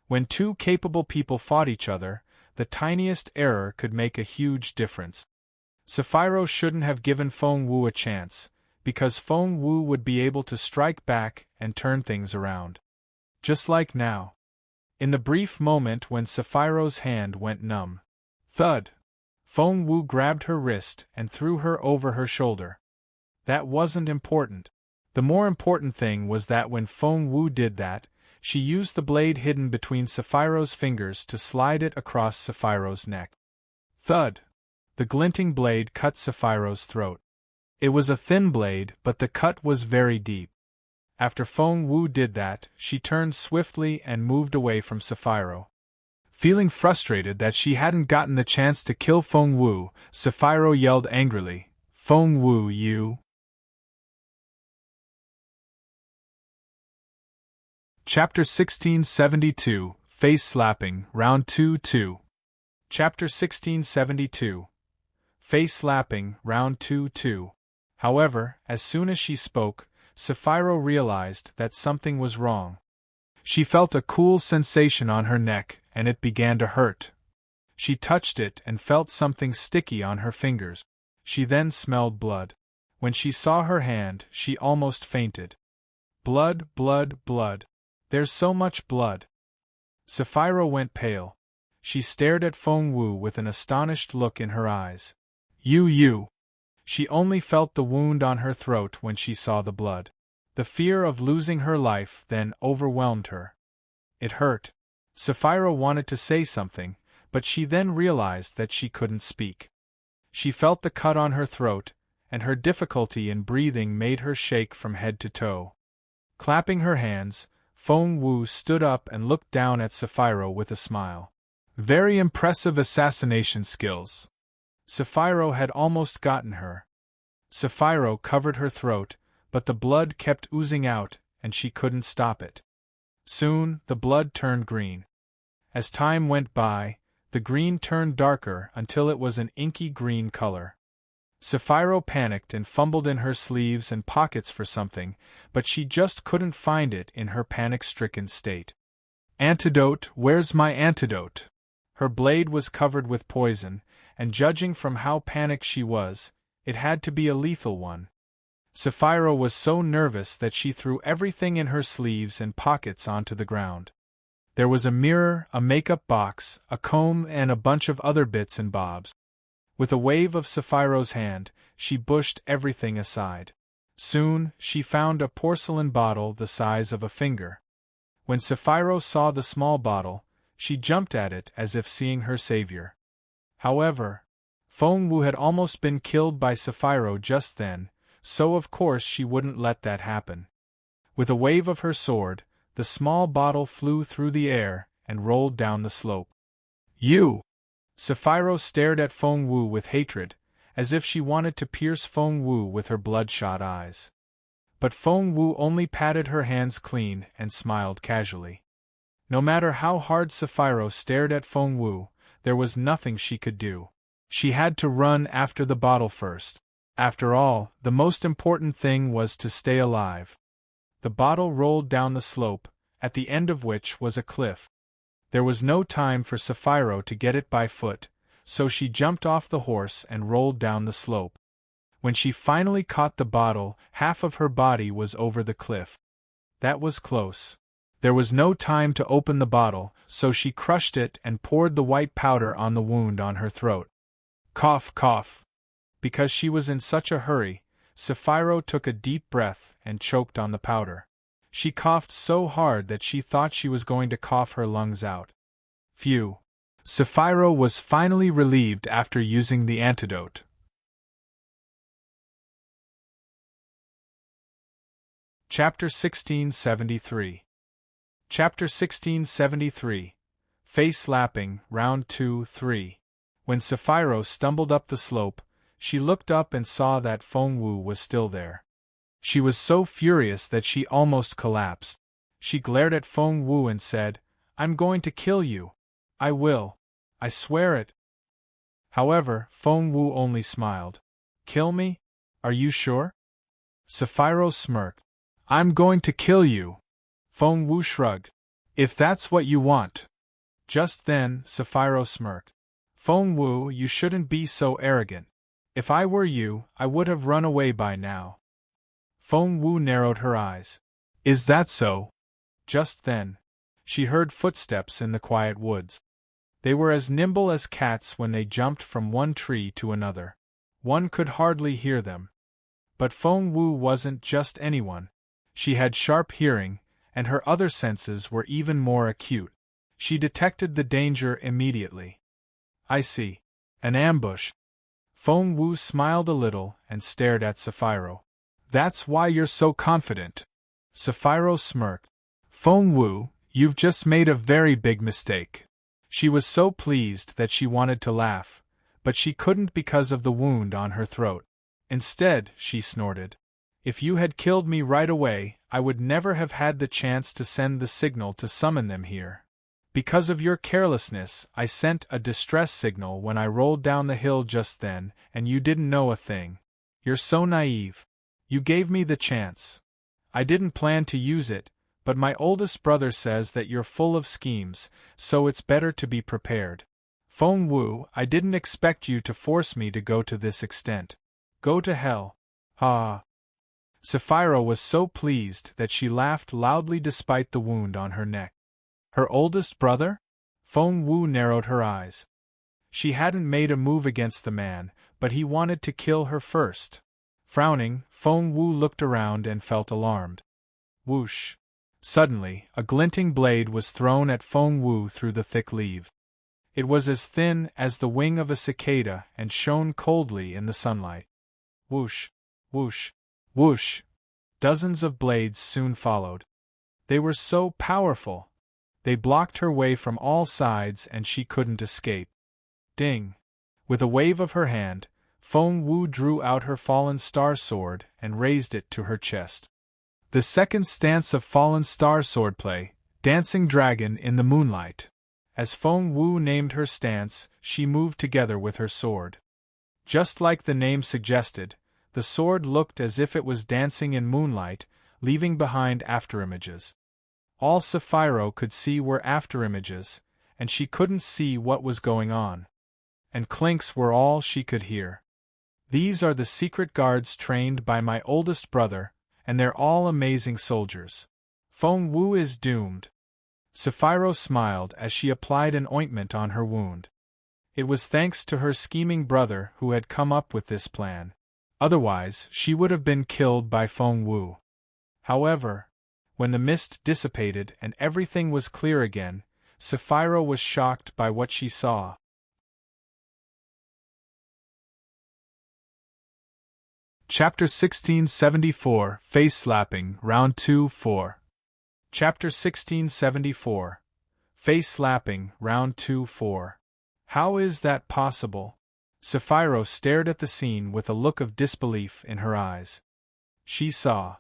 When two capable people fought each other, the tiniest error could make a huge difference. Sapphira shouldn't have given Feng Wu a chance, because Feng Wu would be able to strike back and turn things around. Just like now. In the brief moment when Sapphira's hand went numb. Thud! Feng Wu grabbed her wrist and threw her over her shoulder. That wasn't important. The more important thing was that when Feng Wu did that, she used the blade hidden between Sapphira's fingers to slide it across Sapphira's neck. Thud! The glinting blade cut Sapphira's throat. It was a thin blade, but the cut was very deep. After Feng Wu did that, she turned swiftly and moved away from Sapphira. Feeling frustrated that she hadn't gotten the chance to kill Feng Wu, Sapphira yelled angrily, "Feng Wu, you!" Chapter 1672, Face Slapping, Round 2-2. Chapter 1672. Face Slapping, Round 2-2. However, as soon as she spoke, Sapphira realized that something was wrong. She felt a cool sensation on her neck, and it began to hurt. She touched it and felt something sticky on her fingers. She then smelled blood. When she saw her hand, she almost fainted. Blood, blood, blood. There's so much blood. Sapphira went pale. She stared at Feng Wu with an astonished look in her eyes. You. She only felt the wound on her throat when she saw the blood. The fear of losing her life then overwhelmed her. It hurt. Sapphira wanted to say something, but she then realized that she couldn't speak. She felt the cut on her throat, and her difficulty in breathing made her shake from head to toe. Clapping her hands, Feng Wu stood up and looked down at Sapphira with a smile. Very impressive assassination skills. Sapphira had almost gotten her. Sapphira covered her throat, but the blood kept oozing out, and she couldn't stop it. Soon, the blood turned green. As time went by, the green turned darker until it was an inky green color. Sapphira panicked and fumbled in her sleeves and pockets for something, but she just couldn't find it in her panic-stricken state. Antidote, where's my antidote? Her blade was covered with poison, and judging from how panicked she was, it had to be a lethal one. Sapphira was so nervous that she threw everything in her sleeves and pockets onto the ground. There was a mirror, a makeup box, a comb, and a bunch of other bits and bobs. With a wave of Sapphiro's hand, she pushed everything aside. Soon, she found a porcelain bottle the size of a finger. When Sapphiro saw the small bottle, she jumped at it as if seeing her savior. However, Feng Wu had almost been killed by Sapphiro just then, so of course she wouldn't let that happen. With a wave of her sword, the small bottle flew through the air and rolled down the slope. You! Sapphiro stared at Feng Wu with hatred, as if she wanted to pierce Feng Wu with her bloodshot eyes. But Feng Wu only patted her hands clean and smiled casually. No matter how hard Sapphiro stared at Feng Wu, there was nothing she could do. She had to run after the bottle first. After all, the most important thing was to stay alive. The bottle rolled down the slope, at the end of which was a cliff. There was no time for Sapphiro to get it by foot, so she jumped off the horse and rolled down the slope. When she finally caught the bottle, half of her body was over the cliff. That was close. There was no time to open the bottle, so she crushed it and poured the white powder on the wound on her throat. Cough, cough. Because she was in such a hurry, Sapphiro took a deep breath and choked on the powder. She coughed so hard that she thought she was going to cough her lungs out. Phew. Sapphiro was finally relieved after using the antidote. Chapter 1673. Chapter 1673. Face Lapping, Round 2-3. When Sapphiro stumbled up the slope, she looked up and saw that Feng Wu was still there. She was so furious that she almost collapsed. She glared at Feng Wu and said, "I'm going to kill you. I will. I swear it." However, Feng Wu only smiled. "Kill me? Are you sure?" Sapphiro smirked. "I'm going to kill you." Feng Wu shrugged. "If that's what you want." Just then, Sapphiro smirked. "Feng Wu, you shouldn't be so arrogant. If I were you, I would have run away by now." Feng Wu narrowed her eyes. "Is that so?" Just then, she heard footsteps in the quiet woods. They were as nimble as cats when they jumped from one tree to another. One could hardly hear them. But Feng Wu wasn't just anyone. She had sharp hearing, and her other senses were even more acute. She detected the danger immediately. "I see. An ambush." Feng Wu smiled a little and stared at Sapphiro. "That's why you're so confident." Sapphiro smirked. "Feng Wu, you've just made a very big mistake." She was so pleased that she wanted to laugh, but she couldn't because of the wound on her throat. Instead, she snorted. "If you had killed me right away, I would never have had the chance to send the signal to summon them here. Because of your carelessness, I sent a distress signal when I rolled down the hill just then, and you didn't know a thing. You're so naive. You gave me the chance. I didn't plan to use it, but my oldest brother says that you're full of schemes, so it's better to be prepared. Feng Wu, I didn't expect you to force me to go to this extent. Go to hell." "Ah." Sapphiro was so pleased that she laughed loudly despite the wound on her neck. Her oldest brother? Feng Wu narrowed her eyes. She hadn't made a move against the man, but he wanted to kill her first. Frowning, Feng Wu looked around and felt alarmed. Whoosh! Suddenly, a glinting blade was thrown at Feng Wu through the thick leaves. It was as thin as the wing of a cicada and shone coldly in the sunlight. Whoosh! Whoosh! Whoosh! Dozens of blades soon followed. They were so powerful. They blocked her way from all sides and she couldn't escape. Ding! With a wave of her hand, Feng Wu drew out her fallen star sword and raised it to her chest. The second stance of fallen star swordplay, Dancing Dragon in the Moonlight. As Feng Wu named her stance, she moved together with her sword. Just like the name suggested, the sword looked as if it was dancing in moonlight, leaving behind afterimages. All Sapphiro could see were afterimages, and she couldn't see what was going on. And clinks were all she could hear. "These are the secret guards trained by my oldest brother, and they're all amazing soldiers. Feng Wu is doomed." Sapphiro smiled as she applied an ointment on her wound. It was thanks to her scheming brother who had come up with this plan. Otherwise, she would have been killed by Feng Wu. However, when the mist dissipated and everything was clear again, Sapphiro was shocked by what she saw. Chapter 1674, Face Slapping, Round 2-4. Chapter 1674. Face Slapping, Round 2-4. How is that possible? Sapphiro stared at the scene with a look of disbelief in her eyes. She saw.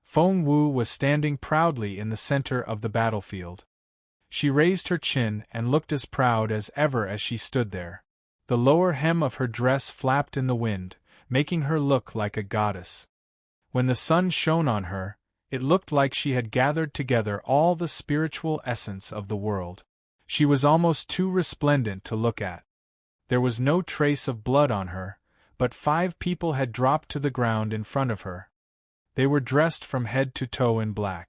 Feng Wu was standing proudly in the center of the battlefield. She raised her chin and looked as proud as ever as she stood there. The lower hem of her dress flapped in the wind, making her look like a goddess. When the sun shone on her, it looked like she had gathered together all the spiritual essence of the world. She was almost too resplendent to look at. There was no trace of blood on her, but 5 people had dropped to the ground in front of her. They were dressed from head to toe in black.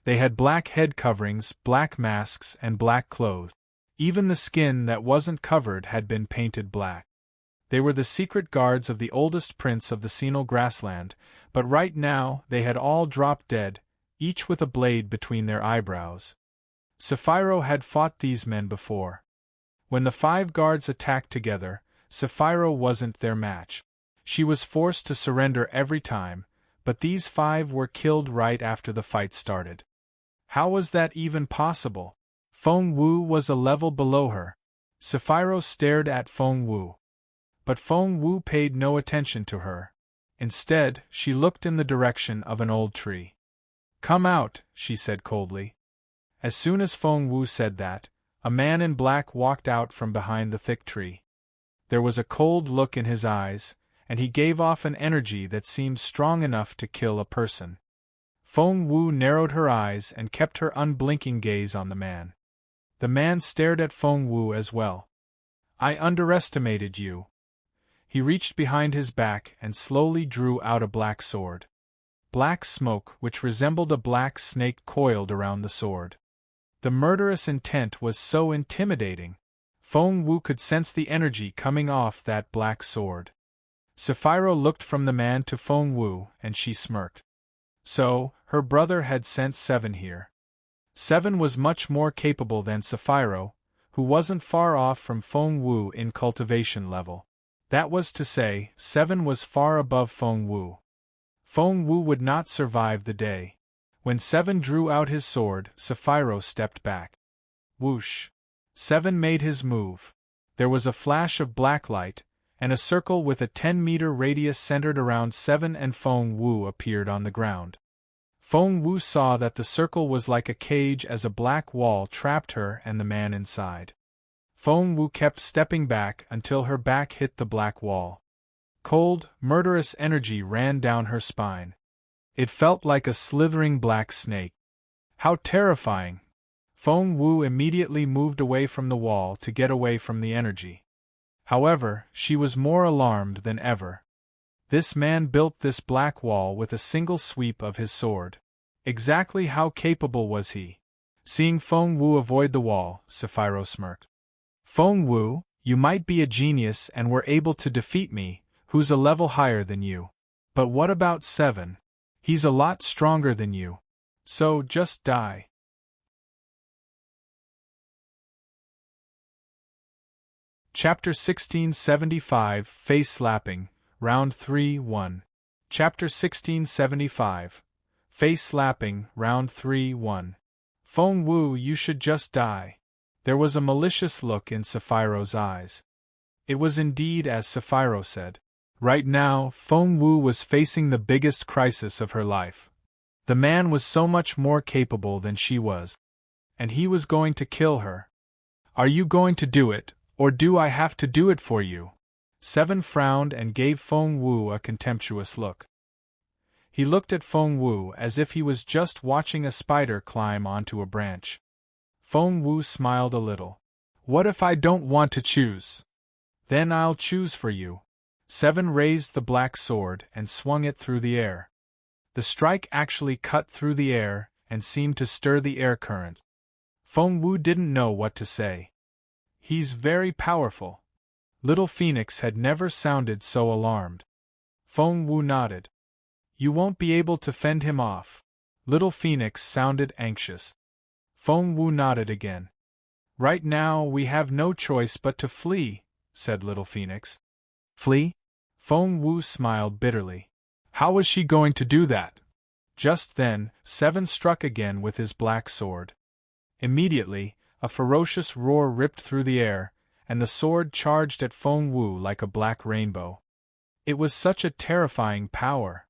They had black head coverings, black masks, and black clothes. Even the skin that wasn't covered had been painted black. They were the secret guards of the oldest prince of the Senile Grassland, but right now they had all dropped dead, each with a blade between their eyebrows. Sapphiro had fought these men before. When the 5 guards attacked together, Sapphiro wasn't their match. She was forced to surrender every time, but these 5 were killed right after the fight started. How was that even possible? Feng Wu was a level below her. Sapphiro stared at Feng Wu. But Feng Wu paid no attention to her. Instead, she looked in the direction of an old tree. "Come out," she said coldly. As soon as Feng Wu said that, a man in black walked out from behind the thick tree. There was a cold look in his eyes, and he gave off an energy that seemed strong enough to kill a person. Feng Wu narrowed her eyes and kept her unblinking gaze on the man. The man stared at Feng Wu as well. "I underestimated you." He reached behind his back and slowly drew out a black sword. Black smoke which resembled a black snake coiled around the sword. The murderous intent was so intimidating. Feng Wu could sense the energy coming off that black sword. Sapphiro looked from the man to Feng Wu, and she smirked. So, her brother had sent 7 here. 7 was much more capable than Sapphiro, who wasn't far off from Feng Wu in cultivation level. That was to say, 7 was far above Feng Wu. Feng Wu would not survive the day. When 7 drew out his sword, Sapphiro stepped back. Whoosh! 7 made his move. There was a flash of black light, and a circle with a 10-meter radius centered around 7 and Feng Wu appeared on the ground. Feng Wu saw that the circle was like a cage as a black wall trapped her and the man inside. Feng Wu kept stepping back until her back hit the black wall. Cold, murderous energy ran down her spine. It felt like a slithering black snake. How terrifying! Feng Wu immediately moved away from the wall to get away from the energy. However, she was more alarmed than ever. This man built this black wall with a single sweep of his sword. Exactly how capable was he? Seeing Feng Wu avoid the wall, Sapphiro smirked. "Feng Wu, you might be a genius and were able to defeat me, who's a level higher than you. But what about 7? He's a lot stronger than you. So just die." Chapter 1675, Face Slapping, Round 3-1. Chapter 1675. Face Slapping, Round 3-1. "Feng Wu, you should just die." There was a malicious look in Sapphiro's eyes. It was indeed as Sapphiro said. Right now, Feng Wu was facing the biggest crisis of her life. The man was so much more capable than she was. And he was going to kill her. "Are you going to do it, or do I have to do it for you?" 7 frowned and gave Feng Wu a contemptuous look. He looked at Feng Wu as if he was just watching a spider climb onto a branch. Feng Wu smiled a little. "What if I don't want to choose? Then I'll choose for you." 7 raised the black sword and swung it through the air. The strike actually cut through the air and seemed to stir the air current. Feng Wu didn't know what to say. He's very powerful. Little Phoenix had never sounded so alarmed. Feng Wu nodded. You won't be able to fend him off. Little Phoenix sounded anxious. Feng Wu nodded again. Right now we have no choice but to flee, said Little Phoenix. Flee? Feng Wu smiled bitterly. How was she going to do that? Just then, Seven struck again with his black sword. Immediately, a ferocious roar ripped through the air, and the sword charged at Feng Wu like a black rainbow. It was such a terrifying power.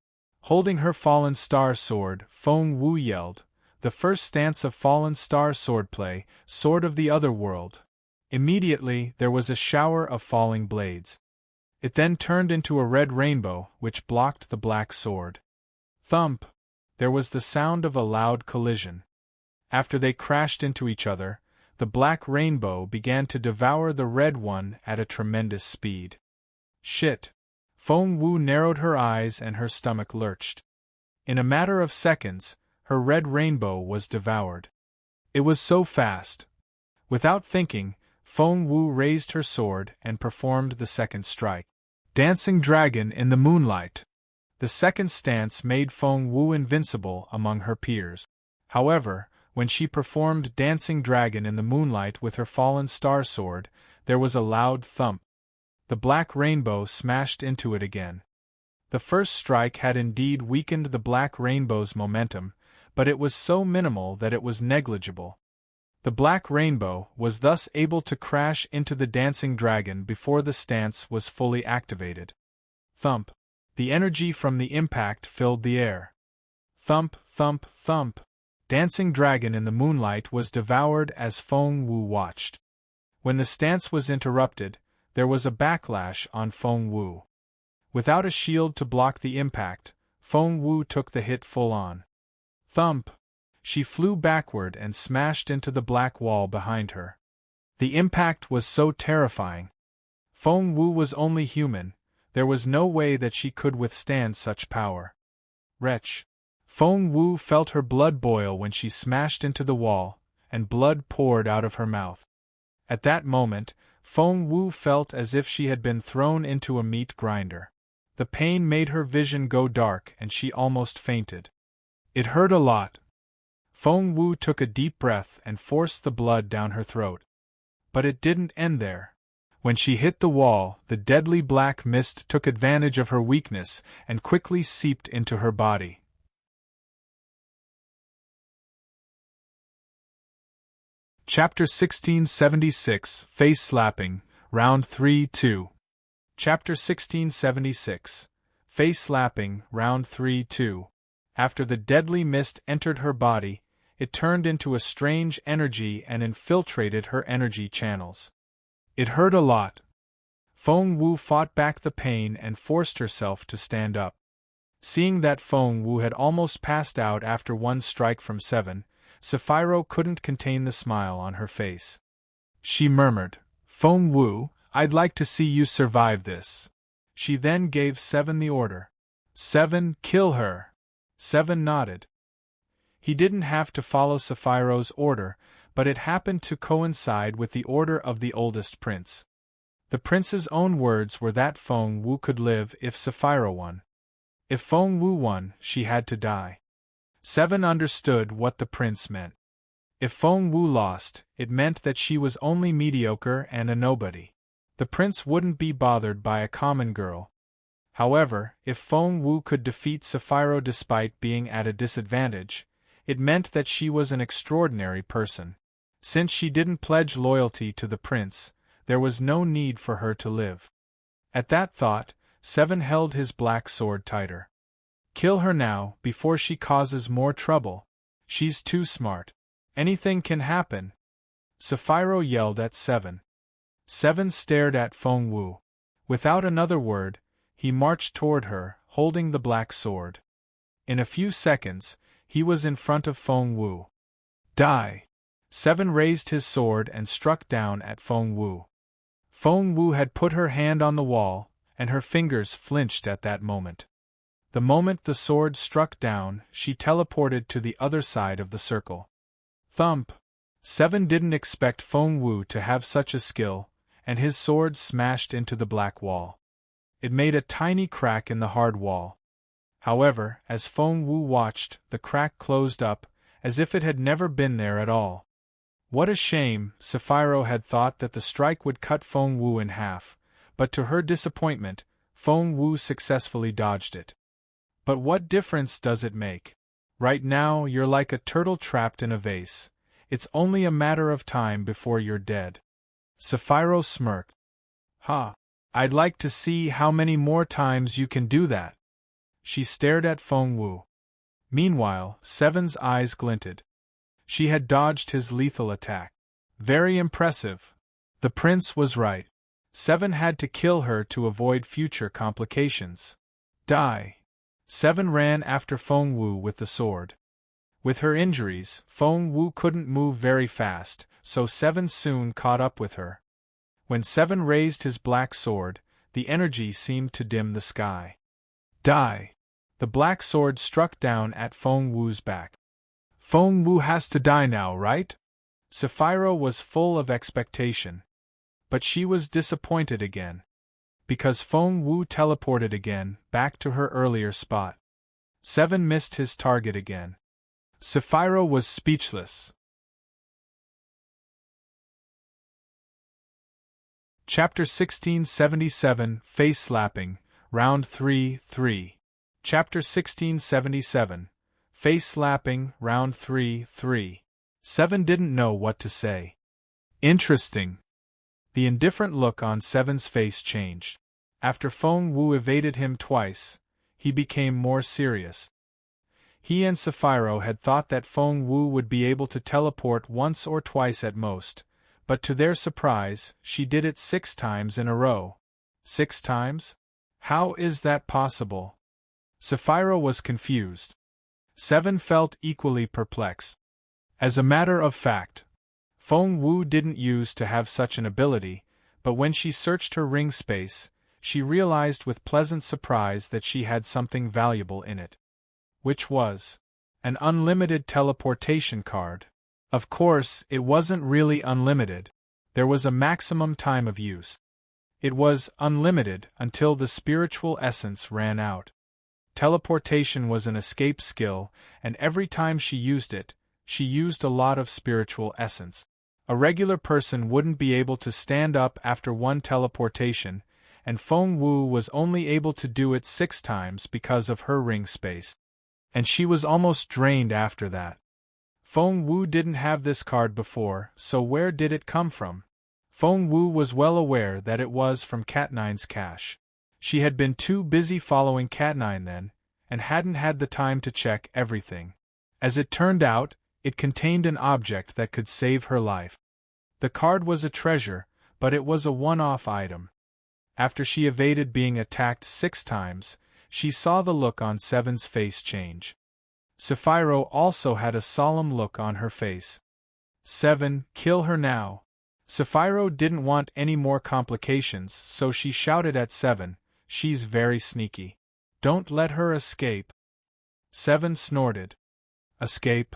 Holding her fallen star sword, Feng Wu yelled, "The first stance of fallen star swordplay, sword of the other world." Immediately, there was a shower of falling blades. It then turned into a red rainbow, which blocked the black sword. Thump! There was the sound of a loud collision. After they crashed into each other, the black rainbow began to devour the red one at a tremendous speed. Shit! Feng Wu narrowed her eyes and her stomach lurched. In a matter of seconds, her red rainbow was devoured. It was so fast. Without thinking, Feng Wu raised her sword and performed the second strike. Dancing Dragon in the Moonlight. The second stance made Feng Wu invincible among her peers. However, when she performed Dancing Dragon in the Moonlight with her fallen star sword, there was a loud thump. The black rainbow smashed into it again. The first strike had indeed weakened the black rainbow's momentum, but it was so minimal that it was negligible. The black rainbow was thus able to crash into the dancing dragon before the stance was fully activated. Thump! The energy from the impact filled the air. Thump, thump, thump! Dancing Dragon in the Moonlight was devoured as Feng Wu watched. When the stance was interrupted, there was a backlash on Feng Wu. Without a shield to block the impact, Feng Wu took the hit full on. Thump! She flew backward and smashed into the black wall behind her. The impact was so terrifying. Feng Wu was only human. There was no way that she could withstand such power. Wretch! Feng Wu felt her blood boil when she smashed into the wall, and blood poured out of her mouth. At that moment, Feng Wu felt as if she had been thrown into a meat grinder. The pain made her vision go dark and she almost fainted. It hurt a lot. Feng Wu took a deep breath and forced the blood down her throat. But it didn't end there. When she hit the wall, the deadly black mist took advantage of her weakness and quickly seeped into her body. Chapter 1676, Face Slapping, Round 3-2. Chapter 1676, Face Slapping, Round 3-2. After the deadly mist entered her body, it turned into a strange energy and infiltrated her energy channels. It hurt a lot. Feng Wu fought back the pain and forced herself to stand up. Seeing that Feng Wu had almost passed out after one strike from Seven, Sapphiro couldn't contain the smile on her face. She murmured, "Feng Wu, I'd like to see you survive this." She then gave Seven the order. "Seven, kill her." Seven nodded. He didn't have to follow Sapphiro's order, but it happened to coincide with the order of the oldest prince. The prince's own words were that Feng Wu could live if Sapphiro won. If Feng Wu won, she had to die. Seven understood what the prince meant. If Feng Wu lost, it meant that she was only mediocre and a nobody. The prince wouldn't be bothered by a common girl. However, if Feng Wu could defeat Sapphiro despite being at a disadvantage, it meant that she was an extraordinary person. Since she didn't pledge loyalty to the prince, there was no need for her to live. At that thought, Seven held his black sword tighter. Kill her now, before she causes more trouble. She's too smart. Anything can happen. Sapphiro yelled at Seven. Seven stared at Feng Wu. Without another word, he marched toward her, holding the black sword. In a few seconds, he was in front of Feng Wu. Die! Seven raised his sword and struck down at Feng Wu. Feng Wu had put her hand on the wall, and her fingers flinched at that moment. The moment the sword struck down, she teleported to the other side of the circle. Thump! Seven didn't expect Feng Wu to have such a skill, and his sword smashed into the black wall. It made a tiny crack in the hard wall. However, as Feng Wu watched, the crack closed up, as if it had never been there at all. What a shame! Sapphiro had thought that the strike would cut Feng Wu in half, but to her disappointment, Feng Wu successfully dodged it. But what difference does it make? Right now you're like a turtle trapped in a vase. It's only a matter of time before you're dead. Sapphiro smirked. Ha! I'd like to see how many more times you can do that. She stared at Feng Wu. Meanwhile, Seven's eyes glinted. She had dodged his lethal attack. Very impressive. The prince was right. Seven had to kill her to avoid future complications. Die. Seven ran after Feng Wu with the sword. With her injuries, Feng Wu couldn't move very fast, so Seven soon caught up with her. When Seven raised his black sword, the energy seemed to dim the sky. Die! The black sword struck down at Feng Wu's back. Feng Wu has to die now, right? Sapphiro was full of expectation. But she was disappointed again. Because Feng Wu teleported again, back to her earlier spot. Seven missed his target again. Sapphiro was speechless. Chapter 1677, Face Slapping, Round 3-3. Chapter 1677, Face Slapping, Round 3-3. Seven didn't know what to say. Interesting. The indifferent look on Seven's face changed. After Feng Wu evaded him twice, he became more serious. He and Sapphiro had thought that Feng Wu would be able to teleport once or twice at most, but to their surprise, she did it 6 times in a row. 6 times? How is that possible? Sapphiro was confused. Seven felt equally perplexed. As a matter of fact, Feng Wu didn't use to have such an ability, but when she searched her ring space, she realized with pleasant surprise that she had something valuable in it. Which was an unlimited teleportation card. Of course, it wasn't really unlimited. There was a maximum time of use. It was unlimited until the spiritual essence ran out. Teleportation was an escape skill, and every time she used it, she used a lot of spiritual essence. A regular person wouldn't be able to stand up after one teleportation, and Feng Wu was only able to do it 6 times because of her ring space. And she was almost drained after that. Feng Wu didn't have this card before, so where did it come from? Feng Wu was well aware that it was from Cat9's cache. She had been too busy following Cat9 then, and hadn't had the time to check everything. As it turned out, it contained an object that could save her life. The card was a treasure, but it was a one-off item. After she evaded being attacked 6 times, she saw the look on Seven's face change. Sapphiro also had a solemn look on her face. Seven, kill her now. Sapphiro didn't want any more complications, so she shouted at Seven, she's very sneaky. Don't let her escape. Seven snorted. Escape?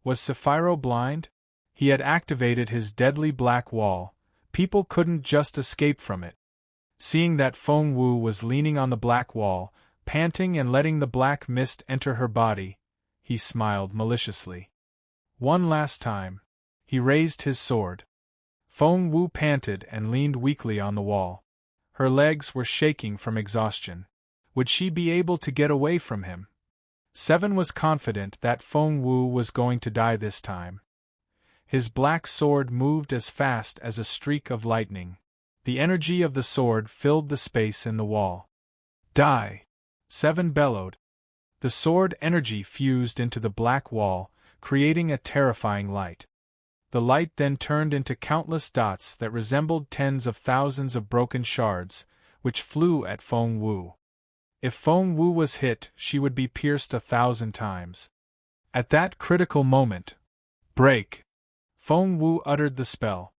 Was Sapphiro blind? He had activated his deadly black wall. People couldn't just escape from it. Seeing that Feng Wu was leaning on the black wall, panting and letting the black mist enter her body, he smiled maliciously. One last time. He raised his sword. Feng Wu panted and leaned weakly on the wall. Her legs were shaking from exhaustion. Would she be able to get away from him? Seven was confident that Feng Wu was going to die this time. His black sword moved as fast as a streak of lightning. The energy of the sword filled the space in the wall. Die! Seven bellowed. The sword energy fused into the black wall, creating a terrifying light. The light then turned into countless dots that resembled tens of thousands of broken shards, which flew at Feng Wu. If Feng Wu was hit, she would be pierced 1,000 times. At that critical moment, break! Feng Wu uttered the spell.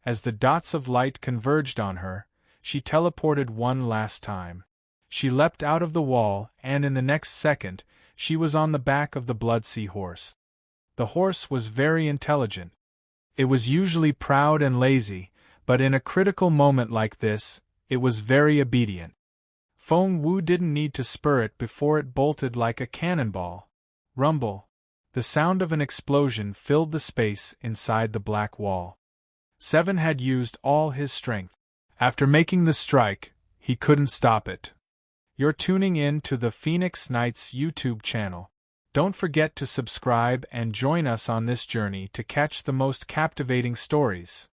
As the dots of light converged on her, she teleported one last time. She leapt out of the wall, and in the next second, she was on the back of the Blood Sea horse. The horse was very intelligent. It was usually proud and lazy, but in a critical moment like this, it was very obedient. Feng Wu didn't need to spur it before it bolted like a cannonball. Rumble. The sound of an explosion filled the space inside the black wall. 7 had used all his strength. After making the strike, he couldn't stop it. You're tuning in to the Phoenix Knights YouTube channel. Don't forget to subscribe and join us on this journey to catch the most captivating stories.